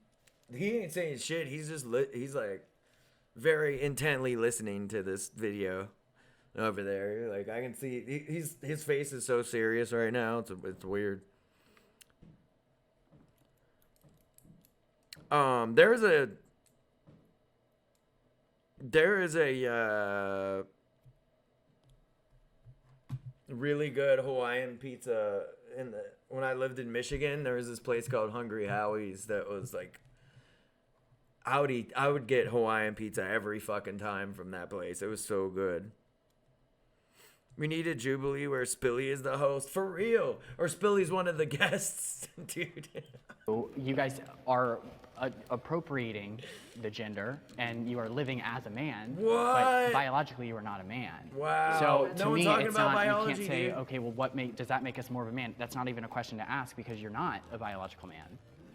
He ain't saying shit. He's just... He's like... very intently listening to this video over there. Like, I can see... His face is so serious right now. It's weird. There is a really good Hawaiian pizza when I lived in Michigan. There was this place called Hungry Howie's that was like, I would get Hawaiian pizza every fucking time from that place. It was so good. We need a Jubilee where Spilly is the host. For real. Or Spilly's one of the guests. Dude. You guys are appropriating the gender, and you are living as a man. What? But biologically, you are not a man. Wow. So No to one's me, talking it's about not. biology, You can't say, dude. okay, well, does that make us more of a man? That's not even a question to ask, because you're not a biological man.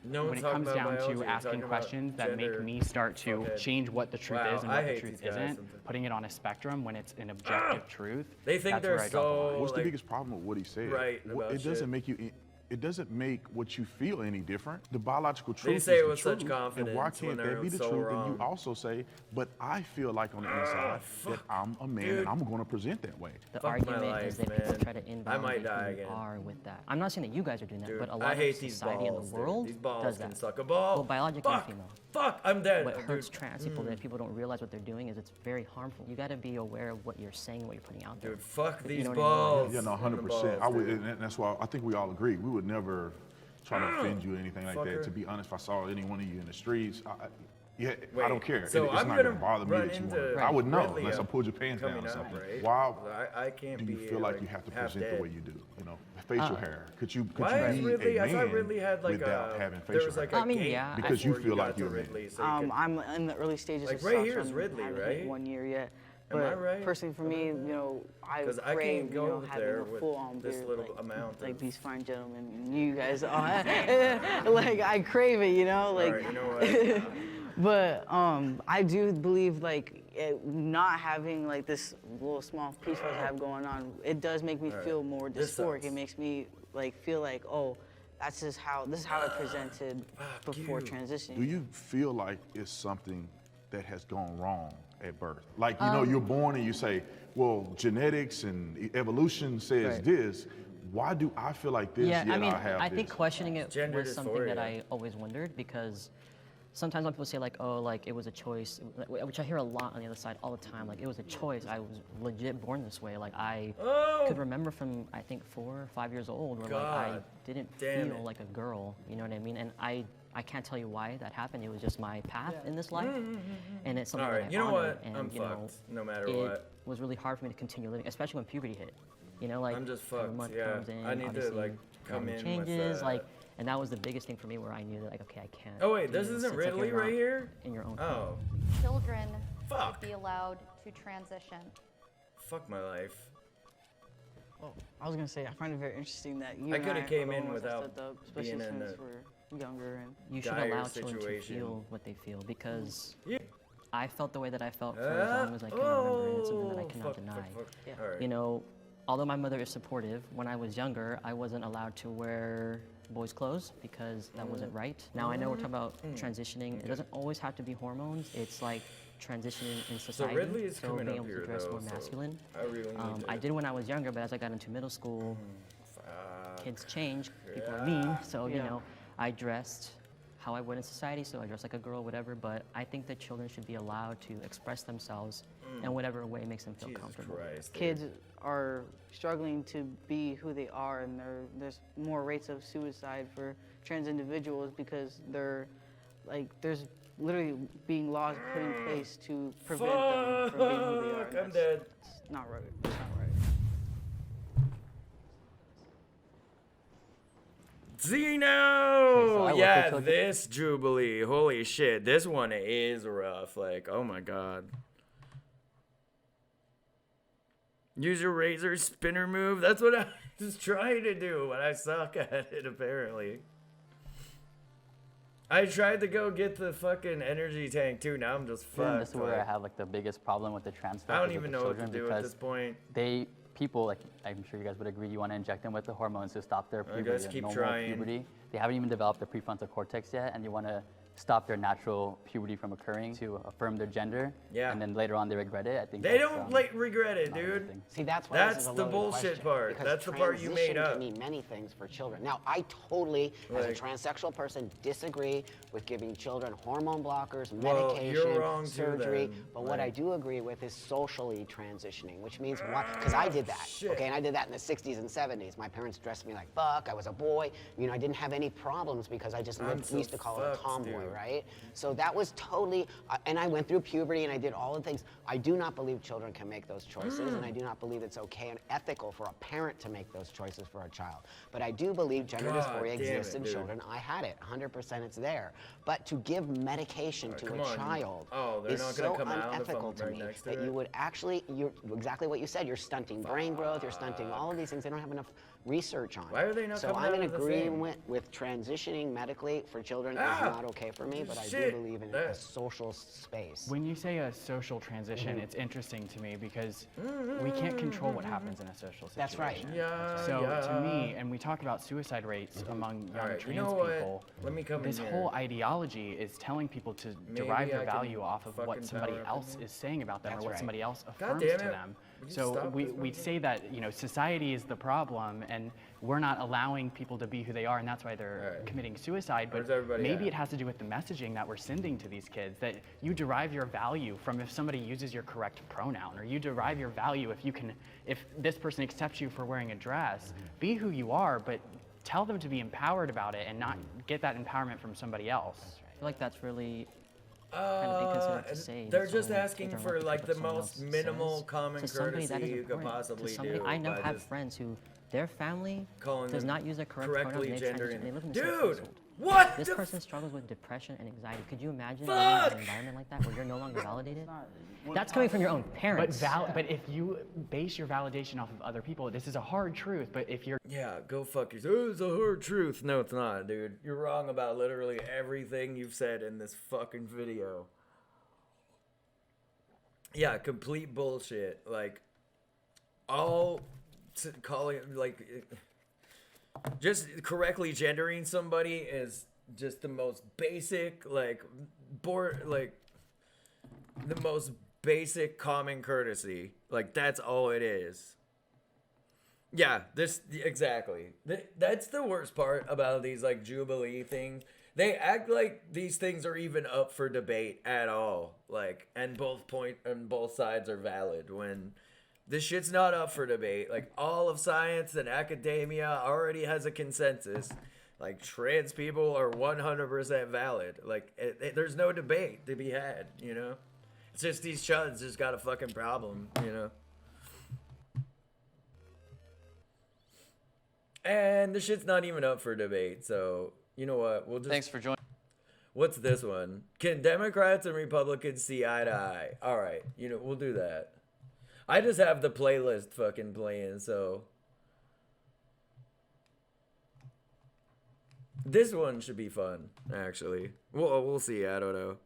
No when one's it talking comes about down biology, to you're asking talking about questions that gender. make me start to Fuckhead. change what the truth Wow, is and I what the hate truth these guys isn't, putting it on a spectrum when it's an objective truth. They think that's they're where I draw the line. What's the biggest problem with what he said? Right about It doesn't shit. make you. It doesn't make what you feel any different. The biological truth They say is it the with such truth, confidence and why when can't they're that be the so truth? wrong. And you also say, but I feel like on the inside that I'm a man Dude. and I'm going to present that way. The Fuck argument my is life, that people man. try to I invalidate might die who again. you are with that. I'm not saying that you guys are doing that, Dude, but a I lot hate of these society balls, in the dude. world These balls does can that. suck a ball. Well, biologically Fuck. and female. Fuck, I'm dead. What hurts Dude. trans people that people don't realize what they're doing is it's very harmful. You got to be aware of what you're saying, what you're putting out there. Dude, fuck You these know what I mean? balls. Yeah, no, 100%. I would, and that's why I think we all agree. We would never try to offend you or anything like Fucker. that. To be honest, if I saw any one of you in the streets, I Wait, don't care. so It's I'm not gonna going to bother me run that you want into to. I would know Ridley unless I pulled your pants down or coming up, something. right? Why I can't do you be feel like like you have to half present dead. the way you do? You know, facial hair. Could you Why is be Ridley? a I thought man Ridley had like without a. having There facial was like hair? a gate yeah. Because you before feel got like to you're a man. Ridley, so you could- I'm in the early stages Like, of right here's testosterone. Ridley, haven't right? hit 1 year yet. Am I But right? personally, for me, you know, I 'Cause I crave, can't you know, go having there a with full-on this beard, little like, amount like of- these fine gentlemen, you guys are. Like I crave it, you know, like. Alright, you know what? But I do believe like not having like this little small piece I have going on, it does make me feel more This dysphoric. sucks. It makes me like feel like, oh, this is how I presented before transitioning. Do you feel like it's something that has gone wrong at birth? Like, you know, you're born and you say, well, genetics and evolution says Right. this. Why do I feel like this, Yeah, yet I mean, have I this? think questioning it Gender was something that dysphoria. I always wondered, because sometimes when people say like, oh, like it was a choice, which I hear a lot on the other side all the time, like it was a choice. I was legit born this way. Like I could remember from I think 4 or 5 years old where like I God didn't damn feel it. like a girl. You know what I mean? And I can't tell you why that happened. It was just my path in this life, and it's something All that right, I you know honor, what? and I'm you know, fucked. No matter it what. was really hard for me to continue living, especially when puberty hit. You know, like I'm just every fucked. month Yeah, comes in, I need to obviously, like come nothing in changes, with like, and that was the biggest thing for me, where I knew that like, okay, I can't. Oh wait, do this isn't It's like Ridley you're right not here. in your own. Oh, Children Fuck. should be allowed to transition. fuck my life. Oh, I was gonna say I find it very interesting that you I and coulda are came the in ones that without stepped up, especially being in since a we're younger and. You should dire allow children to situation. feel what they feel, because Yeah. I felt the way that I felt for as long as I can remember, and it's something that I cannot deny. Fuck. All right. You know, although my mother is supportive, when I was younger, I wasn't allowed to wear boys' clothes because that wasn't right. Now I know we're talking about transitioning. It doesn't always have to be hormones. It's like transitioning in society. Ridley is so coming being up able here, to dress though, more so masculine. I really need to. I did when I was younger, but as I got into middle school, kids change. People are mean. So you know, I dressed how I would in society, so I dress like a girl, whatever, but I think that children should be allowed to express themselves in whatever way makes them feel comfortable. Kids are struggling to be who they are, and there's more rates of suicide for trans individuals because there's literally being laws put in place to prevent them from being who they are. I'm dead. It's not right. It's not right. Zeno! Yeah, this Jubilee. Holy shit. This one is rough. Like, oh my god. Use your razor spinner move. That's what I was trying to do, but I suck at it, apparently. I tried to go get the fucking energy tank, too. Now I'm just fucked. This is where I have like the biggest problem with the trans stuff. I don't even know what to do at this point. People, like, I'm sure you guys would agree, you want to inject them with the hormones to stop their puberty. I guess keep trying. Puberty. They haven't even developed their prefrontal cortex yet, and you want to stop their natural puberty from occurring to affirm their gender. Yeah. And then later on they regret it. I think they don't regret it, dude. See, that's why that's this is a the loaded bullshit question, part. because That's the part you made transition up. can mean many things for children. Now, I totally, as a transsexual person, disagree with giving children hormone blockers, medication, you're wrong too, surgery. then. But what I do agree with is socially transitioning, which means what? Because I did that. Okay, and I did that in the 60s and 70s. My parents dressed me like fuck. I was a boy. You know, I didn't have any problems because I just lived. We used to call it a tomboy, right? So that was totally. And I went through puberty and I did all the things. I do not believe children can make those choices, and I do not believe it's okay and ethical for a parent to make those choices for a child. But I do believe gender dysphoria exists in children. I had it, 100%. It's there. But to give medication to a child is so unethical to me that you would actually, you're exactly what you said. You're stunting brain growth. You're stunting all of these things. They don't have enough research on. Why are they not so coming I'm out in of the agreement with transitioning medically for children is not okay for me, but I do believe in a social space. When you say a social transition, it's interesting to me because we can't control what happens in a social situation. That's right. So to me, and we talk about suicide rates among young trans people, this whole ideology is telling people to derive their value off of what somebody else is saying about them or what somebody else affirms to them. So we say that, you know, society is the problem and we're not allowing people to be who they are, and that's why they're committing suicide. But maybe it has to do with the messaging that we're sending to these kids, that you derive your value from if somebody uses your correct pronoun, or you derive your value if this person accepts you for wearing a dress. Be who you are, but tell them to be empowered about it and not get that empowerment from somebody else. I feel like that's really kind of inconsiderate to say. They're just asking for like the most minimal common courtesy you could possibly do. I know have friends who their family does not use their correct pronouns. They live in the same household. What? This person struggles with depression and anxiety. Could you imagine living in an environment like that where you're no longer validated? That's coming from your own parents. But if you base your validation off of other people, this is a hard truth. But if you're go fuck yourself. It's a hard truth. No, it's not, dude. You're wrong about literally everything you've said in this fucking video. Yeah, complete bullshit. Like, calling like. Just correctly gendering somebody is just the most basic, the most basic common courtesy. Like, that's all it is. Yeah, exactly. That's the worst part about these, like, Jubilee things. They act like these things are even up for debate at all. Like, and both sides are valid when this shit's not up for debate. Like, all of science and academia already has a consensus. Like, trans people are 100% valid. Like, there's no debate to be had, you know? It's just these chuds just got a fucking problem, you know? And the shit's not even up for debate, so, you know what? We'll just... Thanks for joining. What's this one? Can Democrats and Republicans see eye to eye? All right, you know, we'll do that. I just have the playlist fucking playing, so. This one should be fun, actually. We'll see, I don't know.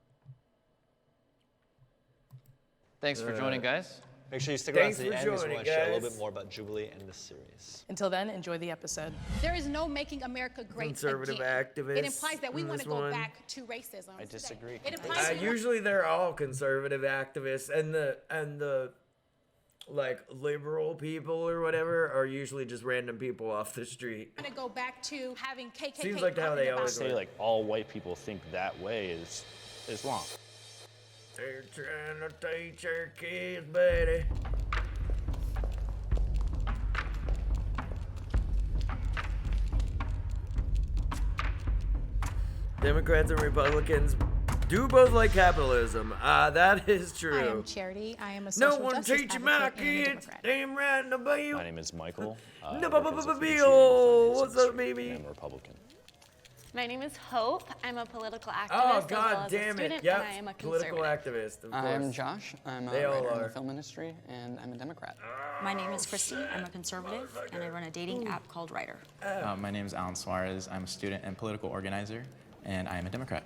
Thanks for joining, guys. Make sure you stick around to the end because we want to share a little bit more about Jubilee and this series. Until then, enjoy the episode. There is no making America great Conservative again. activists. It implies that we want to go back to racism. I disagree. It implies Usually they're all conservative activists, and the like liberal people or whatever are usually just random people off the street. I'm gonna go back to having KKK. Seems like how they always say like all white people think that way is wrong. They're trying to teach our kids, buddy. Democrats and Republicans do both like capitalism. That is true. I am Charity. I am a social no one justice teaching my advocate and a kids. Democrat. Damn right, no bill. My name is Michael. Bill. What's up, baby? I'm a Republican. My name is Hope. I'm a political activist Oh, as well God as damn a student, it. Yep. and I am a Political conservative. activist, of course. I'm Josh. I'm a They all writer in are. the film industry, and I'm a Democrat. My name is Christy. I'm a conservative, and I run a dating app called Writer. My name is Alan Suarez. I'm a student and political organizer, and I am a Democrat.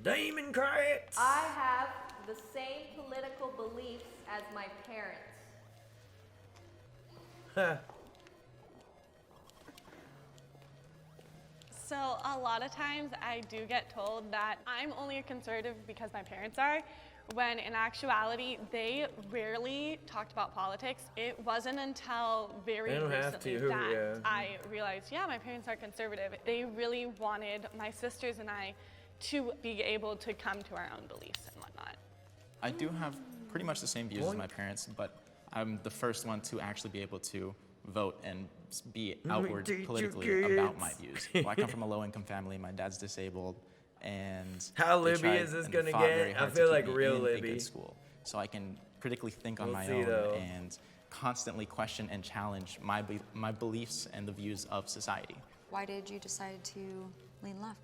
Democrats. I have the same political beliefs as my parents. So a lot of times I do get told that I'm only a conservative because my parents are, when in actuality they rarely talked about politics. It wasn't until very They don't have recently to, that yeah. I realized, yeah, my parents are conservative. They really wanted my sisters and I to be able to come to our own beliefs and whatnot. I do have pretty much the same views as my parents, but I'm the first one to actually be able to vote and be outward teach you politically about my kids. views. Well, I come from a low-income family. My dad's disabled, and How they Libby tried is this and gonna fought get? very I hard to feel keep like me real in a Libby. good school, so I can critically think on We'll my see, own though. and constantly question and challenge my beliefs and the views of society. Why did you decide to lean left?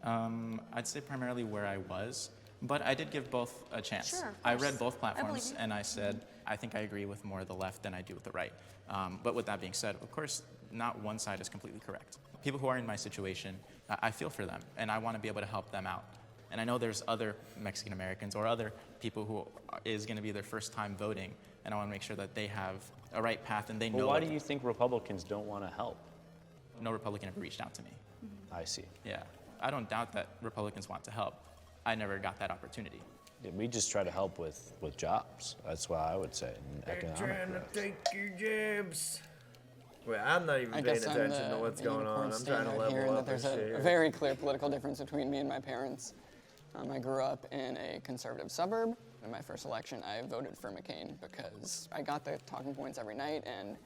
I'd say primarily where I was, but I did give both a chance. Sure, of I course. read both I believe platforms, you. and I said, I think I agree with more of the left than I do with the right. But with that being said, of course, not one side is completely correct. People who are in my situation, I feel for them, and I want to be able to help them out. And I know there's other Mexican Americans or other people who is going to be their first time voting, and I want to make sure that they have a right path and they know. Well, why what- do you think Republicans don't want to help? No Republican ever reached out to me. I see. Yeah, I don't doubt that Republicans want to help. I never got that opportunity. Yeah, we just try to help with jobs. That's what I would say. And They're economic trying to growth. take your jobs. Wait, I'm not even I paying guess I'm attention the to what's the going unicorn on. I'm trying to standout here, level and up that there's and shit. a very clear political difference between me and my parents. I grew up in a conservative suburb. In my first election, I voted for McCain because I got the talking points every night, and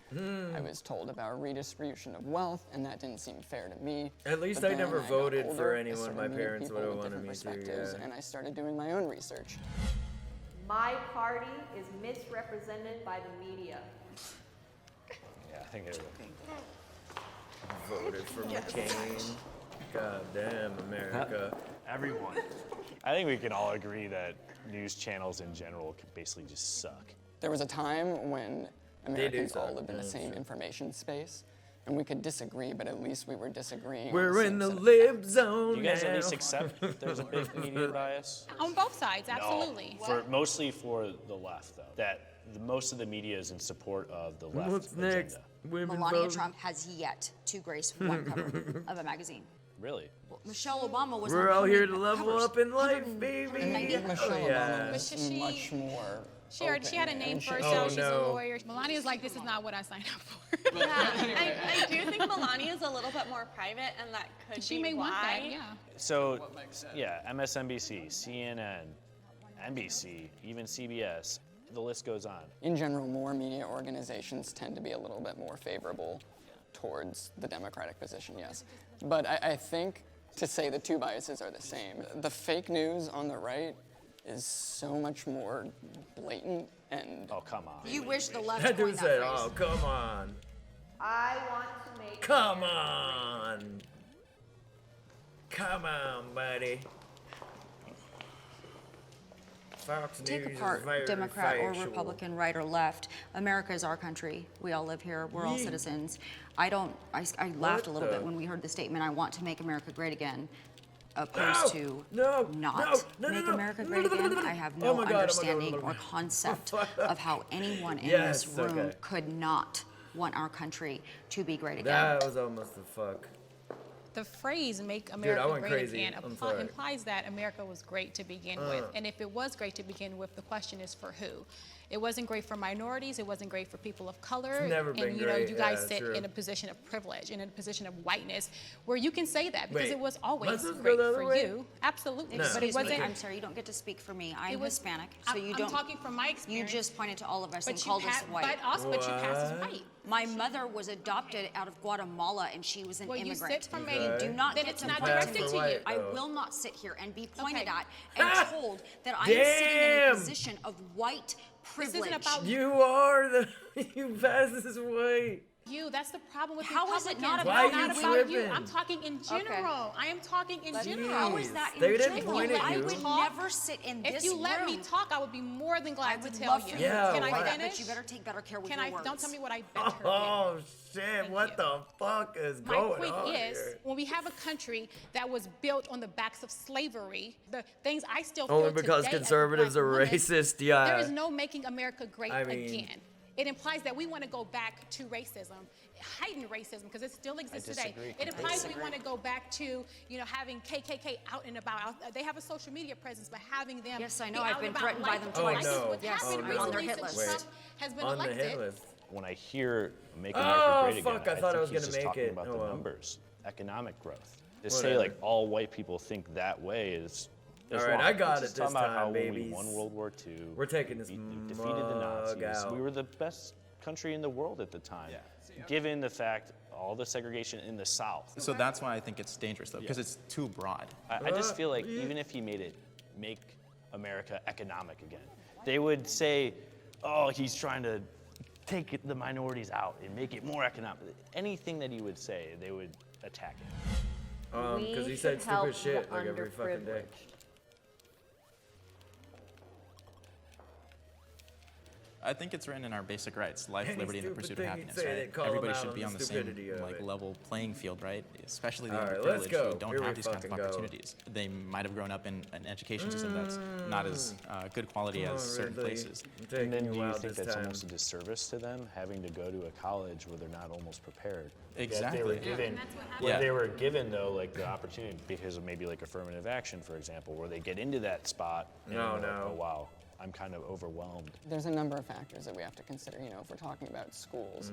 I was told about redistribution of wealth, and that didn't seem fair to me. At least But I never then got voted for older, I anyone started my meeting parents people would have with wanted different me to, perspectives, yeah. and I started doing my own research. My party is misrepresented by the media. Yeah, I think it Voted for McCain. God damn, America. Everyone. I think we can all agree that news channels in general could basically just suck. There was a time when They do Americans all suck, lived in the yeah, same sure. information space, and we could disagree, but at least we were disagreeing. on We're the in same the set of lib zone Do you guys now. at least accept that there's a big media bias? On both sides, absolutely. No, mostly for the left, though. That most of the media is in support of the left What's agenda. next? Women Melania vote. Trump has yet to grace one cover of a magazine. Really? Michelle Obama was We're on all how here many to level covers? up in life, 190. baby. Michelle Oh, yeah. Obama was She- much more. She had a name open, for and herself. Oh, She's no. a lawyer. Melania's like, this is not what I signed up for. Yeah, I do think Melania is a little bit more private, and that could She be may why. want that, yeah. So, yeah, MSNBC, CNN, NBC, even CBS, the list goes on. In general, more media organizations tend to be a little bit more favorable towards the Democratic position, yes. But I think to say the two biases are the same. The fake news on the right is so much more blatant and... Oh, come on. You wish the left That dude coined that said, phrase. oh, come on. I want to make Come on. Come on, buddy. Fox Take News apart is very Democrat or factual. Republican, right or left. America is our country. We all live here. We're all Yeah. citizens. I laughed a little the- bit when we heard the statement, I want to make America great again, opposed to no, not no, make no. America great again. I have Oh no my God, oh my God, understanding oh my or God. concept of how anyone in Yes, this room okay. could not want our country to be great again. That was almost a fuck. The phrase "Make America went Great crazy. Again" I'm sorry. implies that America was great to begin with. And if it was great to begin with, the question is for who? It wasn't great for minorities. It wasn't great for people of color. It's never been and you know, great. you guys Yeah, sit true. in a position of privilege and in a position of whiteness where you can say that because Wait, it was always let's just go great the other for way? you. Absolutely. No. But it Excuse me, wasn't. I'm sorry, you don't get to speak for me. I'm It was- Hispanic, so you I'm don't. talking from my experience. You just pointed to all of us and But you called us white. but you pass as white. My mother was adopted out of Guatemala, and she was an Well, you immigrant. sit from You do not then get it's to not point directed to you. I will not sit here and be pointed Okay. at and told that I am sitting in a Damn. position of white privilege. This isn't about You are the you pass this way. you. That's the problem with How is it Republicans. not It's about not you about you. tripping? I'm talking in general. I am talking in general. How is that in They didn't general? point at I you. would never sit in this If you let me room. talk, I would be more than glad I to would tell love you. for you Yeah, to Can do I that, finish? but you better take better care with Can your I? words. Don't tell me what I better. Oh shit! What the fuck is My going point on is, here? when we have a country that was built on the backs of slavery, the things I still Only feel because today as a conservatives black are woman, racist, yeah. There is no making America great I mean- again. It implies that we want to go back to racism, heightened racism, because it still exists today. disagree It implies we completely. want to go back to, you know, having KKK out and about. They have a social media presence, but having them Yes, I be know. out I've and been about threatened by like- them like twice. Oh, no. what Yes, happened I'm on their recently hit since list. Trump has been On the elected. hit list. When I hear "Make Oh, America Great fuck, Again," I thought I think was he's gonna just make talking it. about Oh, the well. numbers, economic growth. To say Whatever. like all white people think that way is. All is right, wrong. I got It's it just this talking about how time, when we babies. won World War II, We're taking this we defeated the mug Nazis. out. We were the best country in the world at the time, given the fact all the segregation in the South. So that's why I think it's dangerous, though, because it's too broad. I just feel like even if he made it make America economic again, they would say, oh, he's trying to take the minorities out and make it more economic. Anything that he would say, they would attack it. Because he said stupid shit like every fucking day. I think it's written in our basic rights: life, Any liberty, and the stupid pursuit of thing he'd happiness. say, Right? they'd call him Everybody out should on be the on the same stupidity of like it. level playing field, right? Especially the All right, underprivileged let's go. who don't Here we have these kinds of fucking go. opportunities. They might have grown up in an education system that's not as good quality Come as on, certain Ridley. places. I'm taking And then do you you out think this that's time. almost a disservice to them, having to go to a college where they're not almost prepared? Exactly. They were given, Yeah. they were given though, like the opportunity because of maybe like affirmative action, for example, where they get into that spot. And No, they're like, no. oh wow, I'm kind of overwhelmed. There's a number of factors that we have to consider, you know, if we're talking about schools.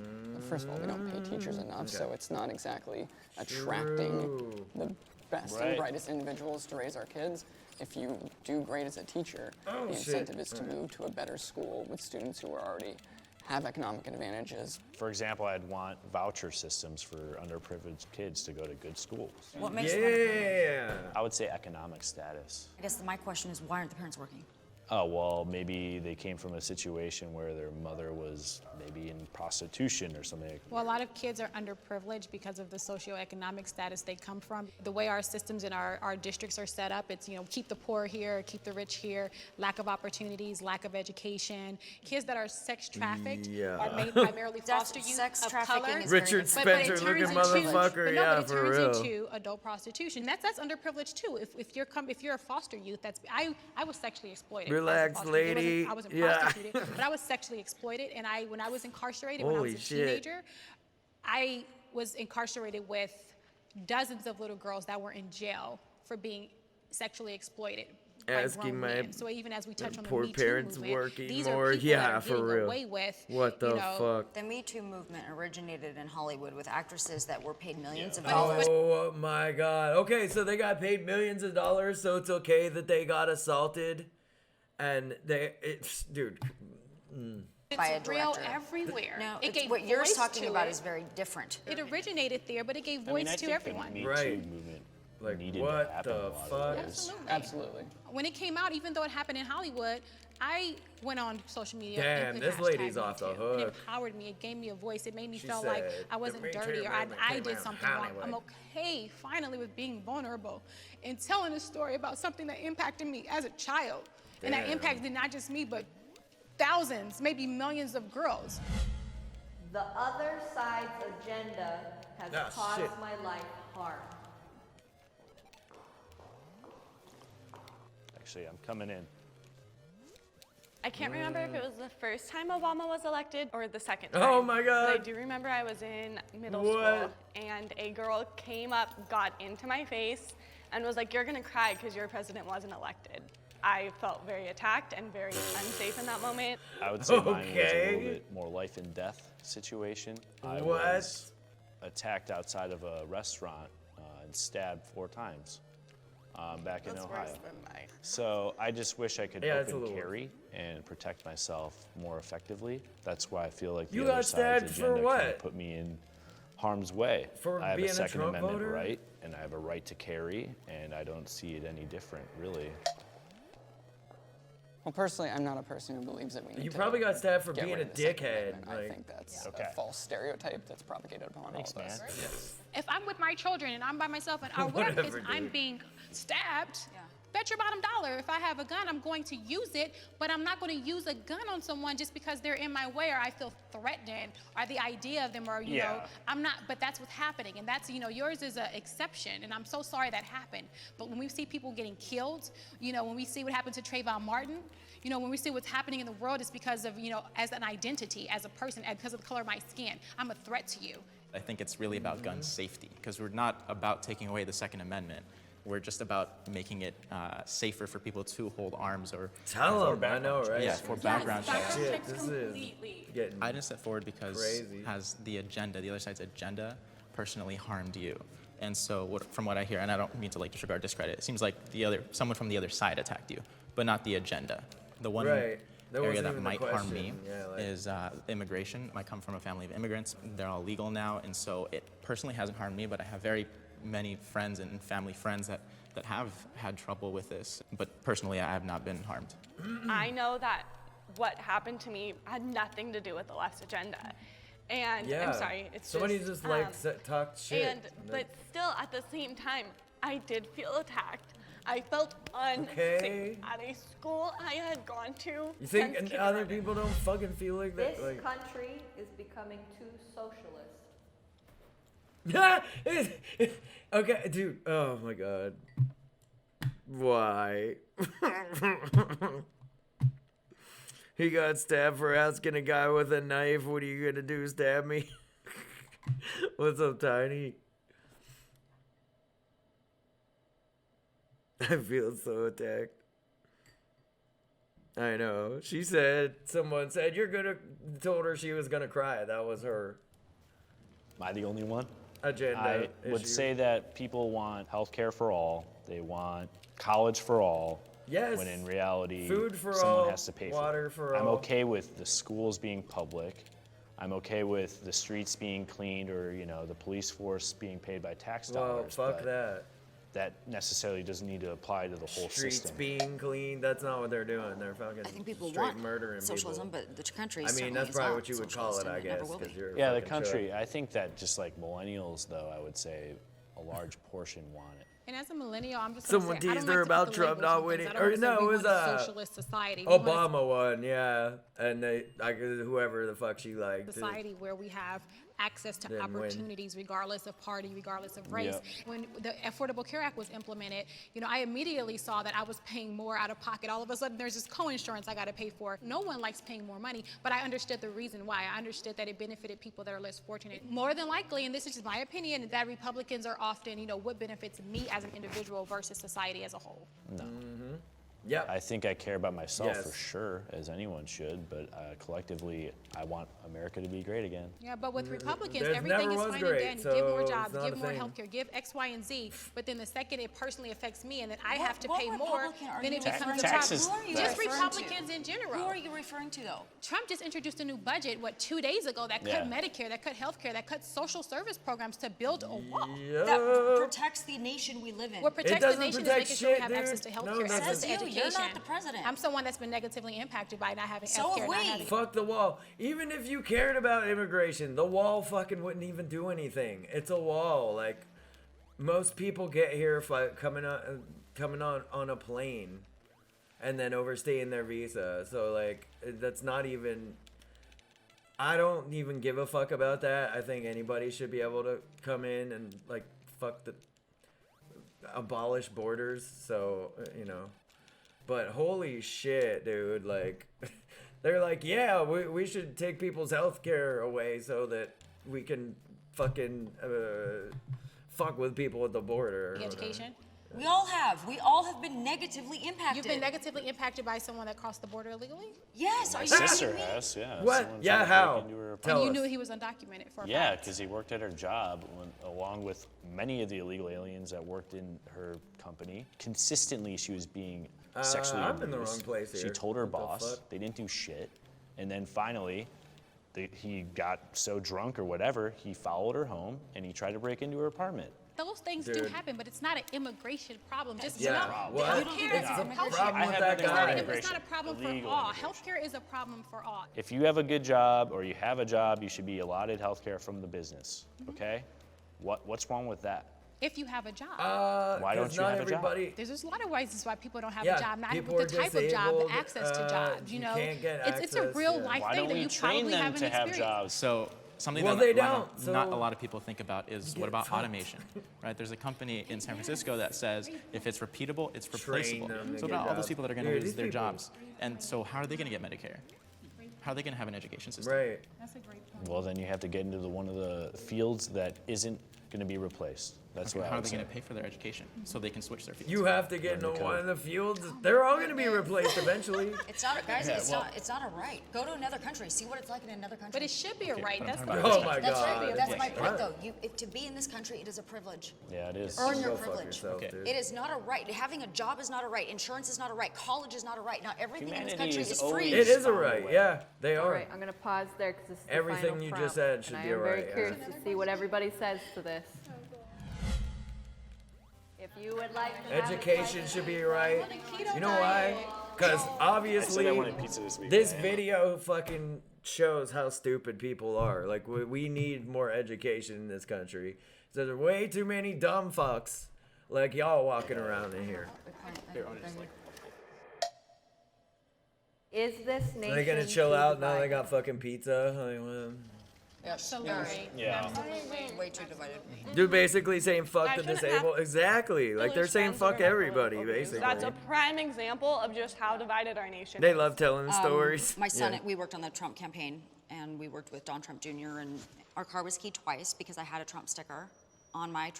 First of all, we don't pay teachers enough, so it's not exactly attracting the best and Right. brightest individuals to raise our kids. If you do great as a teacher, Oh, the shit. incentive is to move to a better school with students who are already have economic advantages. For example, I'd want voucher systems for underprivileged kids to go to good schools. What makes them underprivileged? Yeah. I would say economic status. I guess my question is, why aren't the parents working? Oh, well, maybe they came from a situation where their mother was maybe in prostitution or something. Well, a lot of kids are underprivileged because of the socioeconomic status they come from. The way our systems and our districts are set up, it's, you know, keep the poor here, keep the rich here, lack of opportunities, lack of education. Kids that are sex trafficked are made primarily foster youth sex of trafficking color. is Richard But it Spencer looking turns into- motherfucker, but yeah, it for turns real. into adult prostitution. That's underprivileged too. If you're a foster youth, I was sexually exploited. as a Relax, foster youth. lady. I wasn't Yeah. prostituted, but I was sexually exploited. And when I was incarcerated, when I Holy was a shit. teenager, I was incarcerated with dozens of little girls that were in jail for being sexually exploited. by Asking grown my men. So even as we touch on the poor Me Too parents movement, working these more. are people Yeah, that are for getting real. away with, What the you know, fuck? The Me Too movement originated in Hollywood with actresses that were paid millions of dollars. Oh my god. Okay, so they got paid millions of dollars, so it's okay that they got assaulted, and dude. By a It's real director. everywhere. No, It it's- gave what you're voice talking to about it. is very different. It originated there, but it gave I mean, voice I to think everyone. the Me Right. Too movement Like, needed what to happen the in a lot of fuck? ways. Absolutely. Absolutely. When it came out, even though it happened in Hollywood, I went on social media. Damn, and put this hashtag lady's Me off the Too. hook. It empowered me. It gave me a voice. It made me She feel like said, I "The wasn't Me Too dirty or movement I came did out something wrong. Hollywood." I'm okay finally with being vulnerable and telling a story about something that impacted me as a child. And that Damn. impacted not just me, but thousands, maybe millions of girls. The other side's agenda has Ah, caused shit. my life harm. Actually, I'm coming in. I can't remember if it was the first time Obama was elected or the second time. Oh my God. But I do remember I was in middle school and a girl came up, got into my face, and was like, "You're gonna cry because your president wasn't elected." I felt very attacked and very unsafe in that moment. I would say mine was a little bit more life and death situation. I was attacked outside of a restaurant and stabbed 4 times back in Ohio. Worse than mine. So I just wish I could it's a open little carry and protect myself more effectively. That's why I feel like You the other got side's stabbed for agenda what? kind of put me in harm's way. For I have being a a Second Trump Amendment voter? right, and I have a right to carry, and I don't see it any different, really. Well, personally, I'm not a person who believes that we need You to probably got stabbed for get being rid a of the Second dickhead. Amendment. I Like, think that's a false stereotype that's propagated upon all of us. If I'm with my children and I'm by myself and or whatever, Whatever, I'm dude. being stabbed, bet your bottom dollar if I have a gun, I'm going to use it, but I'm not going to use a gun on someone just because they're in my way or I feel threatened or the idea of them or, you know, I'm not, but that's what's happening. And that's, you know, yours is an exception. And I'm so sorry that happened. But when we see people getting killed, you know, when we see what happened to Trayvon Martin, you know, when we see what's happening in the world, it's because of, you know, as an identity, as a person, and because of the color of my skin. I'm a threat to you. I think it's really about gun safety because we're not about taking away the Second Amendment. We're just about making it safer for people to hold arms or Tell them, I know, right? Yeah, for background checks. Shit, this is getting I didn't step forward because crazy. has the agenda, the other side's agenda, personally harmed you. And so from what I hear, and I don't mean to like discredit, it seems like someone from the other side attacked you, but not the agenda. The one Right. That area wasn't that even the might harm me question. Yeah, like- is immigration. I come from a family of immigrants. They're all legal now, and so it personally hasn't harmed me, but I have very many friends and family friends that have had trouble with this. But personally, I have not been harmed. I know that what happened to me had nothing to do with the left's agenda. And I'm sorry, it's somebody just like talk shit. And but still, at the same time, I did feel attacked. I felt unsafe at a school I had gone to. You think since other people don't fucking feel like that? This Like, country is becoming too socialist. okay, dude. Oh my god. Why? He got stabbed for asking a guy with a knife, "What are you gonna do? Stab me?" What's up, Tiny? I feel so attacked. I know. Someone said, told her she was gonna cry. That was her Am I the only one? agenda. I would say that people want healthcare for all. They want college for all. Yes. When in reality, Food for someone all, has to pay water for it. for I'm all. okay with the schools being public. I'm okay with the streets being cleaned or, you know, the police force being paid by tax Well, dollars. fuck but that. That necessarily doesn't need to apply to the whole Streets system. being clean, that's not what they're doing. They're fucking I think people straight want murdering socialism, people. but the country I mean, certainly that's is probably not what you would call socialist, it, I and it never guess, will because be. you're a Yeah, the fucking country. shook. I think that just like millennials, though, I would say a large portion want it. And as a millennial, I'm just Someone gonna say, I don't teased her like to about put the Trump labels not on winning. things. I don't Or wanna say no, we it was want a socialist society. We want a Obama won, yeah, and whoever the fuck she liked. society where we have access to Didn't win. opportunities regardless of party, regardless of race. Yep. When the Affordable Care Act was implemented, you know, I immediately saw that I was paying more out of pocket. All of a sudden, there's this co-insurance I got to pay for. No one likes paying more money, but I understood the reason why. I understood that it benefited people that are less fortunate. More than likely, and this is just my opinion, that Republicans are often, you know, what benefits me as an individual versus society as a whole. No. Yeah. I think I care about myself for Yes. sure, as anyone should, but collectively, I want America to be great again. Yeah, but with Republicans, There's everything never is was fine great, and dandy. Give more so jobs, it's not give a more thing. health care, give X, Y, and Z. But then the second it personally affects me and then I What- have to what pay more, Republican are then you it becomes a referring problem. to? Who are you Just referring to? Republicans in general. Who are you referring to, though? Trump just introduced a new budget, 2 days ago, that cut Yeah. Medicare, that cut health care, that cut social service programs to build a wall. That protects the nation we live in. What protects the nation is making sure we have access to health care, it access says to you. education. You're not the president. I'm someone that's been negatively impacted by not having So health care. have not we. having Fuck the wall. Even if you cared about immigration, the wall fucking wouldn't even do anything. It's a wall. Like, most people get here coming on a plane and then overstaying their visa. So, like, that's not even... I don't even give a fuck about that. I think anybody should be able to come in and, like, abolish borders. So, you know... But holy shit, dude, like, they're like, yeah, we should take people's health care away so that we can fucking fuck with people at the border. The education. We all have. We all have been negatively impacted. You've been negatively impacted by someone that crossed the border illegally? Yes. My Are you sister kidding me? has, yeah. What? Someone Yeah, tried to how? break into her And apartment. you knew he was undocumented for a Yeah, fact. because he worked at her job along with many of the illegal aliens that worked in her company. Consistently, she was being sexually I'm abused. in the wrong place She here. told her What the boss. fuck? They didn't do shit. And then finally, he got so drunk or whatever, he followed her home and he tried to break into her apartment. Those things do Dude. happen, but it's not an immigration problem. Just Yeah, what? healthcare It's is a healthcare. problem with that guy. It's not a problem for Illegal all. immigration. Healthcare is a problem for all. If you have a good job or you have a job, you should be allotted health care from the business, okay? What's wrong with that? If you have a job. Why don't you not have a job? everybody- There's a lot of reasons why people don't have Yeah, a job. Not people with are the type of job, disabled, the access to jobs. You know, can't get it's a access, real yeah. life Why thing don't that we you train probably them haven't to have experienced. jobs? So something Well, that they not, don't, not so- a lot of people think about is Get what about fucked. automation, right? There's a company in San Francisco that says if it's repeatable, it's Train replaceable. them to So get about all those jobs. people that are going to Dude, lose these their people- jobs. And so how are they going to get Medicare? How are they going to have an education system? Right. That's a great point. Well, then you have to get into one of the fields that isn't going to be replaced. That's Okay, what I how are would they say. going to pay for their education so they can switch their fields? You have to get into Learn the one code. of the fields. They're all going to be replaced eventually. It's not, guys. Yeah, it's well- not. It's not a right. Go to another country. See what it's like in another country. But it should be a right. but I'm That's the talking point. about- Oh my That's God. right. That's my Yeah. point, though. To be in this country, it is a privilege. Yeah, it is. Earn your Go fuck privilege. yourself, Okay. dude. It is not a right. Having a job is not a right. Insurance is not a right. College is not a right. Now everything in this Humanity country is is always- free. It is a found a right. way. Yeah, they All are. right, I'm gonna pause there because this is the Everything final you prompt, just said should and be I am a very right, yeah. curious to see what everybody says to this. If you would like to have a Education should be right. keto You know why? Because obviously, I wanted pizza this week. this video fucking shows how stupid people are. Like, we need more education in this country. So there's way too many dumb fucks like y'all walking around in here. Is this nation They gonna chill too out now? They divided? got fucking pizza. Like, well, Absolutely. Yeah. Way too divided. dude, basically saying fuck That the shouldn't disabled. Exactly. Like they're saying Illustrations fuck of our everybody, political views. basically. That's a prime example of just how divided our nation They is. love telling stories. My son, Yeah. we worked on the Trump campaign, and we worked with Don Trump Jr. and our car was keyed twice because I had a Trump sticker on my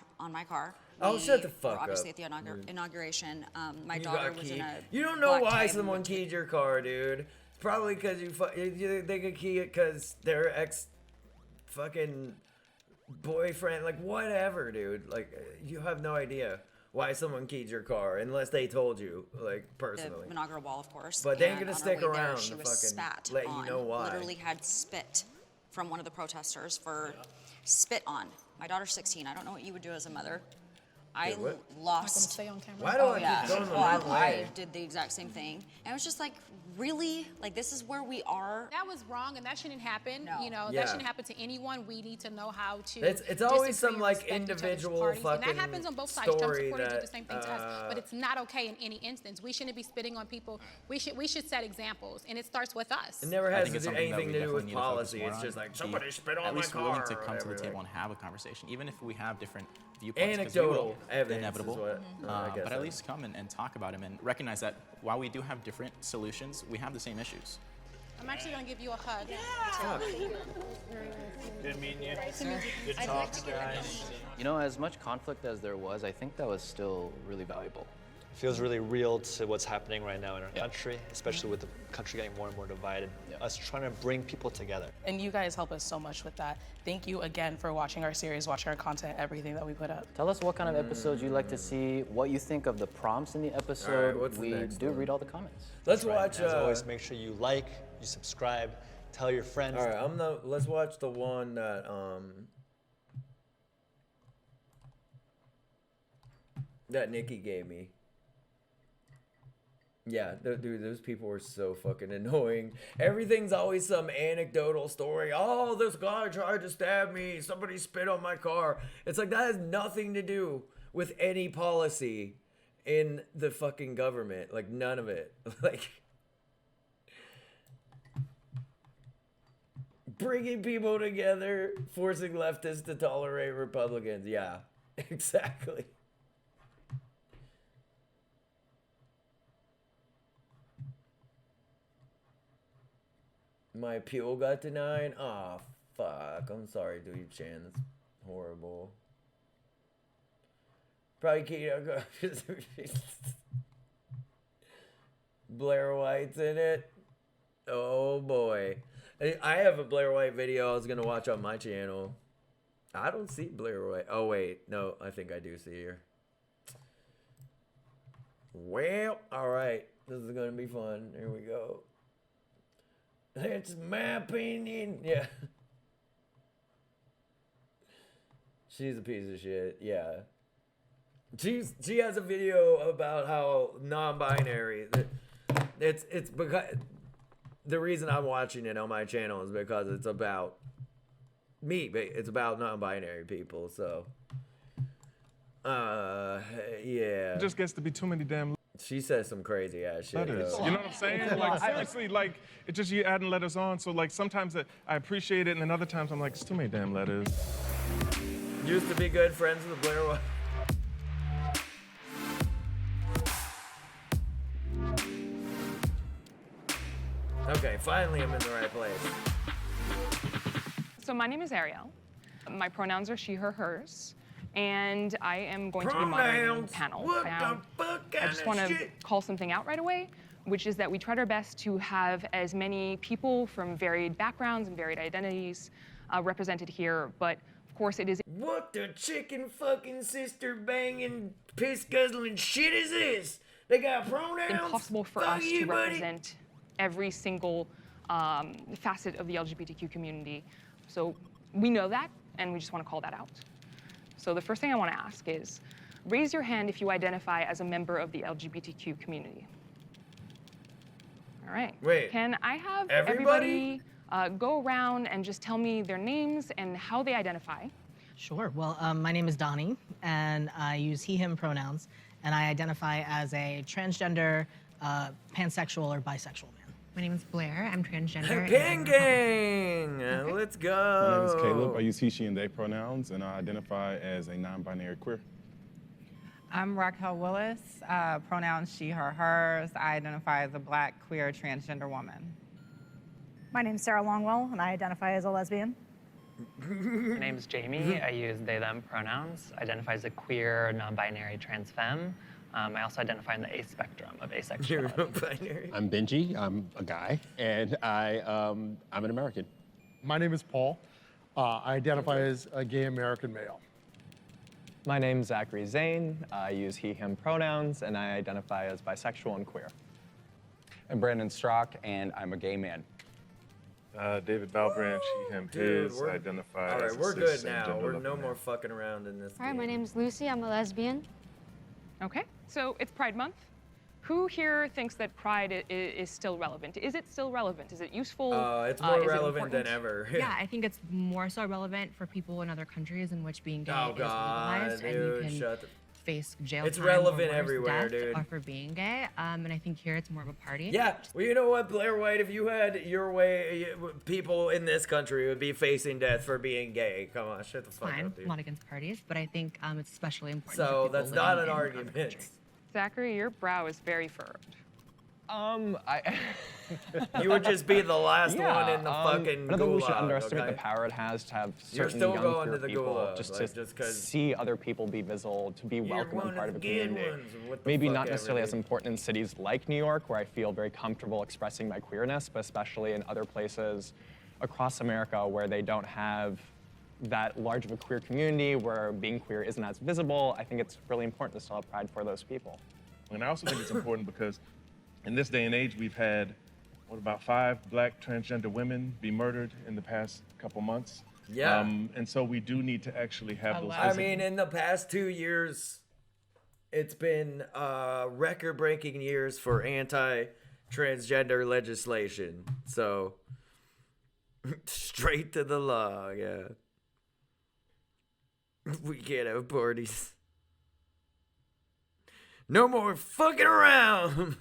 car. Oh, We shut the fuck were obviously up, at the inauguration. My You daughter got was keyed. in a. You don't know black why tie. someone keyed your car, dude. Probably because they could key it because their ex fucking boyfriend, like whatever, dude. Like you have no idea why someone keyed your car unless they told you, like personally. The inaugural wall, of course. But they ain't and gonna on our stick way there, around She to was fucking spat let you on. know why. Literally had spit from one of the protesters for spit on. My daughter's 16. I don't know what you would do as a mother. I what? lost. Stay on camera. Why do Oh I yeah. keep going the Well, wrong way? I did the exact same thing, and it was just like, really, like this is where we are. That was wrong, and that shouldn't happen. No. You know, Yeah. that shouldn't happen to anyone. We need to know how to. It's always disagree some, and like, respect each other's individual parties. And fucking that happens on both sides. Trump story supporters do that, the same thing to us, but it's not okay in any instance. We shouldn't be spitting on people. We should set examples, and it starts with us. It never I has think to it's do something that anything we to do definitely with need to focus policy. more It's on. just like Be somebody spit on at my least car. willing to or come to the whatever, table like. and have a conversation, even if we have different viewpoints. 'cause we Anecdotal will, evidence inevitable. is what I guess but at that- least come and talk about them and recognize that while we do have different solutions, we have the same issues. I'm actually gonna give you a hug. Good meeting you. Good talks, guys. You know, as much conflict as there was, I think that was still really valuable. Feels really real to what's happening right now in our country, especially with the country getting more and more divided. Us trying to bring people together. And you guys help us so much with that. Thank you again for watching our series, watching our content, everything that we put up. Tell us what kind of episodes you'd like to see, what you think of the prompts in the episode. All right, what's the we next do one? read all the comments. Let's Right. watch. As always, make sure you like, you subscribe, tell your friends. All right, let's watch the one that that Nikki gave me. Yeah, dude, those people were so fucking annoying. Everything's always some anecdotal story. Oh, this guy tried to stab me. Somebody spit on my car. It's like that has nothing to do with any policy in the fucking government. Like none of it. Like bringing people together, forcing leftists to tolerate Republicans. Yeah, exactly. My appeal got denied. Oh, fuck. I'm sorry, Dweeb Chan. That's horrible. Probably keto. Blair White's in it. Oh boy. I have a Blair White video I was gonna watch on my channel. I don't see Blair White. Oh wait, no, I think I do see her. Well, alright. This is gonna be fun. Here we go. That's my opinion. Yeah. She's a piece of shit. Yeah. She has a video about how non-binary. It's because the reason I'm watching it on my channel is because it's about me. It's about non-binary people. So, yeah. It just gets to be too many damn She says some crazy ass shit. letters. Though. You know what I'm saying? Like seriously, like it just you adding letters on. So like sometimes I appreciate it, and then other times I'm like, it's too many damn letters. Used to be good friends with Blair White. Okay, finally I'm in the right place. So my name is Ariel. My pronouns are she, her, hers. And I am going to be moderating the panel. What the fuck I just want to call something out right away, which is that we tried our best to have as many people from varied backgrounds and varied identities represented here, but of course it is. What the chicken fucking sister banging piss guzzling shit is this? They got pronouns? Impossible for Fuck us you, to buddy. represent every single facet of the LGBTQ community. So we know that, and we just want to call that out. So the first thing I want to ask is, raise your hand if you identify as a member of the LGBTQ community. All right. Wait, Can I have everybody? everybody go around and just tell me their names and how they identify? Sure. Well, my name is Donnie, and I use he, him pronouns, and I identify as a transgender, pansexual, or bisexual man. My name is Blair. I'm transgender. Gang gang! Let's go. My name is Caleb. I use he, she, and they pronouns, and I identify as a non-binary queer. I'm Raquel Willis. Pronouns she, her, hers. I identify as a Black, queer, transgender woman. My name's Sarah Longwell, and I identify as a lesbian. My name's Jamie. I use they, them pronouns. I identify as a queer, non-binary trans femme. I also identify in the A spectrum of asexuality. I'm Benji. I'm a guy, and I'm an American. My name is Paul. I identify as a gay American male. My name's Zachary Zane. I use he, him pronouns, and I identify as bisexual and queer. I'm Brandon Strock, and I'm a gay man. David Valbrand, she, him, his. I identify All as right, we're a good cis now. and We're gender no fluid. more fucking around in this All right, game. my name's Lucy. I'm a lesbian. Okay, so it's Pride Month. Who here thinks that Pride is still relevant? Is it still relevant? Is it useful? It's more Is it relevant than important? ever. Yeah, I think it's more so relevant for people in other countries in which being gay Oh, is God, legalized, and dude, you can shut the- face jail It's time relevant or worse, everywhere, death, dude. For being gay. And I think here it's more of a party. Yeah, well, you know what, Blair White, if you had your way, people in this country would be facing death for being gay. Come on, shut the It's fuck fine. up, dude. I'm not against parties, but I think it's especially important. So for people that's not living an in argument. Zachary, your brow is very furrowed. You would just be the last Yeah, one in the fucking I don't think we should gulag, underestimate okay? the power it has to have You're certain still young going queer to the people gulag, just like, to just 'cause see other people be visible, to be You're welcome one and part of a the good community. ones. What the Maybe fuck not ever, necessarily as dude. important in cities like New York, where I feel very comfortable expressing my queerness, but especially in other places across America where they don't have that large of a queer community, where being queer isn't as visible. I think it's really important to still have pride for those people. And I also think it's important because in this day and age, we've had, about 5 Black transgender women be murdered in the past couple months. Yeah. And so we do need to actually have those. I mean, in the past 2 years, it's been record-breaking years for anti-transgender legislation. So, straight to the law, yeah. We can't have parties. No more fucking around.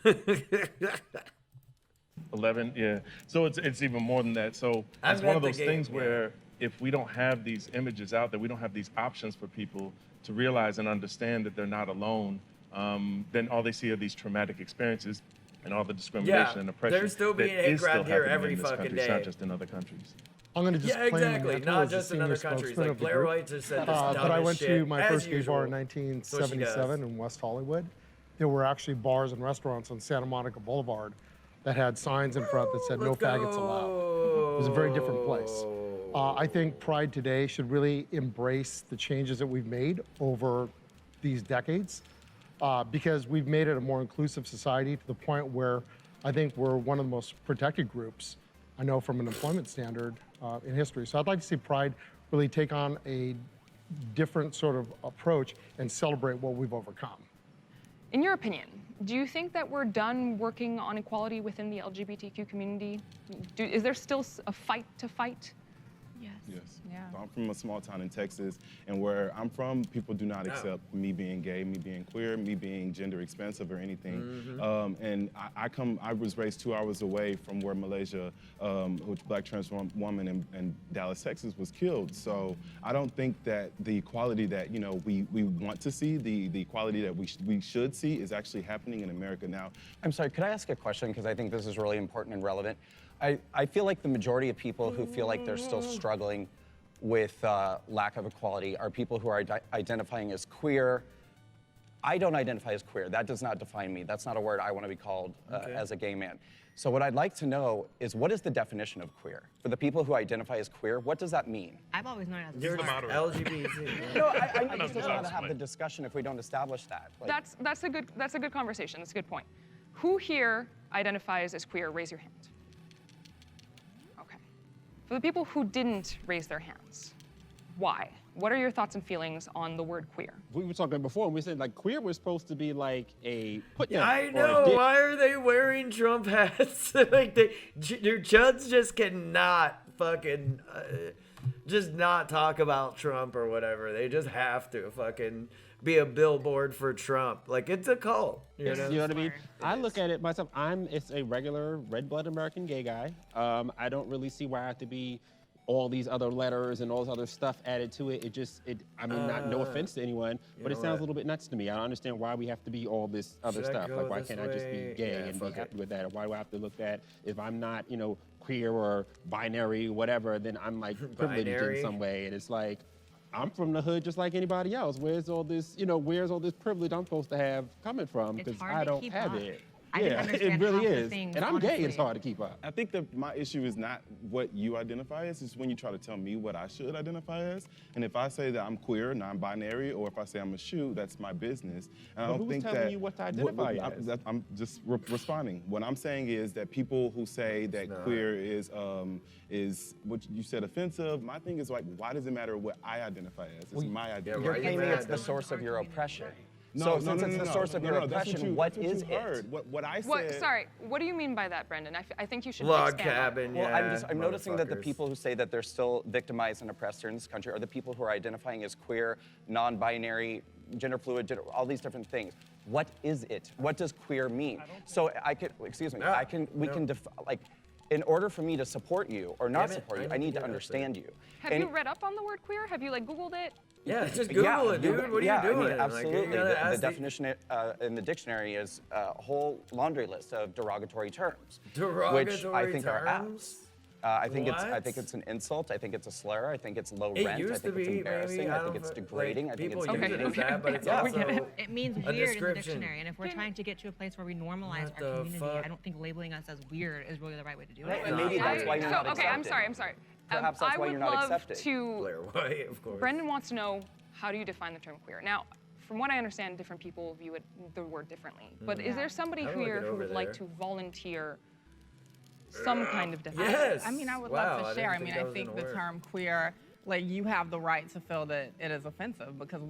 11, yeah. So it's even more than that. So I it's one of meant those the things game, where if we don't have these images out there, we don't have these options for people to realize and understand that they're not alone, then all they see are these traumatic experiences. and all the discrimination and oppression there's still being that hate is still crimes here happening every in this fucking country. day. It's not just in other countries. I'm going to just Yeah, exactly. Not just in other countries. Like Blair White just said this But I dumbest went to shit, my as first gay bar in usual. 1977 in West Hollywood. There were actually bars and restaurants on Santa Monica Boulevard that had signs in front that said no faggots allowed. It was a very different place. I think Pride today should really embrace the changes that we've made over these decades because we've made it a more inclusive society to the point where I think we're one of the most protected groups, I know from an employment standard in history. So I'd like to see Pride really take on a different sort of approach and celebrate what we've overcome. In your opinion, do you think that we're done working on equality within the LGBTQ community? Is there still a fight to fight? Yes. Yeah. So I'm from a small town in Texas, and where I'm from, people do not accept me being gay, me being queer, me being gender expansive or anything. And I was raised 2 hours away from where Malaysia, which black trans woman in Dallas, Texas, was killed. So I don't think that the equality that we want to see, the equality that we should see, is actually happening in America now. I'm sorry, could I ask a question? Because I think this is really important and relevant. I feel like the majority of people who feel like they're still struggling with lack of equality are people who are identifying as queer. I don't identify as queer. That does not define me. That's not a word I want to be called as a gay man. So what I'd like to know is, what is the definition of queer? For the people who identify as queer, what does that mean? I've always known it as You're a smart. LGBT. No, I just don't know how to have the discussion if we don't establish that. Like, That's a good conversation. That's a good point. Who here identifies as queer? Raise your hand. Okay. For the people who didn't raise their hands, why? What are your thoughts and feelings on the word queer? We were talking before, and we said like queer was supposed to be like a put down. I know. Why are they wearing Trump hats? Like your chuds just cannot fucking just not talk about Trump or whatever. They just have to fucking be a billboard for Trump. Like, it's a cult. You know what I mean? I look at it myself. It's a regular red-blooded American gay guy. I don't really see why I have to be all these other letters and all this other stuff added to it. I mean, no offense to anyone, but it sounds a little bit nuts to me. I don't understand why we have to be all this other stuff. Like, why can't I just be gay and be happy with that? Or why do I have to look at, if I'm not, queer or binary, whatever, then I'm like privileged in some way. And it's like, I'm from the hood just like anybody else. Where's all this, where's all this privilege I'm supposed to have coming from? Because I don't have it. Yeah, it really is. And I'm gay, it's hard to keep up. I think that my issue is not what you identify as, it's when you try to tell me what I should identify as. And if I say that I'm queer, non-binary, or if I say I'm a shoe, that's my business. And I don't who's think telling that you what to identify as? I'm just responding. What I'm saying is that people who say that queer is what you said offensive, my thing is like, why does it matter what I identify as? It's my identity. You're claiming it's the source of your oppression. No, Since it's the source of your oppression, what is it? What I said. Sorry, what do you mean by that, Brendan? I think you should Log expand on cabin, that. yeah. Well, I'm noticing that the people who say that they're still victimized and oppressed here in this country are the people who are identifying as queer, non-binary, gender fluid, all these different things. What is it? What does queer mean? So we can like, in order for me to support you or not support you, I need to understand you. Have you read up on the word queer? Have you Googled it? Yeah, just Google it, dude. What are you doing? I mean, absolutely. Like, the definition in the dictionary is a whole laundry list of derogatory terms, which I think are apt. I think it's an insult. I think it's a slur. I think it's low rent. I think it's embarrassing. I think it's degrading. I think it's demeaning. It means weird in the dictionary, and if we're trying to get to a place where we normalize our community, I don't think labeling us as weird is really the right way to do it. And maybe that's why you're not accepted. I'm sorry. Perhaps that's why you're not accepted. Blair White, of course. Brendan wants to know, how do you define the term queer? Now, from what I understand, different people view the word differently. But is there somebody here who would like to volunteer some kind of definition? Yes. I mean, I would love to share. I think the term queer, like, you have the right to feel that it is offensive because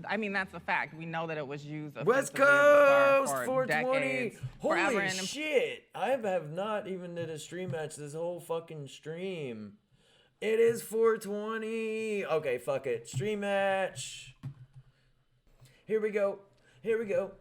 that's a fact. We know that it was used West offensively Coast for 420. decades, forever. Holy shit. I have not even did a stream match this whole fucking stream. It is 420. Okay, fuck it. Stream match. Here we go. Here we go.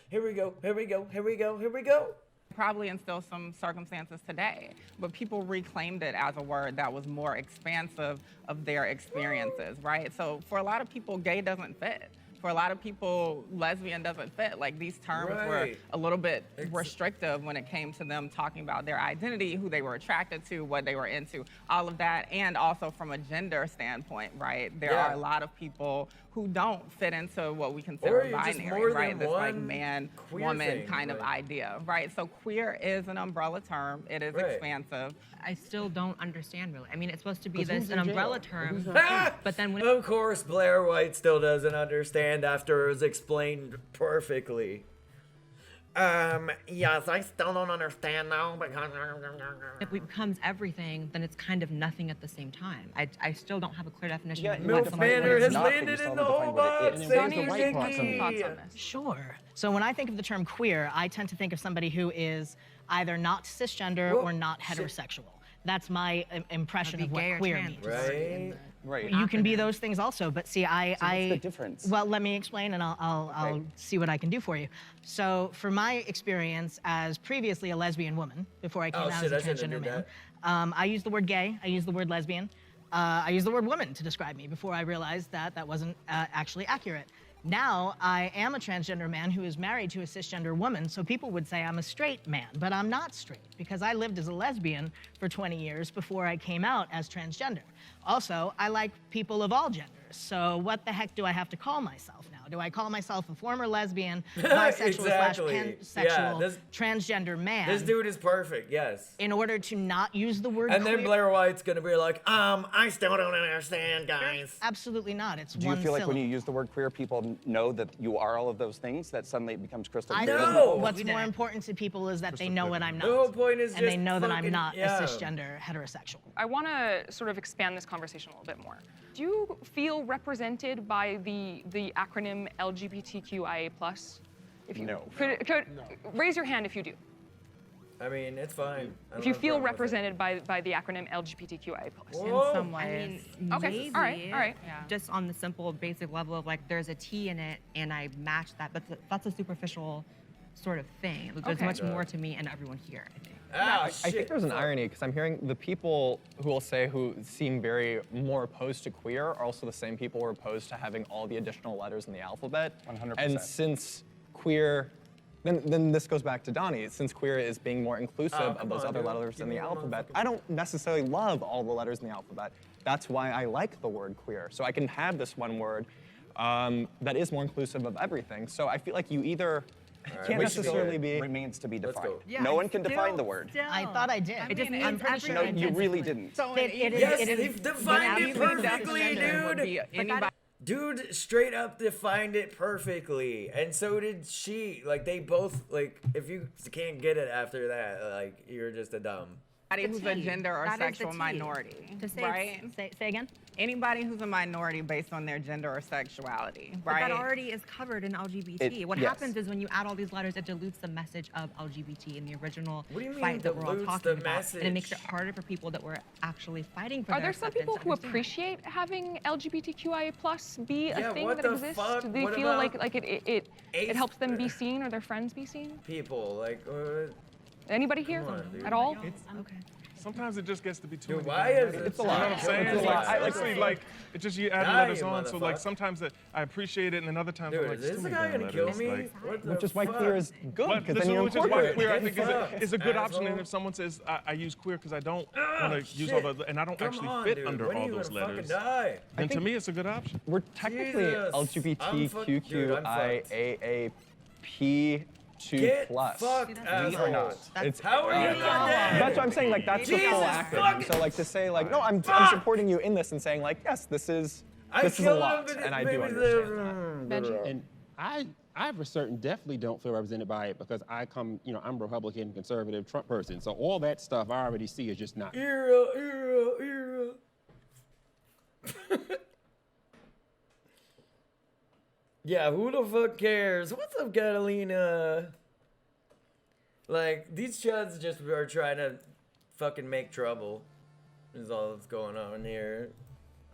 Here we go. Here we go. Here we go. Here we go. Probably in still some circumstances today, but people reclaimed it as a word that was more expansive of their experiences, right? So for a lot of people, gay doesn't fit. For a lot of people, lesbian doesn't fit. Like these terms were a little bit restrictive when it came to them talking about their identity, who they were attracted to, what they were into, all of that. And also from a gender standpoint, right? There are a lot of people who don't fit into what we consider binary, right? This like man, woman kind of idea, right? So queer is an umbrella term. It is expansive. I still don't understand really. I mean, it's supposed to be an umbrella term, but then when of course, Blair White still doesn't understand after it was explained perfectly. Yes, I still don't understand now because if it becomes everything, then it's kind of nothing at the same time. I still don't have a clear definition. Yeah, MILF Manor has landed in the whole box. Sure. So when I think of the term queer, I tend to think of somebody who is either not cisgender or not heterosexual. That's my impression of what queer means. Right. You can be those things also, but see, what's the difference? Well, let me explain, and I'll see what I can do for you. So, for my experience as previously a lesbian woman, before I came out as a transgender man, I used the word gay, I used the word lesbian, I used the word woman to describe me before I realized that that wasn't actually accurate. Now, I am a transgender man who is married to a cisgender woman, so people would say I'm a straight man, but I'm not straight because I lived as a lesbian for 20 years before I came out as transgender. Also, I like people of all genders, so what the heck do I have to call myself now? Do I call myself a former lesbian, bisexual slash pansexual, transgender man? This dude is perfect, yes. In order to not use the word and queer? then Blair White's gonna be like, I still don't understand, guys. Absolutely not, it's Do you one feel like syllable. when you use the word queer, people know that you are all of those things, that suddenly it becomes crystal clear? What's more important to people is that they know what I'm not. The whole point is and they know that I'm not a yeah. cisgender heterosexual. I want to sort of expand this conversation a little bit more. Do you feel represented by the acronym LGBTQIA+? If you No. could raise your hand if you do. I mean, it's fine. If you feel represented by the acronym LGBTQIA+. In some ways. Okay, Maybe, all right. Just on the simple, basic level of like, there's a T in it, and I match that, but that's a superficial sort of thing. There's much more to me and everyone here, I think. Ah, I think there's an irony because I'm hearing the people who will say who seem very more opposed to queer are also the same people who are opposed to having all the additional letters in the alphabet. 100%. And since queer, then this goes back to Donnie. Since queer is being more inclusive of those other letters in the alphabet, I don't necessarily love all the letters in the alphabet. That's why I like the word queer. So I can have this one word that is more inclusive of everything. So I feel like you either can't necessarily be remains to be defined. Yeah, no one can define the word. I thought I did. I'm pretty sure No, you really didn't. So Yes, they've defined it perfectly, dude. Dude straight up defined it perfectly, and so did she. Like, they both, like, if you can't get it after that, like, you're just a dumb. Anybody who's a gender or That is the sexual T. minority, To say right? Say again? Anybody who's a minority based on their gender or sexuality, But right? that already is covered in LGBT. What happens is when you add all these letters, it dilutes the message of LGBT in the original What do you mean fight that we're all dilutes talking the about. And it makes it message? harder for people that were actually fighting for Are their there some acceptance people to who understand. appreciate having LGBTQIA+ be a Yeah, thing what that the exists? fuck? Do they What feel about like it helps them be seen or their friends be seen? People, like, Anybody here on, dude. at all? Okay. Sometimes it just gets to be too Dude, many. why is it? You know what I'm saying? It's a lot. Honestly, like, it just you add Die, letters you on. So like motherfucker. sometimes I appreciate it, and then other times Dude, I'm like, is it's too this many guy damn gonna kill letters. me? Like, What the Which is why fuck? queer is good, but because this then you're which is why incorporated. queer I think Fuck, is a good option. asshole. And if someone says I use queer because I don't want to use all shit. the, and I don't Come actually on, fit dude. under When are all you those gonna letters, fucking die? then to me it's a good option. We're technically Jesus. LGBTQIAAP2+. Get fucked, asshole. not. It's, How are you not dead? That's what I'm saying. Like that's the full Jesus acronym. fucking- So like to say like no, I'm supporting you in this and saying like yes, this is a lot, and I do understand that. And I for certain definitely don't feel represented by it because I come, I'm Republican, conservative, Trump person. So all that stuff I already see is just not. Era. Yeah, who the fuck cares? What's up, Catalina? Like, these chuds just are trying to fucking make trouble. Is all that's going on here.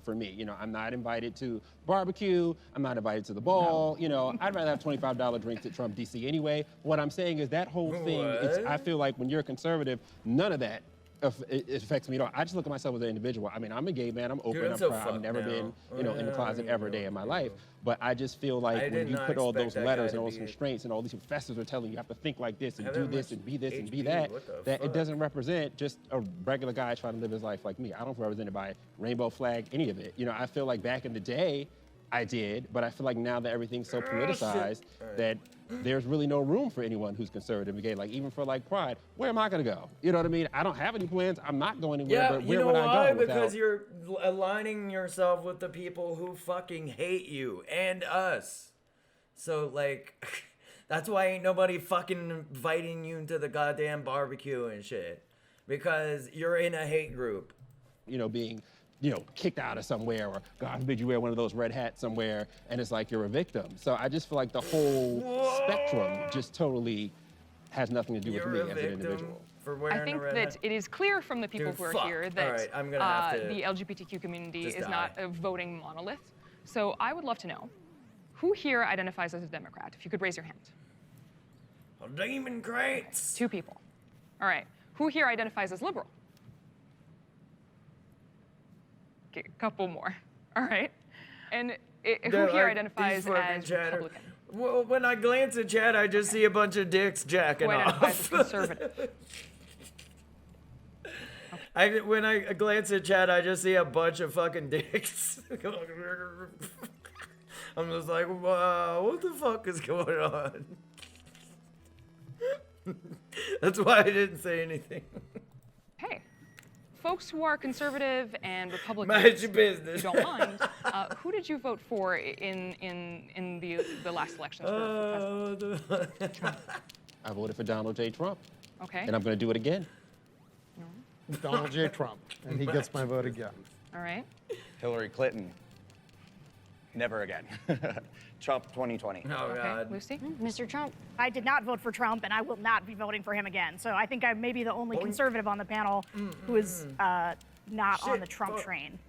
For me, I'm not invited to barbecue. I'm not invited to the ball. I'd rather have $25 drinks at Trump DC anyway. What I'm saying is that whole thing. I feel like when you're a conservative, none of that it affects me at all. I just look at myself as an individual. I mean, I'm a gay man. I'm open. Dude, I'm so proud. I've fucked never now. been, in the closet ever a day in my life. But I just feel I like when did you not put all expect those that letters guy and all to those be constraints and all these professors are telling you have to think like this and Have do that this much and be this and be HP, that, what the that it fuck? doesn't represent just a regular guy trying to live his life like me. I don't feel represented by rainbow flag, any of it. I feel like back in the day, I did, but I feel like now that everything's so politicized that there's really no room for anyone who's conservative and gay. Like even for like Pride, where am I gonna go? You know what I mean? I don't have any plans. I'm not going anywhere. Yeah, but you where know would why? I go? Because you're aligning yourself with the people who fucking hate you and us. So like, that's why ain't nobody fucking inviting you to the goddamn barbecue and shit. Because you're in a hate group. Being kicked out of somewhere, or God forbid you wear one of those red hats somewhere, and it's like you're a victim. So I just feel like the whole spectrum just totally has nothing to do with me as an individual. I think that it is clear from the people who are here that the LGBTQ community is not a voting monolith. So I would love to know, who here identifies as a Democrat? If you could raise your hand. Demon crates. 2 people. All right. Who here identifies as liberal? Okay, a couple more. All right. And who here identifies as Republican? Well, when I glance at chat, I just see a bunch of dicks jacking Who off. identifies as conservative? When I glance at chat, I just see a bunch of fucking dicks. I'm just like, wow, what the fuck is going on? That's why I didn't say anything. Hey, folks who are conservative and Republican, mind your business. If you don't mind, who did you vote for in the last elections for president? Trump. I voted for Donald J. Trump. Okay. And I'm going to do it again. Donald J. Trump, and he gets my vote again. All right. Hillary Clinton. Never again. Trump 2020. Oh, God. Lucy? Mr. Trump. I did not vote for Trump, and I will not be voting for him again. So I think I may be the only conservative on the panel who is not on the Trump train.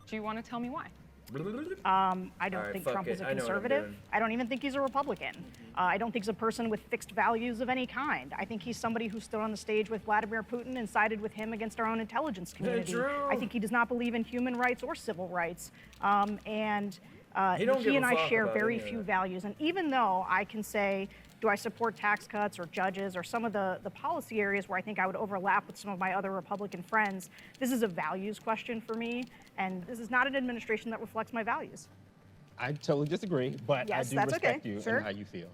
Do you want to tell me why? I don't think Trump is a conservative. I don't even think he's a Republican. I don't think he's a person with fixed values of any kind. I think he's somebody who stood on the stage with Vladimir Putin and sided with him against our own intelligence community. I think he does not believe in human rights or civil rights. He and I share very few values. And even though I can say, do I support tax cuts or judges or some of the policy areas where I think I would overlap with some of my other Republican friends, this is a values question for me. And this is not an administration that reflects my values. I totally disagree, but Yes, I do that's respect okay. you Sure. and how you feel.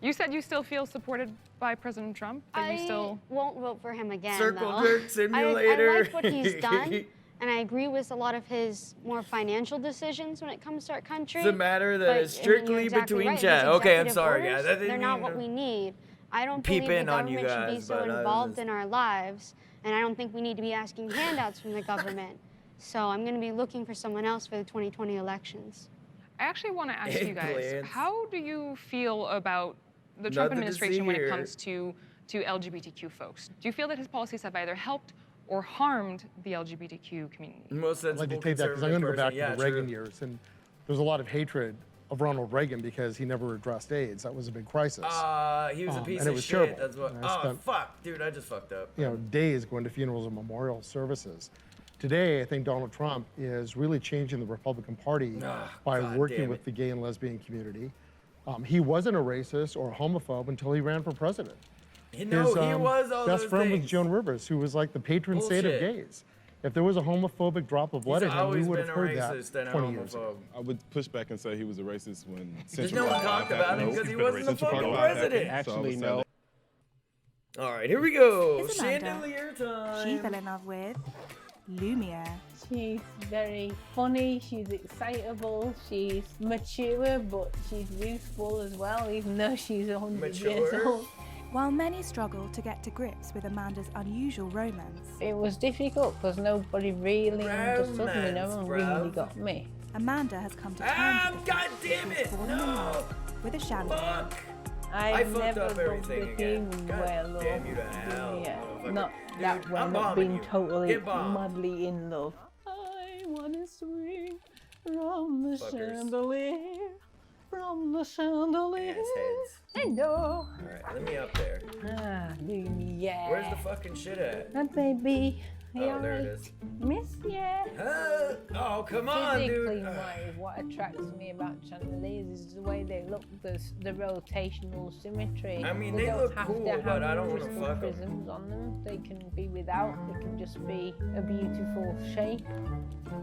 You said you still feel supported by President Trump, but you still won't vote for him again. Circle though. jerk simulator. I like what he's done, and I agree with a lot of his more financial decisions when it comes to our country. It's a matter that is strictly you're exactly between right. chat. His Okay, I'm executive sorry, orders, guys. That didn't they're not mean what to we need. I don't peep believe in the on you government should be guys, so but I was involved just- in our lives, and I don't think we need to be asking handouts from the government. So I'm going to be looking for someone else for the 2020 elections. I actually want to ask you guys, Eggplants. how do you feel about the Trump Nothing to administration see when it here. comes to LGBTQ folks? Do you feel that his policies have either helped or harmed the LGBTQ community? Most I'd like to take that because I'm going to go back to the Reagan years, and there's a lot of hatred of Ronald Reagan because he never addressed AIDS. That was a big crisis. He was a piece and it of was shit. terrible. That's what. And I Oh spent, fuck, dude, I just fucked up. days going to funerals and memorial services. Today, I think Donald Trump is really changing the Republican Party by God working damn with it. the gay and lesbian community. He wasn't a racist or a homophobe until he ran for president. He was all best those friend things. was Joan Rivers, who was like the patron saint of Bullshit. gays. If there was a homophobic drop of blood He's at him, we always would been have a heard racist that and a 20 years ago. I would push back and say he was a racist when There's no one talked about him because he wasn't the fucking president. Actually, no. All right, here we go. Here's Amanda. Chandelier time. She fell in love with Lumiere. She's very funny, she's excitable, she's mature, but she's youthful as well, even though she's 100 years old. While many struggle to get to grips with Amanda's unusual romance, It was difficult because nobody really understood me, no one really bruv. got me. Amanda has come to terms with the fact that she was fallen in love with a chandelier. I've fucked never up loved everything the again. human God way I love damn you to hell, yeah, motherfucker. not Dude, that way, I'm not bombing being you. totally Get bombed. madly in love. I wanna swing from the Fuckers. chandelier, from the chandelier. Assheads. Hello. All right, let me up there. Ah, Lumiere. Where's the fucking shit at? And baby, Oh, there it is. Miss, yeah. Oh, come on, Physically dude. wise, what attracts me about chandeliers is the way they look, the rotational symmetry. I mean, they they don't look have cool, to have but I don't wanna crystal fuck 'em. prisms on them. They can be without. They can just be a beautiful shape.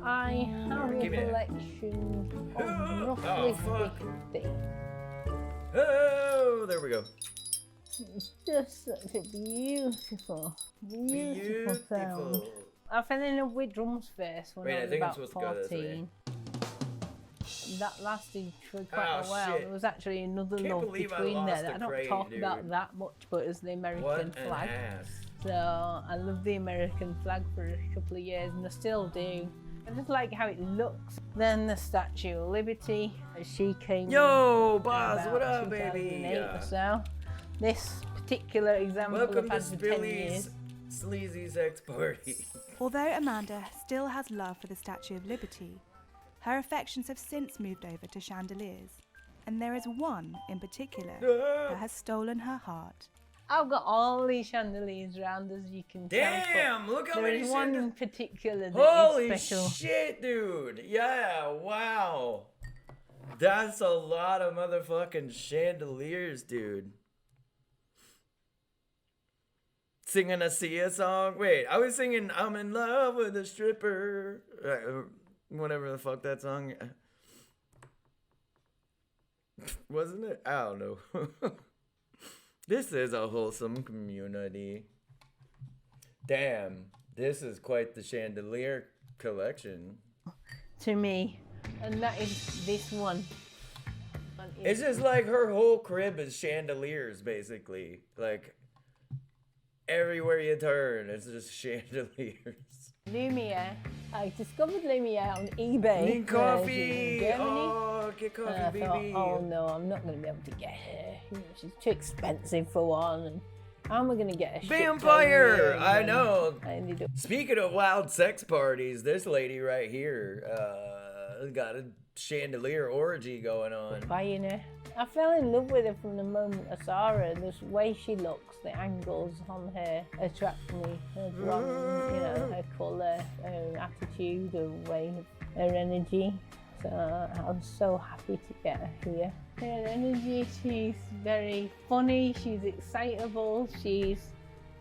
I have a Give me that. collection of roughly Oh, fuck. 50. Oh, there we go. It's just such a beautiful sound. I fell in love with drums first when Wait, I I was think I'm about supposed to go this way. 14. That lasted for quite a Oh, while. shit. There was actually another Can't love believe I between lost there that a I don't crane, talk dude. about that much, but it's the American What an flag. ass. So I loved the American flag for a couple of years, and I still do. I just like how it looks. Then the Statue of Liberty, she came. Yo, in Boz, about what up, baby? 2008 or so. This particular example Welcome I've to had for 10 years. Billy's Sleazy Sex Party. Although Amanda still has love for the Statue of Liberty, her affections have since moved over to chandeliers, and there is one in particular that has stolen her heart. I've got all these chandeliers around, as you can Damn, tell. look how there many is one in chandeliers. particular that Holy is special. shit, dude. Yeah, wow. That's a lot of motherfucking chandeliers, dude. Singing a Sia song? Wait, I was singing I'm in love with a stripper. Whatever the fuck that song. Wasn't it? I don't know. This is a wholesome community. Damn, this is quite the chandelier collection. To me, and that is this one. It's just like her whole crib is chandeliers, basically. Like, everywhere you turn, it's just chandeliers. Lumiere. I discovered Lumiere on eBay. Need coffee. In Germany. Oh, get coffee, And I thought, baby. oh no, I'm not going to be able to get her. You know, she's too expensive for one. And how am I going to get a shit ton Vampire! here? I And know. I ended up Speaking of wild sex parties, this lady right here got a chandelier orgy going on. buying her. I fell in love with her from the moment I saw her. The way she looks, the angles on her attract me. Her blonde, you know, her colour, her attitude, her way, her energy. So I'm so happy to get her here. Her energy, she's very funny, she's excitable, she's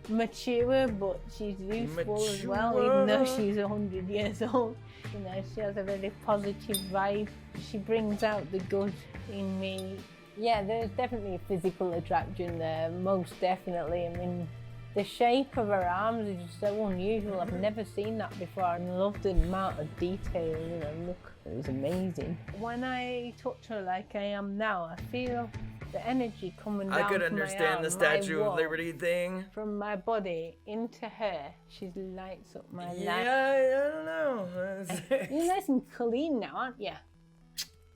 mature, but she's youthful as well, even though she's 100 years old. You know, she has a very positive vibe. She brings out the good in me. Yeah, there's definitely a physical attraction there, most definitely. I mean, the shape of her arms is just so unusual. I've never seen that before, and I love the amount of detail, you know, look, it was amazing. When I touch her like I am now, I feel the energy coming down I could from my understand arm, the Statue my of wall, Liberty thing. from my body into her. She lights up my life. Yeah, I don't know. You're nice and clean now, aren't you?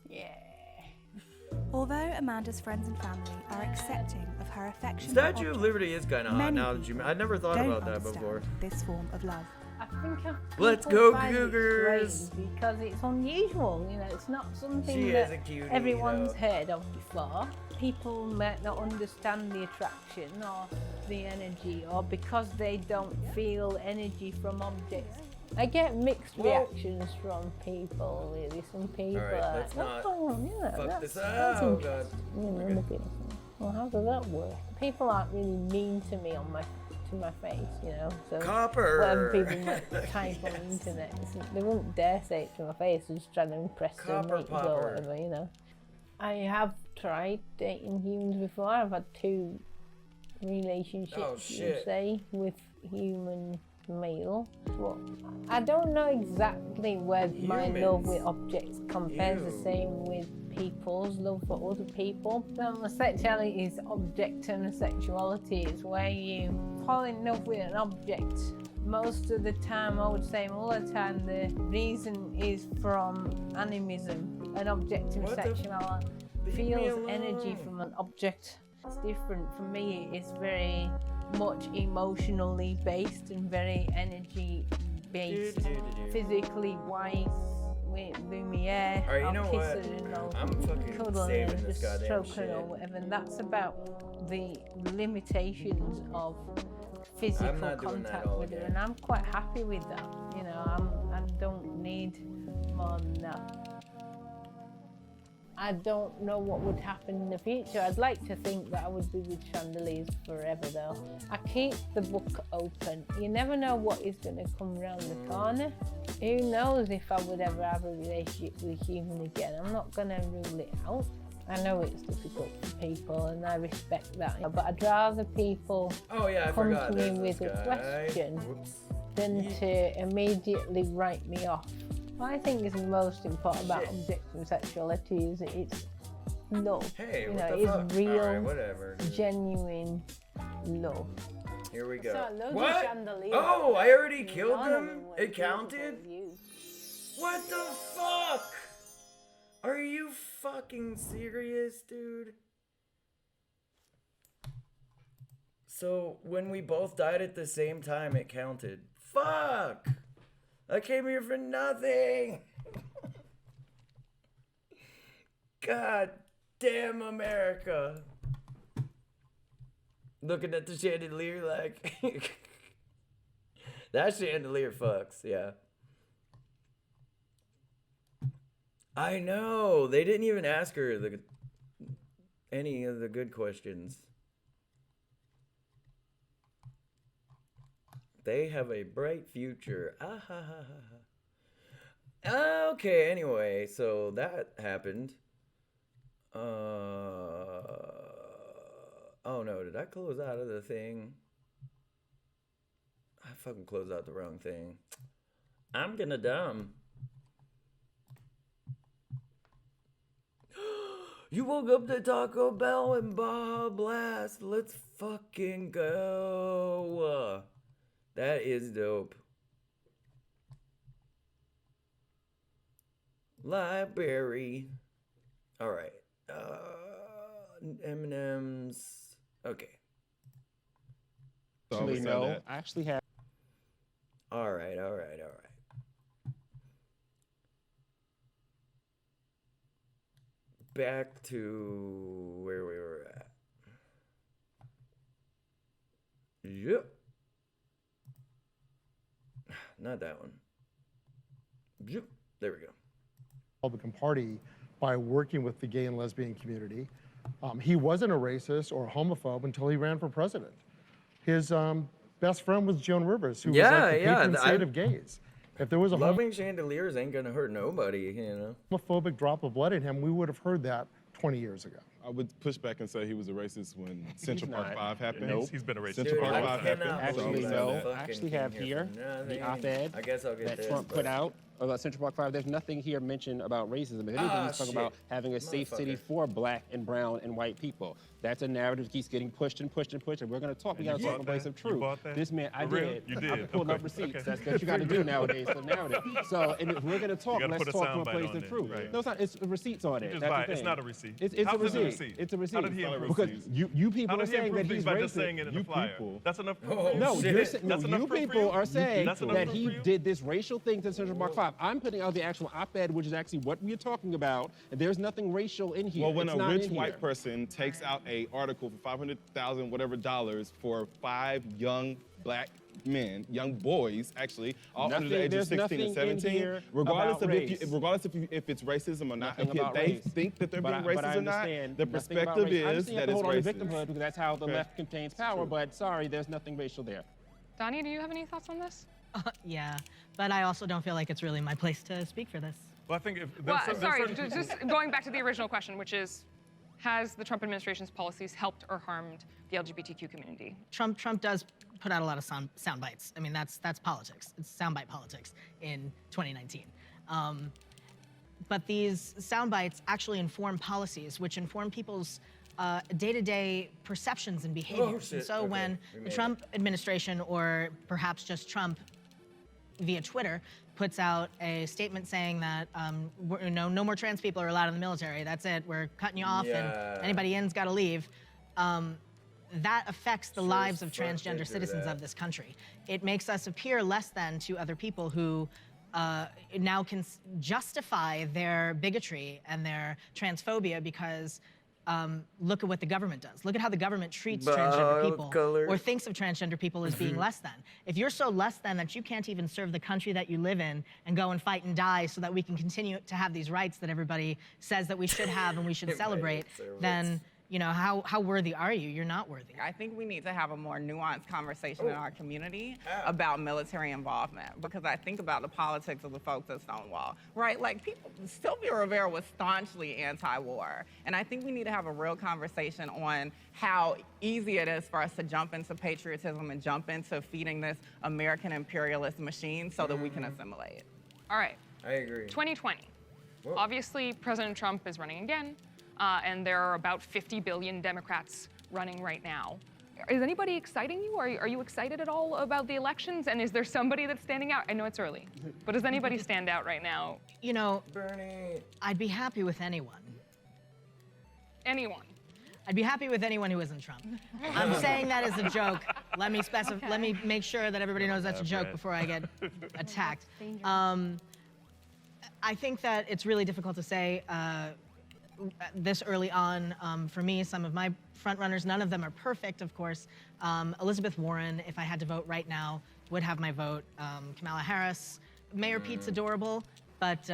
Yeah. Although Amanda's friends and family are accepting of her affection, Statue of Liberty is kind of hot many now that you. I never thought don't about that understand before. this form of love. I think Let's people go, find it Cougars. strange because it's unusual. You know, it's not something She that is a cutie, everyone's though. heard of before. People might not understand the attraction or the energy, or because they don't feel energy from objects. I get mixed reactions from people. Really, some people All right, are let's like, not "Oh, yeah, fuck that's, this that's up. Oh, interesting." God. You know, look at it. Well, how does that work? People aren't really mean to me to my face, you know. So Copper. whatever people might type on the internet, they wouldn't dare say it to my face. They're just trying to impress their Copper mates or popper. whatever, you know. I have tried dating humans before. I've had 2 relationships, Oh, you shit. say, with human male. Well, I don't know exactly where my love with objects compares the same with people's love for other people. So sexuality is object and sexuality is where you fall in love with an object. Most of the time, I would say all the time, the reason is from animism. An object in sexuality feels energy from an object. It's different. For me, it's very much emotionally based and very energy based. Physically wise with Lumiere, Alright, you I'll know kiss what? her and I'll I'm fucking cuddle her saving and this just goddamn stroke her shit. or whatever. And that's about the limitations of physical contact with her, and I'm quite happy with that. You know, I don't need more than that. I don't know what would happen in the future. I'd like to think that I would be with chandeliers forever, though. I keep the book open. You never know what is going to come around the corner. Who knows if I would ever have a relationship with a human again. I'm not going to rule it out. I know it's difficult for people, and I respect that. But I'd rather people come to me with a question than to immediately write me off. What I think is the most important about objective sexuality is that it's love. Hey, you what know, the it's fuck? real, All right, whatever. genuine love. Here we go. So, What? Oh, I already killed them? It counted? What the fuck? Are you fucking serious, dude? So, when we both died at the same time, it counted. Fuck! I came here for nothing! God damn America. Looking at the chandelier like... That chandelier fucks, yeah. I know! They didn't even ask her any of the good questions. They have a bright future. Ah, ha, ha, ha. Okay, anyway, so that happened. Oh no, did I close out of the thing? I fucking closed out the wrong thing. I'm gonna dumb. You woke up to Taco Bell and Baja Blast. Let's fucking go. That is dope. Library. All right. M&M's. Okay. Actually, no. I actually have. All right. Back to where we were at. Yep. Not that one. Yep. There we go. Republican Party by working with the gay and lesbian community. He wasn't a racist or a homophobe until he ran for president. His best friend was Joan Rivers, who was like the patron saint of gays. If there was a loving chandeliers ain't gonna hurt nobody, you know. Homophobic drop of blood in him, we would have heard that 20 years ago. I would push back and say he was a racist when Central Park 5 happened. Nope. He's been a racist. Central Park 5 happened. Actually, no. I actually have here the op-ed that Trump put out about Central Park 5. There's nothing here mentioned about racism. If anything, he's talking about having a safe city for black and brown and white people. That's a narrative that keeps getting pushed and pushed and pushed. And we're going to talk. We got to talk in place of truth. This man, I did. You did. I pulled up receipts. That's what you got to do nowadays for narrative. So, and if we're going to talk, let's talk from a place of truth. No, it's not. It's receipts on it. It's not a receipt. It's a receipt. It's a receipt. How did he improve because these? you people are saying that he's by racist. just saying it in the flyer. That's enough proof. No, you people are saying that he did this racial thing to Central Park 5. I'm putting out the actual op-ed, which is actually what we're talking about, and there's nothing racial in here. Well, when a rich white person takes out an article for $500,000 whatever dollars for 5 young black men, young boys, actually, all under the age of 16 and 17, regardless if it's racism or not, if they think that they're being racist or not, the perspective is that it's racist. Victimhood, because that's how the left contains power, but sorry, there's nothing racial there. Donnie, do you have any thoughts on this? Yeah, but I also don't feel like it's really my place to speak for this. Well, I think if just going back to the original question, which is, has the Trump administration's policies helped or harmed the LGBTQ community? Trump does put out a lot of sound bites. I mean, that's politics. It's soundbite politics in 2019. But these sound bites actually inform policies, which inform people's day-to-day perceptions and behaviors. And so when the Trump administration, or perhaps just Trump via Twitter, puts out a statement saying that no more trans people are allowed in the military, that's it, we're cutting you off, and anybody in's got to leave, that affects the lives of transgender citizens of this country. It makes us appear less than to other people who now can justify their bigotry and their transphobia because look at what the government does. Look at how the government treats transgender people or thinks of transgender people as being less than. If you're so less than that you can't even serve the country that you live in and go and fight and die so that we can continue to have these rights that everybody says that we should have and we should celebrate, then you know, how worthy are you? You're not worthy. I think we need to have a more nuanced conversation in our community about military involvement, because I think about the politics of the folks at Stonewall, right? Like, people, Sylvia Rivera was staunchly anti-war, and I think we need to have a real conversation on how easy it is for us to jump into patriotism and jump into feeding this American imperialist machine so that we can assimilate. All right. I agree. 2020. Obviously, President Trump is running again. And there are about 50 billion Democrats running right now. Is anybody exciting you? Are you excited at all about the elections? And is there somebody that's standing out? I know it's early, but does anybody stand out right now? You know, Bernie. I'd be happy with anyone. Anyone? I'd be happy with anyone who isn't Trump. I'm saying that as a joke. Let me specify. Let me make sure that everybody knows that's a joke before I get attacked. I think that it's really difficult to say this early on. For me, some of my front runners, none of them are perfect, of course. Elizabeth Warren, if I had to vote right now, would have my vote. Kamala Harris, Mayor Pete's adorable, but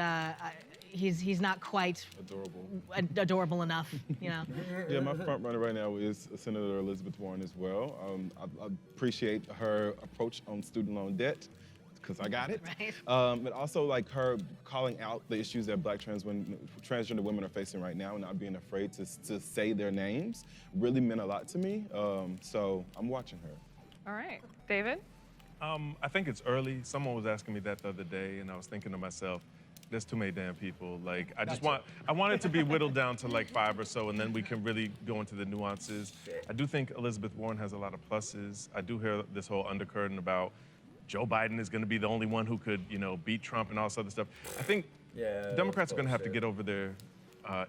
he's not quite adorable enough, you know. Yeah, my front runner right now is Senator Elizabeth Warren as well. I appreciate her approach on student loan debt, because I got it. Right. But also like her calling out the issues that Black transgender women are facing right now and not being afraid to say their names really meant a lot to me. So I'm watching her. All right. David? I think it's early. Someone was asking me that the other day, and I was thinking to myself, there's too many damn people. Like, I want it to be whittled down to like 5 or so, and then we can really go into the nuances. I do think Elizabeth Warren has a lot of pluses. I do hear this whole undercurrent about Joe Biden is going to be the only one who could, you know, beat Trump and all this other stuff. I think Democrats are going to have to get over their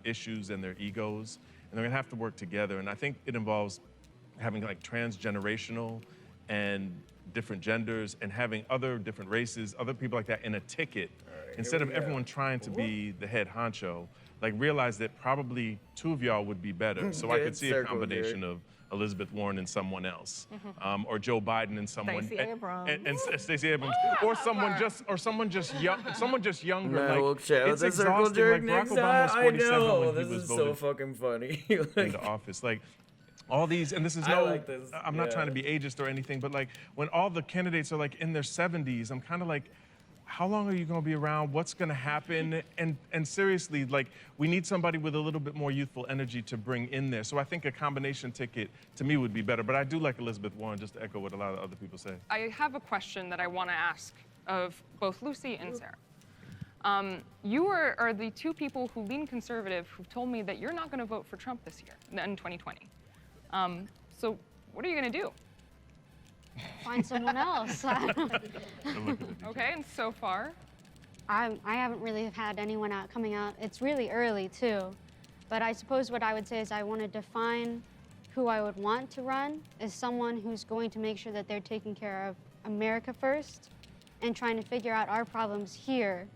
issues and their egos, and they're going to have to work together. And I think it involves having like transgenerational and different genders and having other different races, other people like that in a ticket, instead of everyone trying to be the head honcho. Like, realize that probably 2 of y'all would be better. So I could see a combination of Elizabeth Warren and someone else, or Joe Biden and someone, and Stacey Abrams, or someone just younger. No, like, it's exhausting. Like, Barack Obama was 47 when he was voted so fucking funny. into office. Like, all these, and this is I'm not trying to be ageist or anything, but like, when all the candidates are like in their 70s, I'm kind of like, how long are you going to be around? What's going to happen? And seriously, like, we need somebody with a little bit more youthful energy to bring in there. So I think a combination ticket, to me, would be better. But I do like Elizabeth Warren, just to echo what a lot of other people say. I have a question that I want to ask of both Lucy and Sarah. You are the 2 people who lean conservative who've told me that you're not going to vote for Trump this year, in 2020. So what are you going to do? Find someone else. Okay, and so far? I haven't really had anyone coming out. It's really early, too. But I suppose what I would say is I want to define who I would want to run as someone who's going to make sure that they're taking care of America first and trying to figure out our problems here.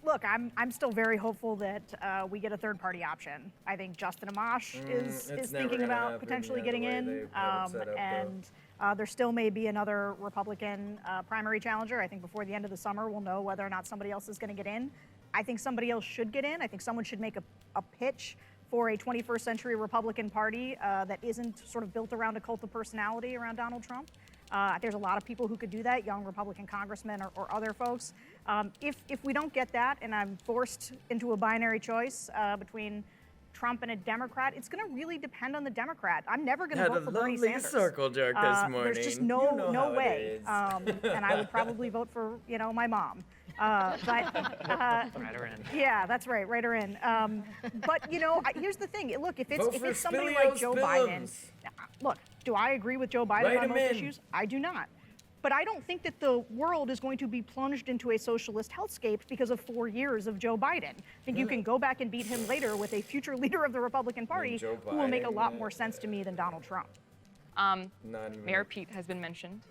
Look, I'm still very hopeful that we get a third-party option. I think Justin Amash is thinking about potentially getting in, and there still may be another Republican primary challenger. I think before the end of the summer, we'll know whether or not somebody else is going to get in. I think somebody else should get in. I think someone should make a pitch for a 21st century Republican Party that isn't sort of built around a cult of personality around Donald Trump. There's a lot of people who could do that, young Republican congressmen or other folks. If we don't get that, and I'm forced into a binary choice between Trump and a Democrat, it's going to really depend on the Democrat. I'm never going to vote for Bernie Sanders. Circle jerk this morning. There's just no way. And I would probably vote for, you know, my mom. Write her in. Yeah, that's right. Write her in. But, you know, here's the thing. Look, if it's somebody like Joe Biden, look, do I agree with Joe Biden on most issues? I do not. But I don't think that the world is going to be plunged into a socialist hellscape because of 4 years of Joe Biden. I think you can go back and beat him later with a future leader of the Republican Party who will make a lot more sense to me than Donald Trump. Mayor Pete has been mentioned.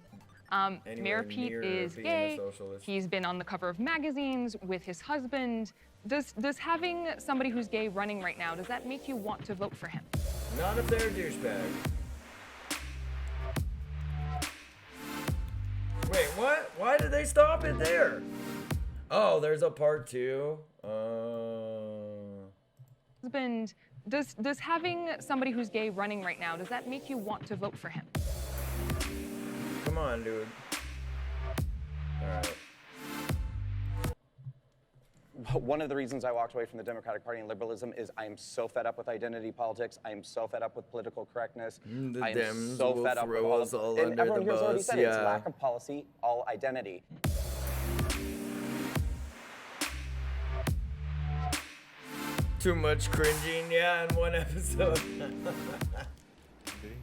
Mayor Pete is gay. He's been on the cover of magazines with his husband. Does having somebody who's gay running right now, does that make you want to vote for him? Not if they're a douchebag. Wait, what? Why did they stop it there? Oh, there's a part 2. Husband, does having somebody who's gay running right now, does that make you want to vote for him? Come on, dude. All right. One of the reasons I walked away from the Democratic Party and liberalism is I am so fed up with identity politics. I am so fed up with political correctness. The I am Dems so will fed up with throw all us of all and under everyone the here's already bus, said it. It's yeah. lack of policy, all identity. Too much cringing, yeah, in one episode.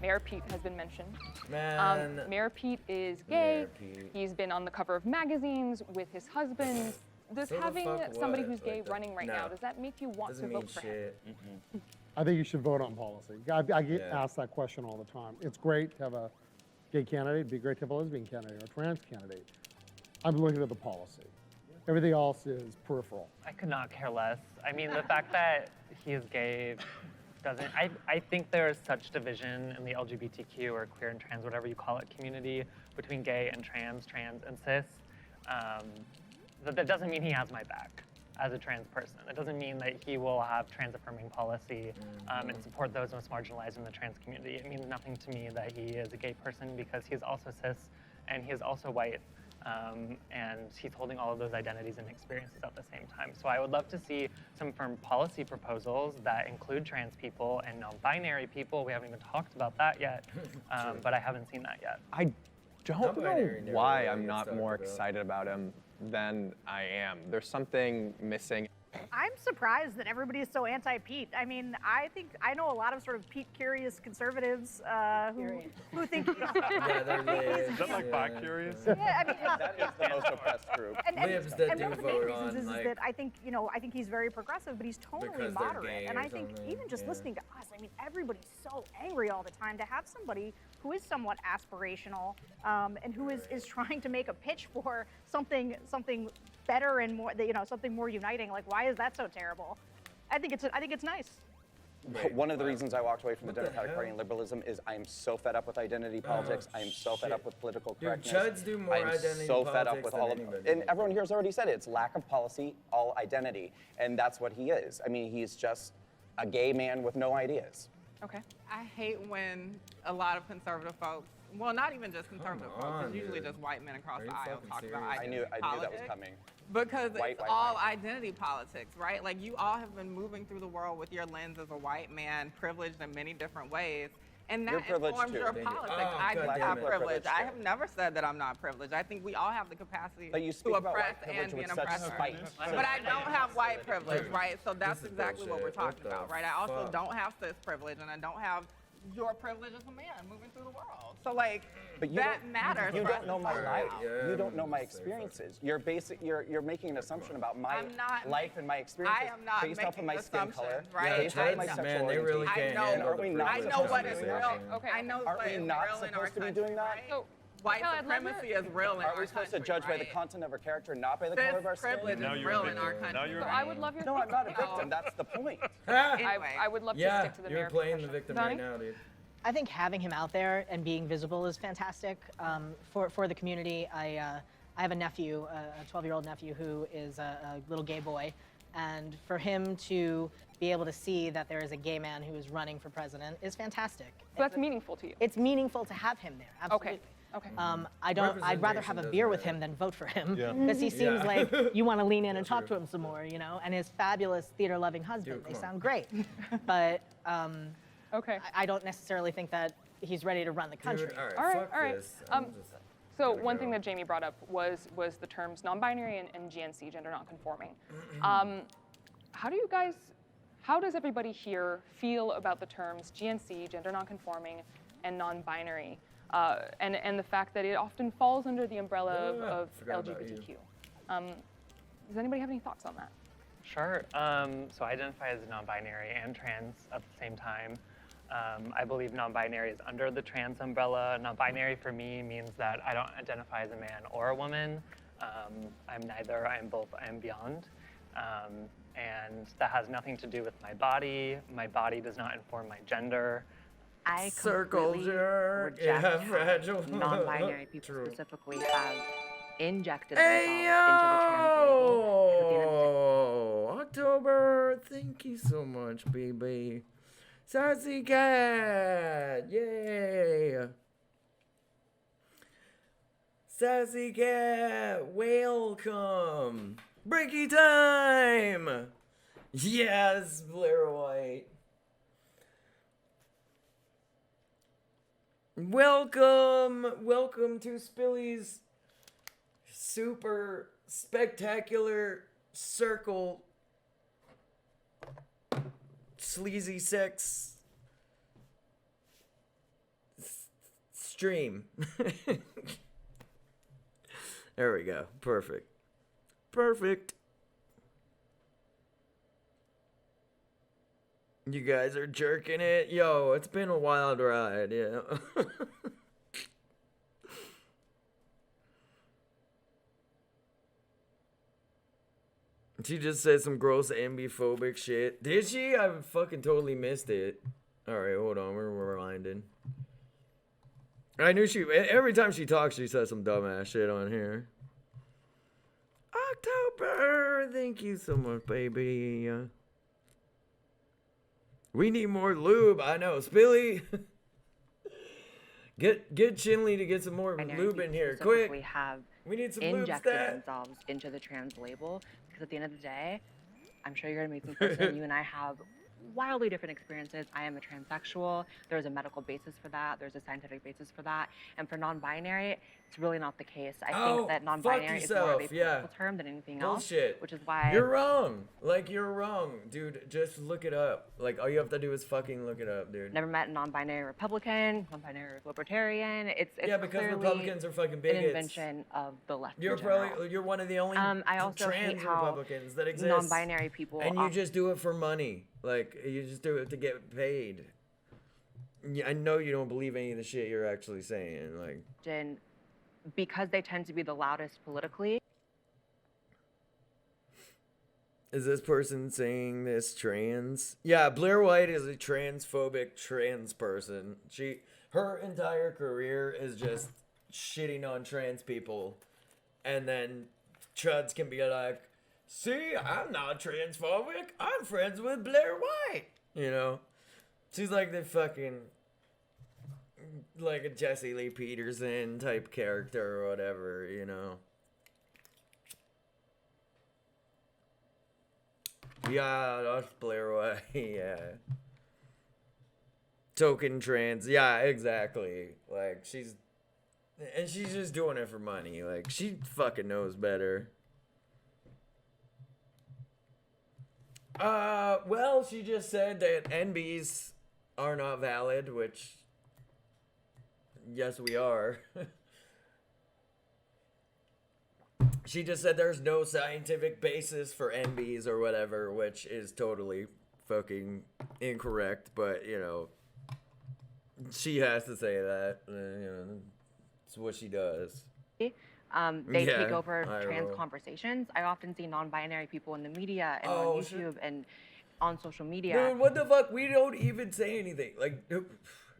Mayor Pete has been mentioned. Man. Mayor Pete is gay. Mayor Pete. He's been on the cover of magazines with his husband. Does So the having fuck somebody what? who's gay Like, running right no. now, does that make you want Doesn't to mean vote for shit. him? I think you should vote on policy. I get asked that question all the time. It's great to have a gay candidate. It'd be great to have a lesbian candidate or a trans candidate. I'm looking at the policy. Everything else is peripheral. I could not care less. I mean, the fact that he is gay doesn't, I think there is such division in the LGBTQ or queer and trans, whatever you call it, community between gay and trans and cis, that doesn't mean he has my back as a trans person. It doesn't mean that he will have trans-affirming policy and support those most marginalized in the trans community. It means nothing to me that he is a gay person because he is also cis and he is also white. And he's holding all of those identities and experiences at the same time. So I would love to see some firm policy proposals that include trans people and non-binary people. We haven't even talked about that yet, but I haven't seen that yet. I don't know why really I'm gets not talked more about. excited about him than I am. There's something missing. I'm surprised that everybody is so anti-Pete. I mean, I know a lot of sort of Pete-curious conservatives who think Is that like bi-curious? Yeah, I mean, That is the most oppressed group. And Libs that one do of the main vote reasons on, is like, that I think he's very progressive, but he's tonally because they're moderate. gay And or I think something, even just yeah. listening to us, I mean, everybody's so angry all the time. To have somebody who is somewhat aspirational and who is trying to make a pitch for something better and more, something more uniting. Like, why is that so terrible? I think it's nice. One of the reasons I walked away from the What the Democratic Party and liberalism is I am so fed up with identity politics. I am so fed up with political Dude, correctness. Chuds do more I am identity so fed up politics with than all of anybody. and everyone here has already said it. It's lack of policy, all identity, and that's what he is. I mean, he's just a gay man with no ideas. Okay. I hate when a lot of conservative folks, well, not even just conservative folks, on, it's usually dude. just white men across Are the you aisle fucking talking serious? about I knew identity that was politics. coming. Because White, it's white, all white. identity politics, right? Like, you all have been moving through the world with your lens as a white man, privileged in many different ways. And You're that privileged informs too. your Thank you. politics. Oh, I do God damn have it. privilege. I Privileged have never said that I'm not privileged. I think we all have the capacity But you to speak about oppress white privilege and be with an such oppressor. spite. But I don't have white privilege, Okay. right? So that's This is exactly what we're bullshit. What talking the about, right? I also fuck? don't have cis privilege, and I don't have your privilege as a man moving through the world. So, like, But you that don't- matters. You for don't know my us. life. You don't know my experiences. You're making an assumption about my I'm not- life and my experiences I am not based off of making my skin color, assumptions, right? based off of my I know. sexual Man, they really orientation. can't I know. handle Aren't we the not I know supposed what to is be real. doing that? Okay. I know Aren't what we is not real in our supposed to be country, doing that? right? So, white Michael, I'd love supremacy is real in Are our we supposed to country, judge by the right? content of our character, not by the color of our skin? privilege is real in our country. So I would love your No, I'm not a victim. That's the point. I would love to Yeah, stick to the you're mayor playing the profession. victim Donnie? right now, dude. I think having him out there and being visible is fantastic for the community. I have a nephew, a 12-year-old nephew, who is a little gay boy, and for him to be able to see that there is a gay man who is running for president is fantastic. So that's meaningful to you. It's meaningful to have him there. Absolutely. Okay. I'd rather have a beer with him than vote for him Yeah. because he seems Yeah. like you want to lean in and talk to him some more, and his fabulous theater-loving husband. They sound great, but I don't necessarily think that he's ready to run the country. All right. So one thing that Jamie brought up was the terms non-binary and GNC, gender non-conforming. How does everybody here feel about the terms GNC, gender non-conforming, and non-binary, and the fact that it often falls under the umbrella of forgot about you. LGBTQ? Does anybody have any thoughts on that? Sure. So I identify as non-binary and trans at the same time. I believe non-binary is under the trans umbrella. Non-binary for me means that I don't identify as a man or a woman. I'm neither, I'm both, I'm beyond. And that has nothing to do with my body. My body does not inform my gender. I Circle completely jerk. reject Yeah, how fragile. non-binary people True. specifically have injected Hey, themselves into the trans label. Because at the end of the day, yo! October, thank you so much, baby. Sassy Cat, yay! Sassy Cat, welcome! Breaky time! Yes, Blair White. Welcome to Spilly's super spectacular circle sleazy sex stream. There we go. Perfect. You guys are jerking it. Yo, it's been a wild ride, yeah. She just said some gross ambiphobic shit. Did she? I fucking totally missed it. Alright, hold on. We're reminded. I knew she... Every time she talks, she says some dumbass shit on here. October! Thank you so much, baby. We need more lube. I know. Spilly. Get Chinley to get some more lube in here. Quick. We need some lube injected stat. themselves into the trans label. Because at the end of the day, I'm sure you're an amazing person. You and I have wildly different experiences. I am a transsexual. There's a medical basis for that. There's a scientific basis for that. And for non-binary, it's really not the case. I think that non-binary is more of a political term than anything else. Bullshit. Which is why You're wrong. Like, you're wrong, dude. Just look it up. Like, all you have to do is fucking look it up, dude. never met a non-binary Republican, non-binary libertarian. It's Yeah, because clearly Republicans are fucking bigots. an invention of the left. You're in general. probably you're one of the only I also hate trans how Republicans that exist. non-binary people And you just do it for money. Like, you just do it to get paid. I know you don't believe any of the shit you're actually saying. Like, often, because they tend to be the loudest politically. is this person saying this trans? Yeah, Blair White is a transphobic trans person. Her entire career is just shitting on trans people. And then chuds can be like, see, I'm not transphobic. I'm friends with Blair White. You know? She's like the fucking, like a Jesse Lee Peterson type character or whatever, you know? Yeah, that's Blair White, yeah. Token trans, yeah, exactly. Like, she's just doing it for money. Like, she fucking knows better. Well, she just said that NBs are not valid, which, yes, we are. She just said there's no scientific basis for NBs or whatever, which is totally fucking incorrect, but, you know, she has to say that. You know, it's what she does. They take over trans conversations. I often see non-binary people in the media and on YouTube and on social media. Dude, what the fuck? We don't even say anything. Like,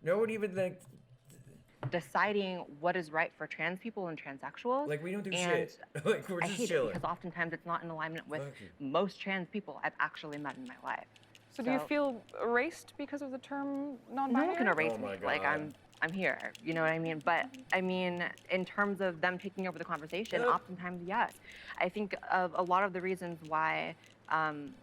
no one even like deciding what is right for trans people and transsexuals. Like, we don't do shit. Like, we're I just hate chilling. it because oftentimes it's not in alignment with most trans people I've actually met in my life. So do you feel erased because of the term non-binary? No one can erase Oh me. my Like, God. I'm here. You know what I mean? But I mean, in terms of them taking over the conversation, oftentimes, yes. I think of a lot of the reasons why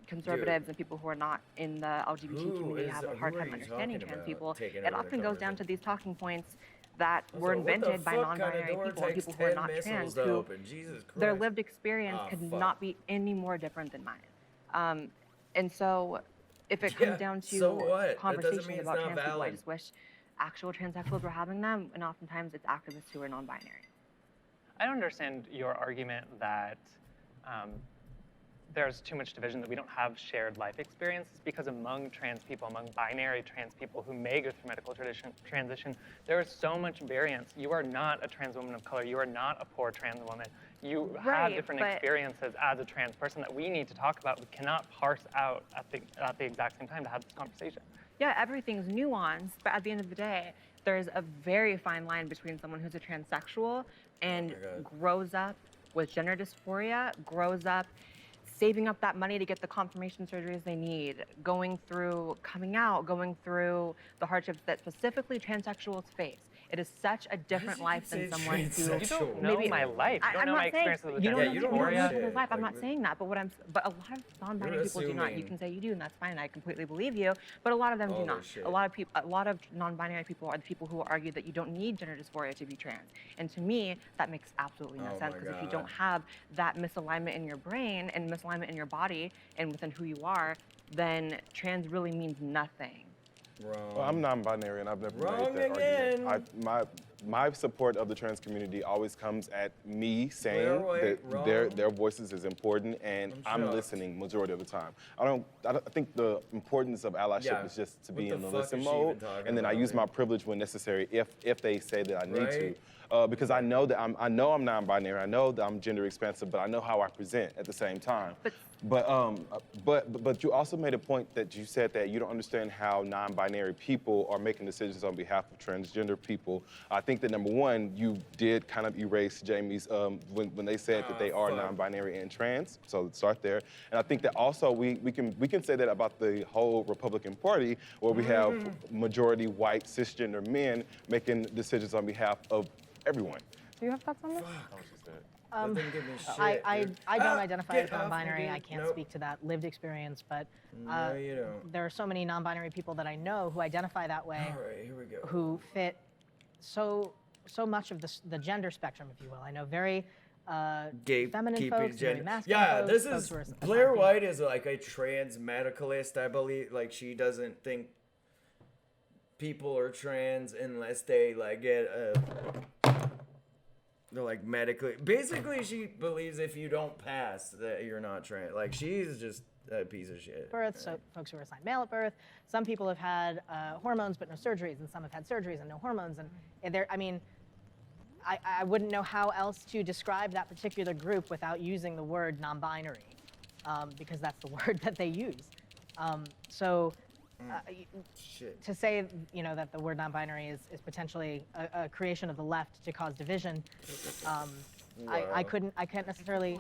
conservatives and people who are not in the LGBT community have a hard time understanding trans people. It often goes down to these talking points that were invented by non-binary people and people who are not trans, who their lived experience could not be any more different than mine. And so, if it comes down to conversations about trans people, I just wish actual transsexuals were having them, and oftentimes it's activists who are non-binary. I don't understand your argument that there's too much division, that we don't have shared life experiences, because among trans people, among binary trans people who may go through medical transition, there is so much variance. You are not a trans woman of color. You are not a poor trans woman. You have different experiences as a trans person that we need to talk about. We cannot parse out at the exact same time to have this conversation. Yeah, everything's nuanced, but at the end of the day, there's a very fine line between someone who's a transsexual and grows up with gender dysphoria, grows up saving up that money to get the confirmation surgeries they need, going through coming out, going through the hardships that specifically transsexuals face. It is such a different life than someone who you don't know my life. You don't know my experiences with you don't gender know dysphoria. his life. I'm not saying that, but a lot of non-binary people do not. You can say you do, and that's fine. I completely believe you, but a lot of them do not. A lot of non-binary people are the people who argue that you don't need gender dysphoria to be trans. And to me, that makes absolutely no sense, because if you don't have that misalignment in your brain and misalignment in your body and within who you are, then trans really means nothing. Well, I'm non-binary, and I've never made that argument. My support of the trans community always comes at me saying that their voices is important, and I'm listening majority of the time. I think the importance of allyship is just to be in the listen mode, and then I use my privilege when necessary if they say that I need to. Because I know that I'm non-binary, I know that I'm gender expansive, but I know how I present at the same time. But you also made a point that you said that you don't understand how non-binary people are making decisions on behalf of transgender people. I think that number one, you did kind of erase Jamie's when they said that they are non-binary and trans. So let's start there. And I think that also we can say that about the whole Republican Party, where we have majority white cisgender men making decisions on behalf of everyone. Do you have thoughts on this? I don't identify as non-binary. I can't speak to that lived experience, but there are so many non-binary people that I know who identify that way. All right, here we go. Who fit so much of the gender spectrum, if you will. I know very feminine folks, very masculine folks. This is Blair White is like a trans medicalist, I believe. Like, she doesn't think people are trans unless they like get they're like medically. Basically, she believes if you don't pass that you're not trans. Like, she's just a piece of shit. Birth, so folks who are assigned male at birth. Some people have had hormones but no surgeries, and some have had surgeries and no hormones. And I mean, I wouldn't know how else to describe that particular group without using the word non-binary, because that's the word that they use. To say, that the word non-binary is potentially a creation of the left to cause division, I can't necessarily.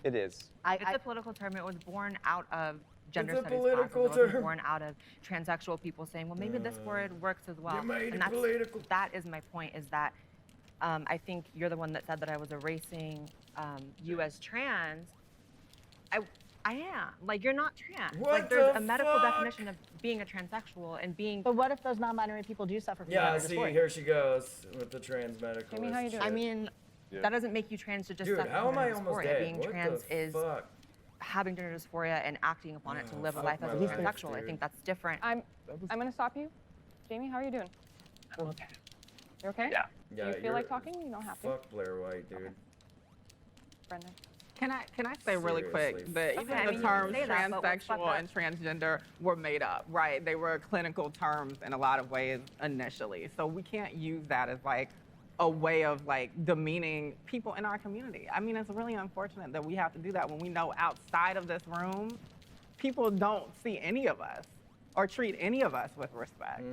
It is. It's a political term. It was born out of gender It's a studies political classes. It was term. born out of transsexual people saying, well, maybe this word works as well. You made And it political. that is my point, is that I think you're the one that said that I was erasing you as trans. I am. Like, you're not trans. What there's the a medical fuck? definition of being a transsexual and being. But what if those non-binary people do suffer from Yeah, gender see, dysphoria? here she goes with the trans medical. Jamie, how you doing? I mean, that doesn't make you trans to just Dude, suffer how from am I gender almost dysphoria. dead? Being What trans the is fuck? having gender dysphoria and acting upon it to live a fuck life as a my life, transsexual. I dude. think that's different. I'm gonna stop you. Jamie, how are you doing? I'm okay. You okay? Yeah. Do you feel like talking? You don't have to. Fuck Blair White, dude. Brendan. Can I say really quick Seriously. that Okay, even I the mean, terms you can say that, but let's fuck transsexual that. and transgender were made up, right? They were clinical terms in a lot of ways initially. So we can't use that as like a way of like demeaning people in our community. I mean, it's really unfortunate that we have to do that when we know outside of this room, people don't see any of us or treat any of us with respect.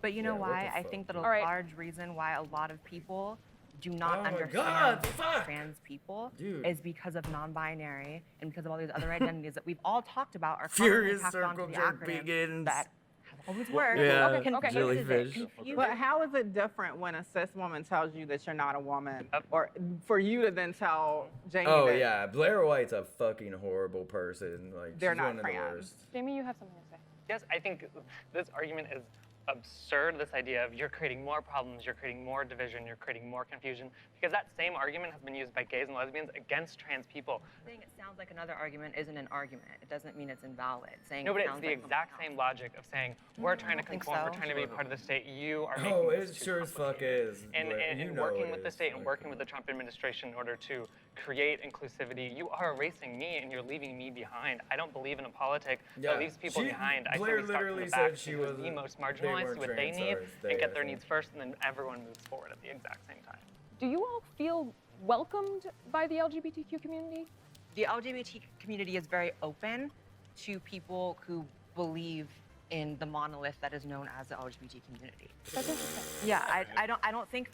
But you know Yeah, what why? the I fuck? think that a All right. large reason why a lot of people do not Oh my understand God, fuck. trans people Dude. is because of non-binary and because of all these other identities that we've all talked about are commonly Furious tacked onto circle the jerk acronyms begins. that have always worked. Yeah, Confuses jellyfish. it. Confuses But how is it different when a cis woman tells you that you're not a woman, or for you to then tell Jamie Oh that yeah, Blair White's a fucking horrible person. Like, They're she's not one of the trans. worst. Jamie, you have something to say. Yes, I think this argument is absurd, this idea of you're creating more problems, you're creating more division, you're creating more confusion, because that same argument has been used by gays and lesbians against trans people. Saying it sounds like another argument isn't an argument. It doesn't mean it's invalid. Saying No, but it it's sounds the like exact same logic of saying, we're trying to think conform, we're so. trying to be part of the state, you are making Oh, this it too sure as fuck complicated. is. And Blair. You know working it with the is. state and working with the Trump administration in order to create inclusivity, you are erasing me and you're leaving me behind. I don't believe in a politic that leaves people behind. I Blair think we start from literally the back said she because was the most marginalized, see what they need, and get their needs first, and then everyone moves forward at the exact same time. Do you all feel welcomed by the LGBTQ community? The LGBT community is very open to people who believe in the monolith that is known as the LGBT community. That's interesting. Yeah, I don't think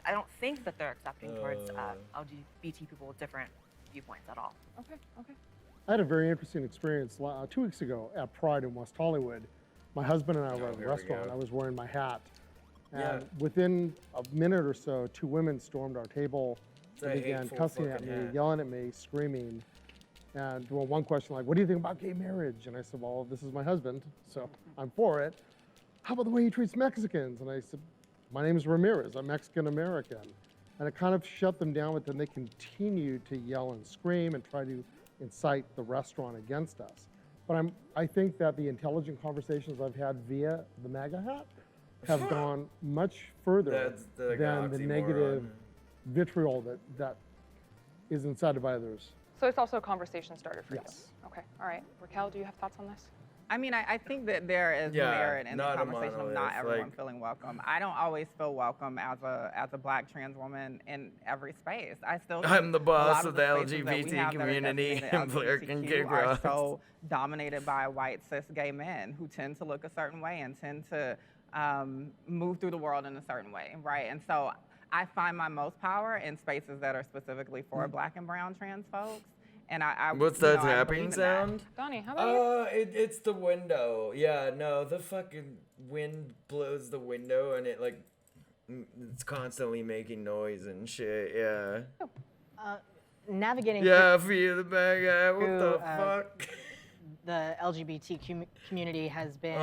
that they're accepting towards LGBT people with different viewpoints at all. Okay. I had a very interesting experience 2 weeks ago at Pride in West Hollywood. My husband and I were at a restaurant. I was wearing my hat. And within a minute or so, 2 women stormed our table and began cussing at me, yelling at me, screaming. And one question like, what do you think about gay marriage? And I said, well, this is my husband, so I'm for it. How about the way he treats Mexicans? And I said, my name is Ramirez, I'm Mexican-American. And it kind of shut them down, but then they continued to yell and scream and try to incite the restaurant against us. But I think that the intelligent conversations I've had via the MAGA hat have gone much further than the negative vitriol that is incited by others. So it's also a conversation starter for Yes. you. Okay, all right. Raquel, do you have thoughts on this? I mean, I think that there is merit in the conversation of not everyone feeling welcome. I don't always feel welcome as a Black trans woman in every space. I still I'm the boss of of the LGBT community and Blair can kick are rocks. so dominated by white cis gay men who tend to look a certain way and tend to move through the world in a certain way, right? And so I find my most power in spaces that are specifically for Black and brown trans folks. And what's that tapping sound? Donnie, how about you? It's the window. Yeah, no, the fucking wind blows the window and it like it's constantly making noise and shit. Yeah. Navigating. Yeah, for you, the bad guy. What the fuck? The LGBT community has been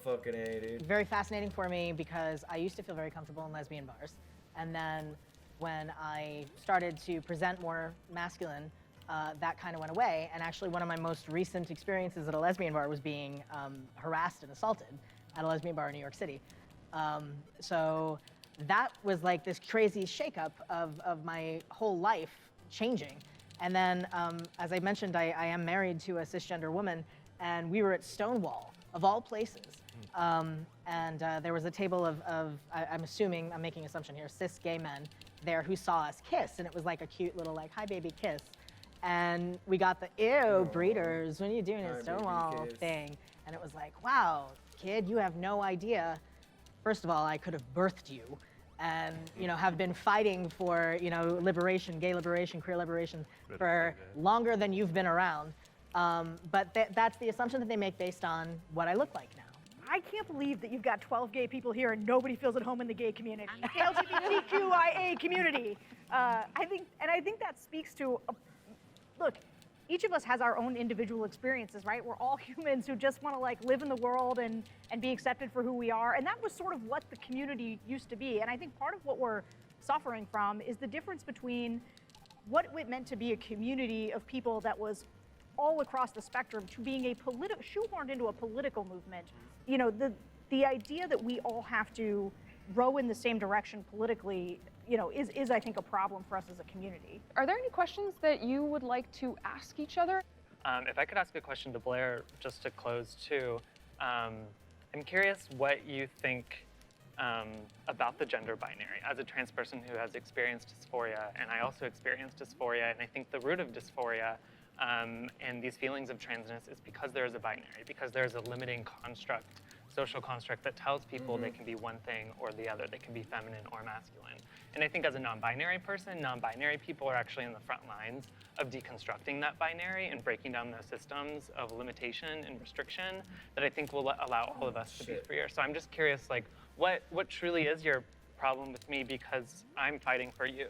fucking A, dude. very fascinating for me because I used to feel very comfortable in lesbian bars, and then when I started to present more masculine, that kind of went away. And actually, one of my most recent experiences at a lesbian bar was being harassed and assaulted at a lesbian bar in New York City. So that was like this crazy shakeup of my whole life changing. And then, as I mentioned, I am married to a cisgender woman, and we were at Stonewall, of all places. And there was a table of I'm assuming, I'm making an assumption here, cis gay men there who saw us kiss, and it was like a cute little like, hi baby kiss. And we got the, ew, breeders, what are you doing at Stonewall thing? And it was like, wow, kid, you have no idea. First of all, I could have birthed you and, you know, have been fighting for, you know, liberation, gay liberation, queer liberation for longer than you've been around. But that's the assumption that they make based on what I look like now. I can't believe that you've got 12 gay people here and nobody feels at home in the gay community, the LGBTQIA community. I think that speaks to, look, each of us has our own individual experiences, right? We're all humans who just want to like live in the world and be accepted for who we are. And that was sort of what the community used to be. And I think part of what we're suffering from is the difference between what it meant to be a community of people that was all across the spectrum to being a shoehorned into a political movement. You know, the idea that we all have to row in the same direction politically, you know, is I think a problem for us as a community. Are there any questions that you would like to ask each other? If I could ask a question to Blair, just to close too, I'm curious what you think about the gender binary. As a trans person who has experienced dysphoria, and I also experienced dysphoria, and I think the root of dysphoria and these feelings of transness is because there is a binary, because there is a limiting construct, social construct that tells people they can be one thing or the other. They can be feminine or masculine. And I think as a non-binary person, non-binary people are actually in the front lines of deconstructing that binary and breaking down those systems of limitation and restriction that I think will allow all of us to be freer. So I'm just curious, like, what truly is your problem with me because I'm fighting for you?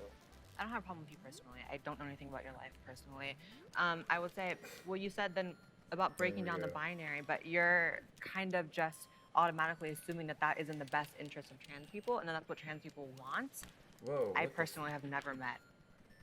I don't have a problem with you personally. I don't know anything about your life personally. I would say what you said then about breaking down the binary, but you're kind of just automatically assuming that that is in the best interest of trans people, and then that's what trans people want. Whoa. I personally have never met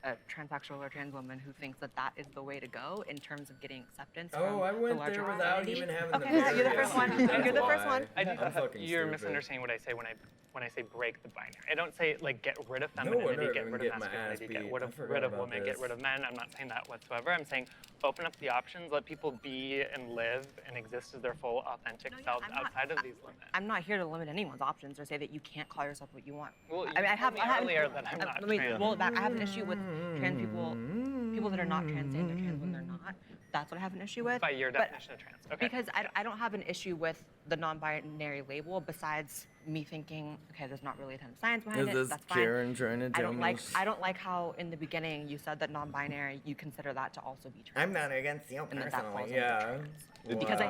a transsexual or trans woman who thinks that that is the way to go in terms of getting acceptance Oh, from I the went larger there without community. even having Okay, the you're the first one. You're the first one. You're misunderstanding what I say when I say break the binary. I don't say like get rid of femininity, get rid of masculinity, get rid of women, get rid of men. I'm not saying that whatsoever. I'm saying open up the options, let people be and live and exist as their full authentic selves outside of these limits. I'm not here to limit anyone's options or say that you can't call yourself what you want. Well, I mean, I have earlier that I'm not trans. Well, I have an issue with trans people that are not trans saying they're trans when they're not. That's what I have an issue with. By your definition of trans, okay. Because I don't have an issue with the non-binary label besides me thinking, okay, there's not really a ton of science behind it. Is this That's fine. Karen trying to tell me? I don't like how in the beginning you said that non-binary, you consider that to also be trans. I'm not against you And that falls personally. into Yeah. trans. Because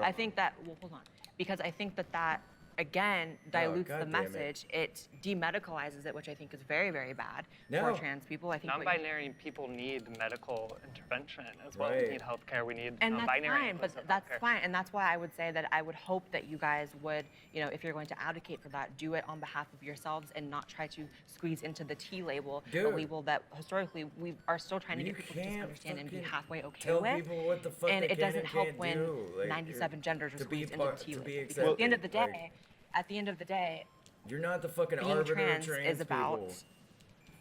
I think that, well, hold on. Because I think that again dilutes the God damn it. message. It demedicalizes it, which I think is very, very bad No. for trans people. I think non-binary people need medical intervention as well. Right. We need healthcare. We need and that's non-binary. fine, but that's fine, and that's why I would say that I would hope that you guys would, if you're going to advocate for that, do it on behalf of yourselves and not try to squeeze into the T label, the Dude. label that historically we are still trying to You get people to just can't understand and be fucking halfway okay tell with. people what the fuck and they it can doesn't and help can't when do. Like, 97 genders are to be squeezed into part- the T to label. be Because at the end of the accepted, day, at the end of the day, You're not the fucking being arbiter trans of trans is about, people.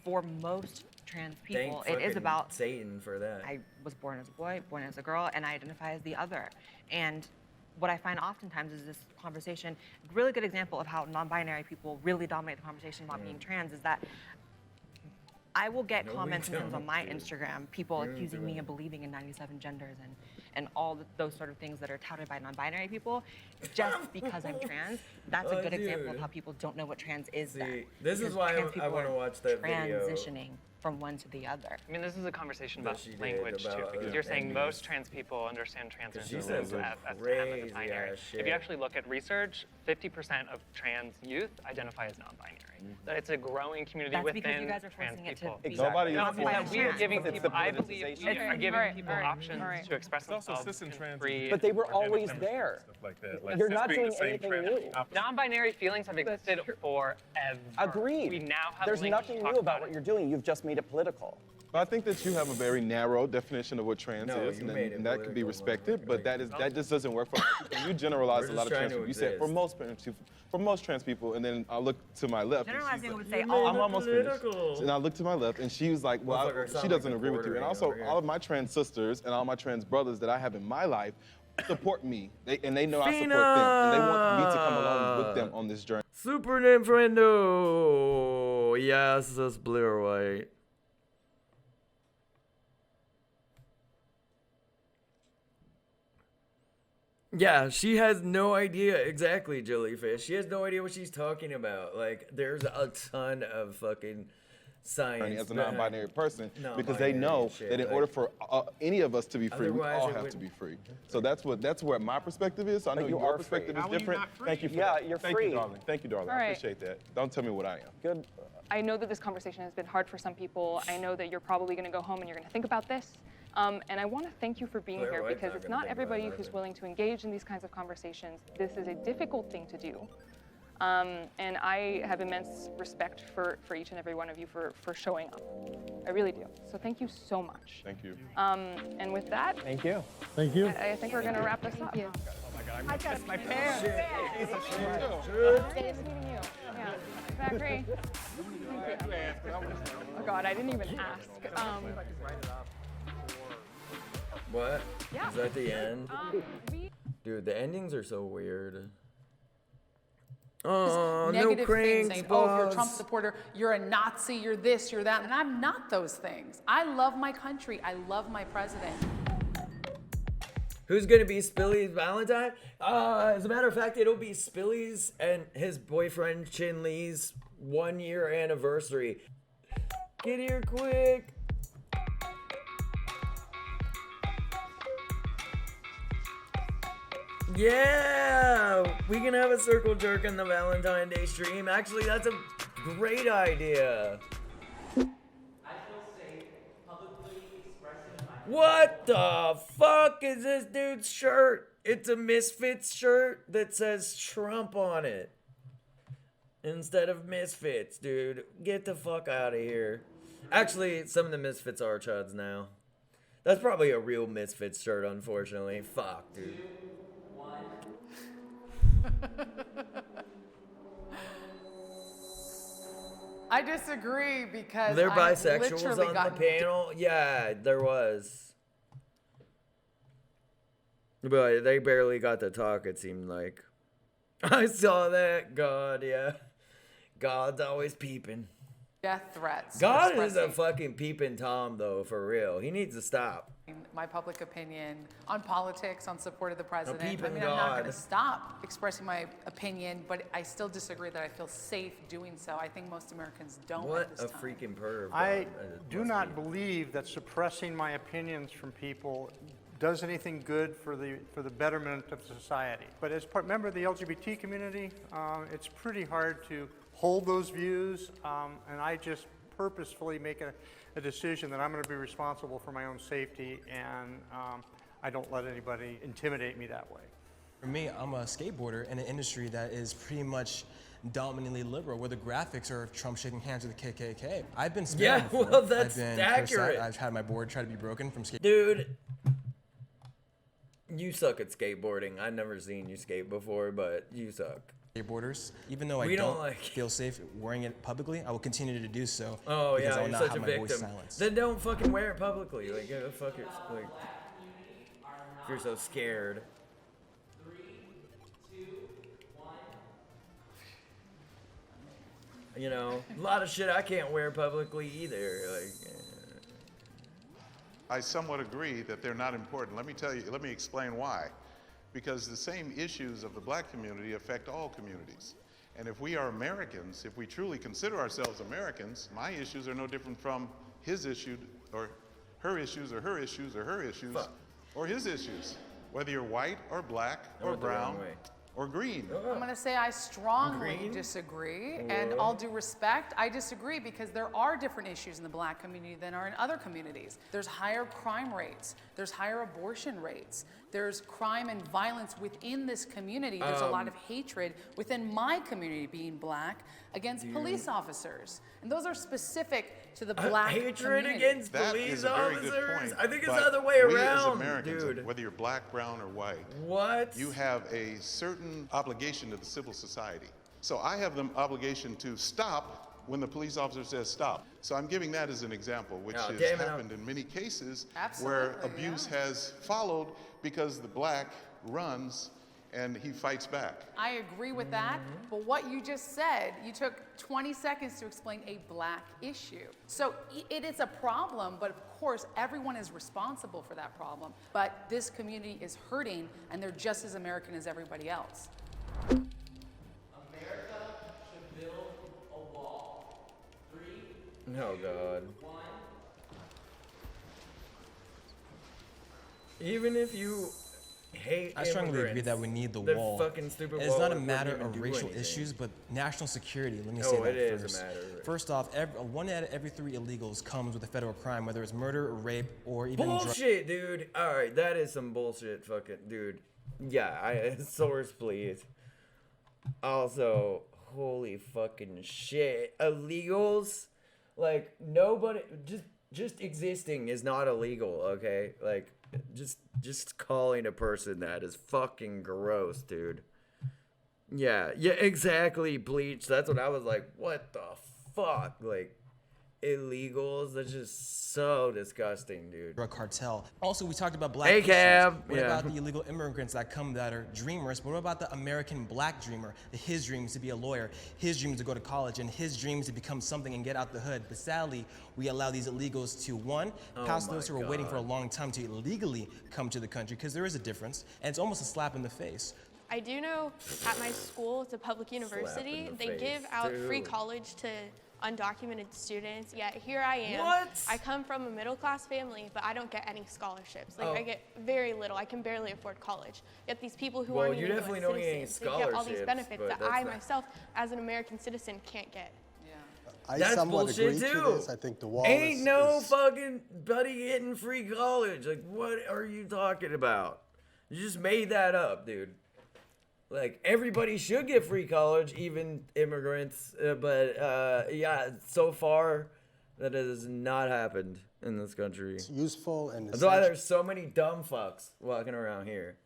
for most trans people, Thank it is fucking about Satan for that. I was born as a boy, born as a girl, and I identify as the other. And what I find oftentimes is this conversation, really good example of how non-binary people really dominate the conversation about being trans is that I will get No, we comments sometimes on don't, my dude. Instagram, people We don't accusing do me it. of believing in 97 genders and all those sort of things that are touted by non-binary people just because I'm trans. That's a Oh, good example of dude. how people don't know what trans is then. this is Because why trans I people wanna are watch that video. transitioning from one to the other. I mean, this is a conversation That about she did language too, about, because you're saying and most trans people understand Because she transgender said as some as crazy binary. ass If you shit. actually look at research, 50% of trans youth identify as non-binary. That it's a growing community That's within because you guys are trans forcing it to people. be Exactly. No, Nobody because is we are forcing giving it. It's people, the I believe, politicization. we are giving people options Alright. to express It's also themselves cis and in trans free. But they were always there. Stuff like that. Like, You're cis not being doing the same anything trans new. as the opposite. Non-binary feelings have existed forever. Agreed. We now have There's language nothing to new talk about what you're doing. You've just made it political. But I think that you have a very narrow definition of what trans No, is, you and, made it and that could be political, respected. But that just doesn't work for people. You generalize We're a lot just of trying trans to people. You said exist. for most trans people, and then I look to my left. and she's Generalizing like- would say You all. made I'm it almost finished. political. And I looked to my left, and she was like, "Well, Motherfucker she sound doesn't like agree with you." And reportering also, over here. all of my trans sisters and all my trans brothers that I have in my life support me, and they know I support them, and they want me to come along with them on this journey. Super Nintendo. Yes, that's blue or white. Yeah, she has no idea exactly, Jellyfish. She has no idea what she's talking about. Like, there's a ton of fucking science As a behind- non-binary person, No, because they know shit, that in like- order for any of us to be free, we Otherwise all it have would- to be free. So that's where my perspective is. So I know But you your are free. perspective How is are you different. not free? Thank you for Yeah, that. you're Thank free. you, darling. Thank you, darling. All I right. appreciate that. Don't tell me what I am. Good. I know that this conversation has been hard for some people. I know that you're probably going to go home and you're going to think about this. And I want to thank you for being Claire here White's because not it's gonna not think about everybody it who's either. willing to engage in these kinds of conversations. This is a difficult thing to do. And I have immense respect for each and every one of you for showing up. I really do. So thank you so much. Thank you. And with that, Thank you. Thank you. I think we're going to wrap this up. you. I got my pants. Dave's meeting you. Yeah. Zachary. Thank you. Oh God, I didn't even ask. What? Yeah. Is that the end? Dude, the endings are so weird. Oh, no Negative things cranks, saying, oh, if you're a boss. Trump supporter, you're a Nazi, you're this, you're that. And I'm not those things. I love my country. I love my president. Who's gonna be Spilly's Valentine? As a matter of fact, it'll be Spilly's and his boyfriend Chin Lee's 1-year anniversary. Get here quick. Yeah, we can have a circle jerk in the Valentine Day stream. Actually, that's a great idea. What the fuck is this dude's shirt? It's a Misfits shirt that says Trump on it instead of Misfits, dude. Get the fuck out of here. Actually, some of the Misfits are chuds now. That's probably a real Misfits shirt, unfortunately. Fuck, dude. I disagree because They're I bisexuals literally on got the panel. Yeah, there was. But they barely got to talk, it seemed like. I saw that. God, yeah. God's always peeping. death threats. God is a fucking peeping Tom, though, for real. He needs to stop. My public opinion on politics, on support of the president. peeping I mean, I'm not God. going to stop expressing my opinion, but I still disagree that I feel safe doing so. I think most Americans don't What at this a time. freaking perv. I do not believe that suppressing my opinions from people does anything good for the betterment of society. But as part member of the LGBT community, it's pretty hard to hold those views, and I just purposefully make a decision that I'm going to be responsible for my own safety, and I don't let anybody intimidate me that way. For me, I'm a skateboarder in an industry that is pretty much dominantly liberal, where the graphics are of Trump shaking hands with the KKK. I've been spared before. well, that's I've been accurate. I've had my board try to be broken from skate. Dude, you suck at skateboarding. I've never seen you skate before, but you suck. Skateboarders, even though We I don't don't feel safe wearing it publicly, I will continue to do so. Oh because I yeah, will you're not such a have my voice victim. silenced. Then don't fucking wear it publicly. Like, fuck it. Like, if you're so scared. You know, a lot of shit I can't wear publicly either. Like, I somewhat agree that they're not important. Let me explain why. Because the same issues of the black community affect all communities. And if we are Americans, if we truly consider ourselves Americans, my issues are no different from his issue, or her issues, or her issues, or her issues, or his issues. Whether you're white, or black, or brown, or green. I'm going to say I strongly Green? disagree, and all due respect, I disagree because there are different issues in the black community than are in other communities. There's higher crime rates, there's higher abortion rates, there's crime and violence within this community. There's a lot of hatred within my community, being black, against police officers. And those are specific to the black hatred community. against That police is a very officers? good point. I think it's but the other way we around, as Americans, dude. whether you're black, brown, or white, what? You have a certain obligation to the civil society. So I have the obligation to stop when the police officer says stop. So I'm giving that as an example, which Oh, has damn it, happened in many cases Absolutely, where abuse has followed because the black runs and he fights back. I agree with that, but what you just said, you took 20 seconds to explain a black issue. So it is a problem, but of course, everyone is responsible for that problem. But this community is hurting, and they're just as American as everybody else. America should build a wall. 3, Oh, God. 1. Even if you hate I strongly agree immigrants, that we need the their wall. fucking stupid It's wall not a wouldn't matter even of do racial anything. issues, but national security. Let me say Oh, that it is a first. matter of it. First off, 1 out of every 3 illegals comes with a federal crime, whether it's murder or rape or even Bullshit, dude. All right, that is some bullshit, fucking dude. Yeah, source, please. Also, holy fucking shit, illegals. Like nobody, just existing is not illegal. Okay, like just calling a person that is fucking gross, dude. Yeah, exactly. Bleach. That's what I was like. What the fuck, like. Illegals, that's just so disgusting, dude. drug cartel. Also, we talked about black Hey, issues. Cab. What Yeah. about the illegal immigrants that come that are dreamers? But what about the American black dreamer? His dream is to be a lawyer. His dream is to go to college, and his dream is to become something and get out the hood. But sadly, we allow these illegals to, one, pass Oh those my who are waiting for a God. long time to illegally come to the country, because there is a difference, and it's almost a slap in the face. I do know at my school, it's a public university, the they face, give out free dude. college to undocumented students, yet here I am. What? I come from a middle class family, but I don't get any scholarships. Like Oh. I get very little. I can barely afford college. Yet these people who Well, aren't you even definitely US don't get any citizens, they get all these scholarships, benefits but that that's I not- myself, as an American citizen, can't get. I That's somewhat bullshit agree too. to this. I think the wall Ain't is, no is fucking buddy getting free college. Like, what are you talking about? You just made that up, dude. Like, everybody should get free college, even immigrants. But yeah, so far, That has not happened in this country. It's useful and that's why there's so many dumb fucks walking around here.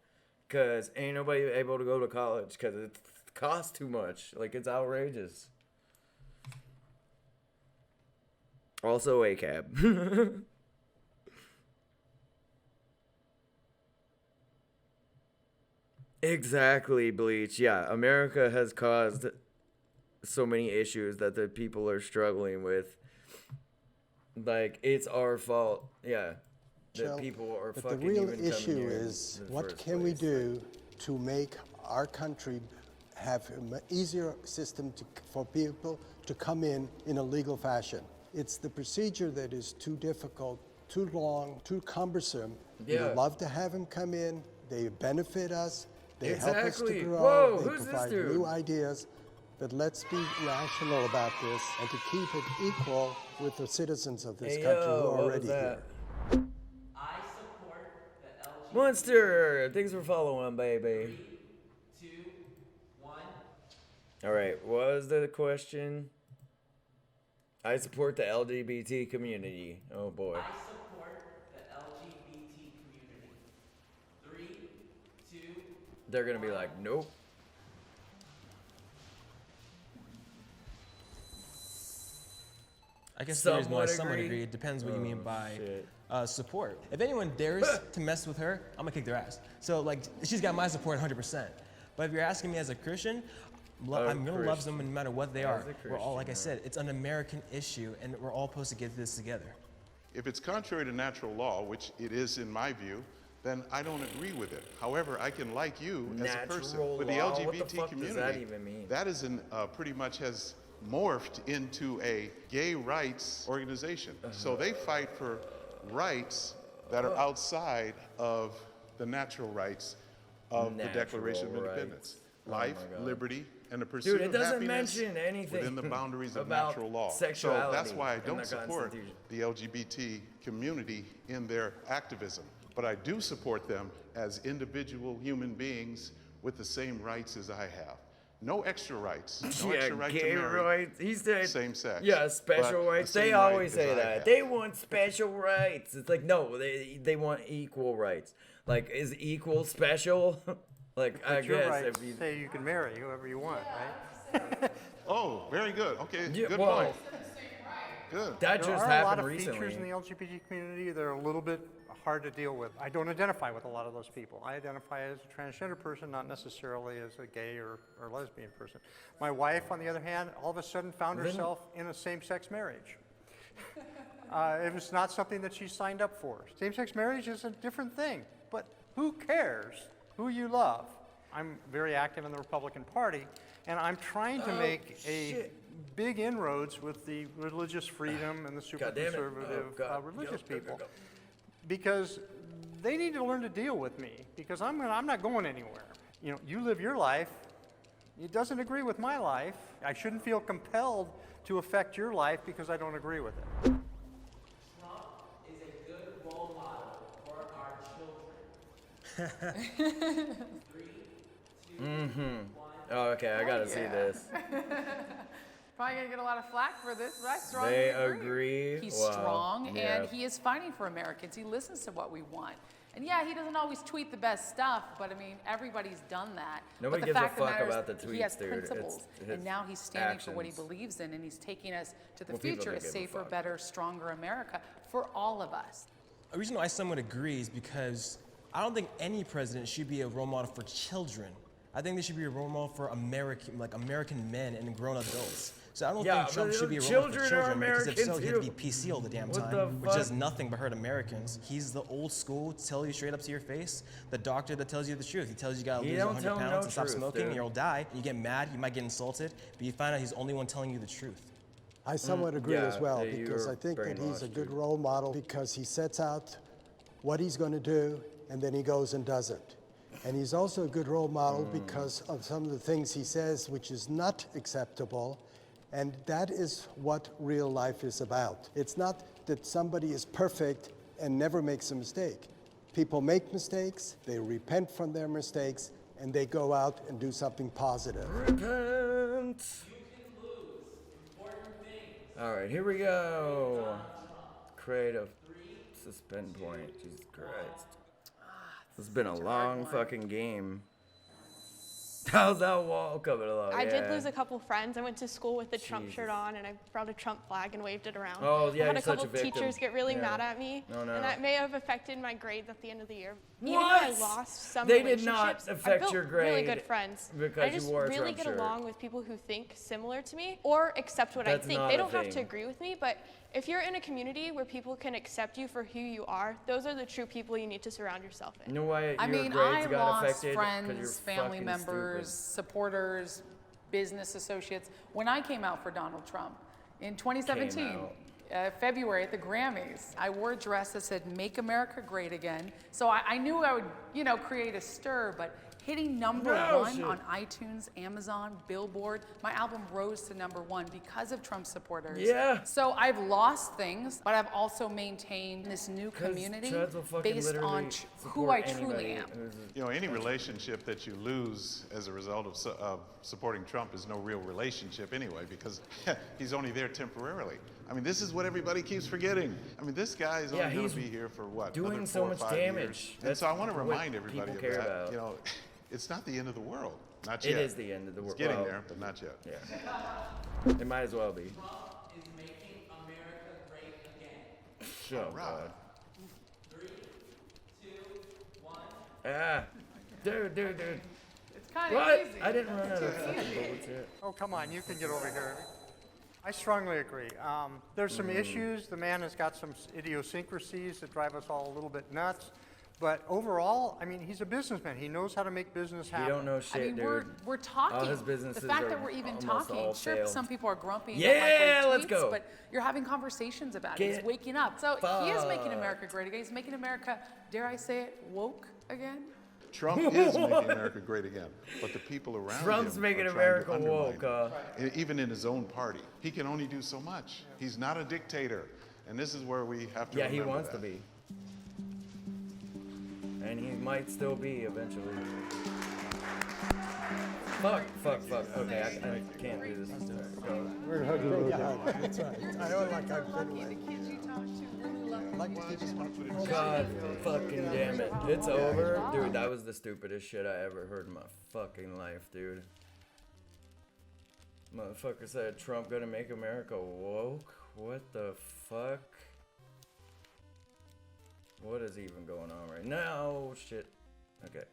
Because ain't nobody able to go to college because it costs too much. Like, it's outrageous. Also ACAB. Exactly, Bleach. Yeah, America has caused so many issues that the people are struggling with. Like, it's our fault. Yeah. That people are fucking the real even coming issue here is, in the what first can we place. do to make our country have an easier system for people to come in a legal fashion? It's the procedure that is too difficult, too long, too cumbersome. Yeah. We'd love to have them come in. They benefit us. They help us to Exactly. grow. Whoa, they who's this provide dude? new ideas. But let's be rational about this and to keep it equal with the citizens of this country who are what was already that? here. I support the LGBT. Monster! Thanks for following, baby. 3, 2, 1. Alright, what was the question? I support the LGBT community. Oh boy. I support the LGBT community. 3, 2. They're gonna be like, nope. I guess there is Somewhat more somewhat agree. agree. It depends what you mean by shit. support. If anyone dares to mess with her, I'm gonna kick their ass. So like, she's got my support 100%. But if you're asking me as a Christian, I'm gonna love them no matter what they are. We're all, like I said, it's an American issue, and we're all supposed to get this together. If it's contrary to natural law, which it is in my view, then I don't agree with it. However, I can like you as a person. Natural With the law? LGBT What the fuck community, does that even mean? that is pretty much has morphed into a gay rights organization. So they fight for rights that are outside of the natural rights of the Declaration of Natural Independence. rights. Life, Oh my God. liberty, and the pursuit Dude, it of doesn't happiness mention anything within the boundaries of about natural law. sexuality So that's why I in don't the support Constitution. the LGBT community in their activism. But I do support them as individual human beings with the same rights as I have. No extra rights. No Yeah, extra right gay to marry rights. He said same sex. Yeah, special but rights. the They same right always as say I that. have. They want special rights. It's like, no, they want equal rights. Like, is equal special? Like, But I your guess rights if you say you can marry whoever you want, right? Oh, very good. Okay, Yeah, good well, point. Good. That There just are a lot happened of recently. features in the LGBT community that are a little bit hard to deal with. I don't identify with a lot of those people. I identify as a transgender person, not necessarily as a gay or lesbian person. My wife, on the other hand, all of a sudden found herself in a same-sex marriage. It was not something that she signed up for. Same-sex marriage is a different thing, but who cares who you love? I'm very active in the Republican Party, and I'm trying to make a big inroads with the religious freedom and the super God damn it. conservative Oh, God. religious Go, go, people, go. because they need to learn to deal with me, because I'm not going anywhere. You know, you live your life. It doesn't agree with my life. I shouldn't feel compelled to affect your life because I don't agree with it. Trump is a good role model for our children. 3, 2, 1. Oh, okay, I gotta see this. Probably gonna get a lot of flack for this, but I strongly They agree. agree? He's Wow. strong, Yeah. and he is fighting for Americans. He listens to what we want. And yeah, he doesn't always tweet the best stuff, but I mean, everybody's done that. Nobody but the gives a fact of the fuck matter is about the he has tweets, dude. It's principles, his and now he's standing for what he actions. believes in, and he's taking us to the Well, people future, a don't give a safer, fuck. better, stronger America for all of us. The reason why I somewhat agree is because I don't think any president should be a role model for children. I think they should be a role model for American men and grown adults. So I don't Yeah, think Trump but should be a role model for children are children, because if so, Americans he had to too. be PC all the damn What time, the which fuck? does nothing but hurt Americans. He's the old school, tell you straight up to your face, the doctor that tells you the truth. He tells you you gotta He lose don't 100 tell pounds no and stop truth, smoking, dude. and you'll die. You get mad, you might get insulted, but you find out he's the only one telling you the truth. I somewhat agree as well, yeah, because you're I think that he's a brainwashed, good dude. role model because he sets out what he's going to do and then he goes and does it. And he's also a good role model because of some of the things he says which is not acceptable, and that is what real life is about. It's not that somebody is perfect and never makes a mistake. People make mistakes, they repent from their mistakes, and they go out and do something positive. Repent. You can lose important things Alright, here we go. Creative. Suspend point. Jesus Christ. This has been a long fucking game. How's that wall coming along? I did lose a couple friends. I went to school with the Trump shirt on, and I brought a Trump flag and waved it around. Oh, yeah, I had you're a couple such a victim. teachers get really Yeah. mad at me, Oh, no. and that may have affected my grades at the end of the year. Even What? though I lost some They did not relationships, affect I built your really grade good friends. because I you just wore a really Trump get shirt. along with people who think similar to me or accept what That's I think. not They a don't have to thing. agree with me, but if you're in a community where people can accept you for who you are, those are the true people you need to surround yourself in. You know why I your mean, grades I got lost affected? 'Cause you're friends, family fucking members, stupid. supporters, business associates. When I came out for Donald Trump in 2017, February at the Grammys, I wore a dress that said "Make America Great Again." So I knew I would, create a stir, but hitting number one on iTunes, Amazon, Billboard, my album rose to number one because of Trump supporters. Yeah. So I've lost things, but I've also maintained this new 'Cause community Treads will fucking based on literally who I support truly anybody am. You know, any relationship that you lose as a result of supporting Trump is no real relationship anyway, because he's only there temporarily. I mean, this is what everybody keeps forgetting. I mean, this guy is only going he's to be here for what? doing another so 4 or much 5 damage. years. And That's so I want to what remind everybody people of care that. about. You know, it's not the end of the world. Not It yet. is the end of the world. It's getting Well, there, but not yet. Yeah. It might as well be. Trump is making America great again. Shut up. 3, 2, 1. Dude. It's kind of What? easy. I didn't run out of fucking bullets yet. Oh, come on, you can get over here. I strongly agree. There's some issues. The man has got some idiosyncrasies that drive us all a little bit nuts. But overall, I mean, he's a businessman. He knows how to make business happen. You don't know shit, I mean, dude. we're talking. All his businesses the fact are that we're even almost talking, all sure, failed. some people are grumpy. and Yeah, don't like what he let's tweets, go. But you're having conversations about it. Get He's waking up. So he is making fucked. America great again. He's making America, dare I say it, woke again. Trump is making America great again, but the people around Trump's him making are trying America to undermine woke, him. Even in his own party. He can only do so much. He's not a dictator. And this is where we have to Yeah, he remember wants that. to be. And he might still be eventually. Fuck. Okay, I can't do this. We're hugging. That's right. I don't like how Lucky, the kids you talk to really love you. God fucking damn it. It's over. Dude, that was the stupidest shit I ever heard in my fucking life, dude. Motherfucker said Trump gonna make America woke? What the fuck? What is even going on right now? Oh, shit. Okay.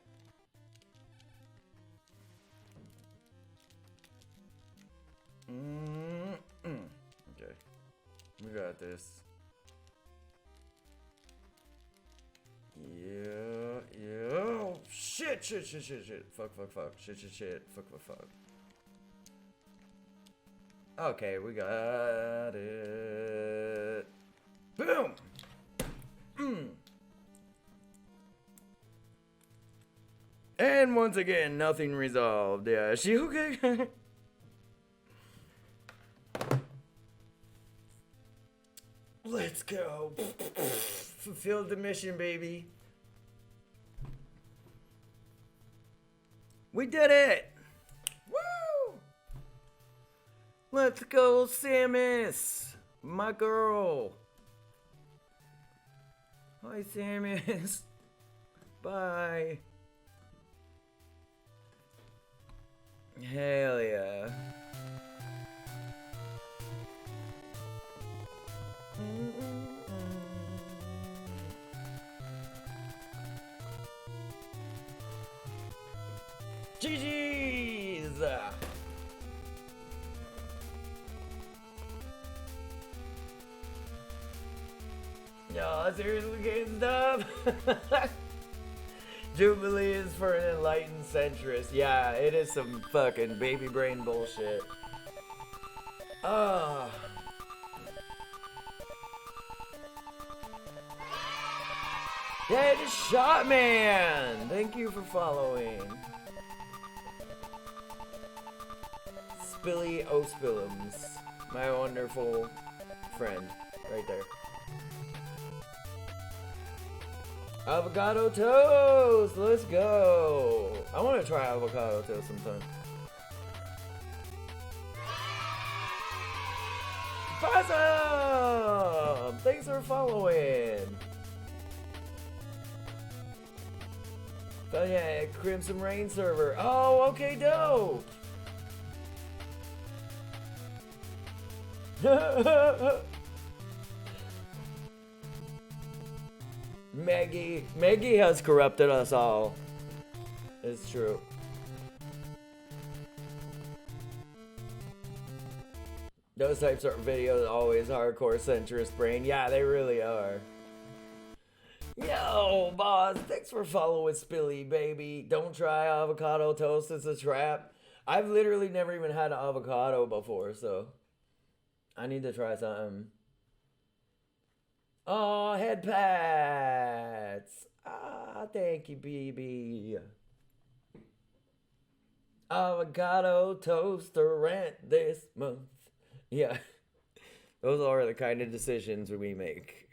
Okay. We got this. Yeah. Oh, shit. Fuck. Shit. Fuck. Okay, we got it. Boom! And once again, nothing resolved. Yeah, is she okay? Let's go. Fulfilled the mission, baby. We did it! Woo! Let's go, Samus! My girl! Hi, Samus. Bye. Hell yeah. GG's! Y'all seriously getting stuff? Jubilee is for an enlightened centrist. Yeah, it is some fucking baby brain bullshit. Ah. Yeah, it is Shot Man! Thank you for following. Spilly O'Spillums. My wonderful friend. Right there. Avocado toast! Let's go! I want to try avocado toast sometime. Possum! Thanks for following. Oh yeah, Crimson Rain server. Oh, okay, dope. Maggie has corrupted us all. It's true. Those types of videos always hardcore centrist brain. Yeah, they really are. Yo, boss, thanks for following Spilly, baby. Don't try avocado toast, it's a trap. I've literally never even had an avocado before, so I need to try something. Oh, head pats. Ah, thank you, BB. Avocado toast or rent this month. Yeah, those are the kind of decisions we make.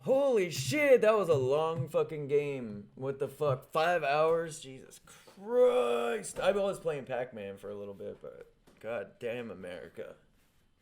Holy shit, that was a long fucking game. What the fuck? 5 hours? Jesus Christ. I was playing Pac-Man for a little bit, but god damn America.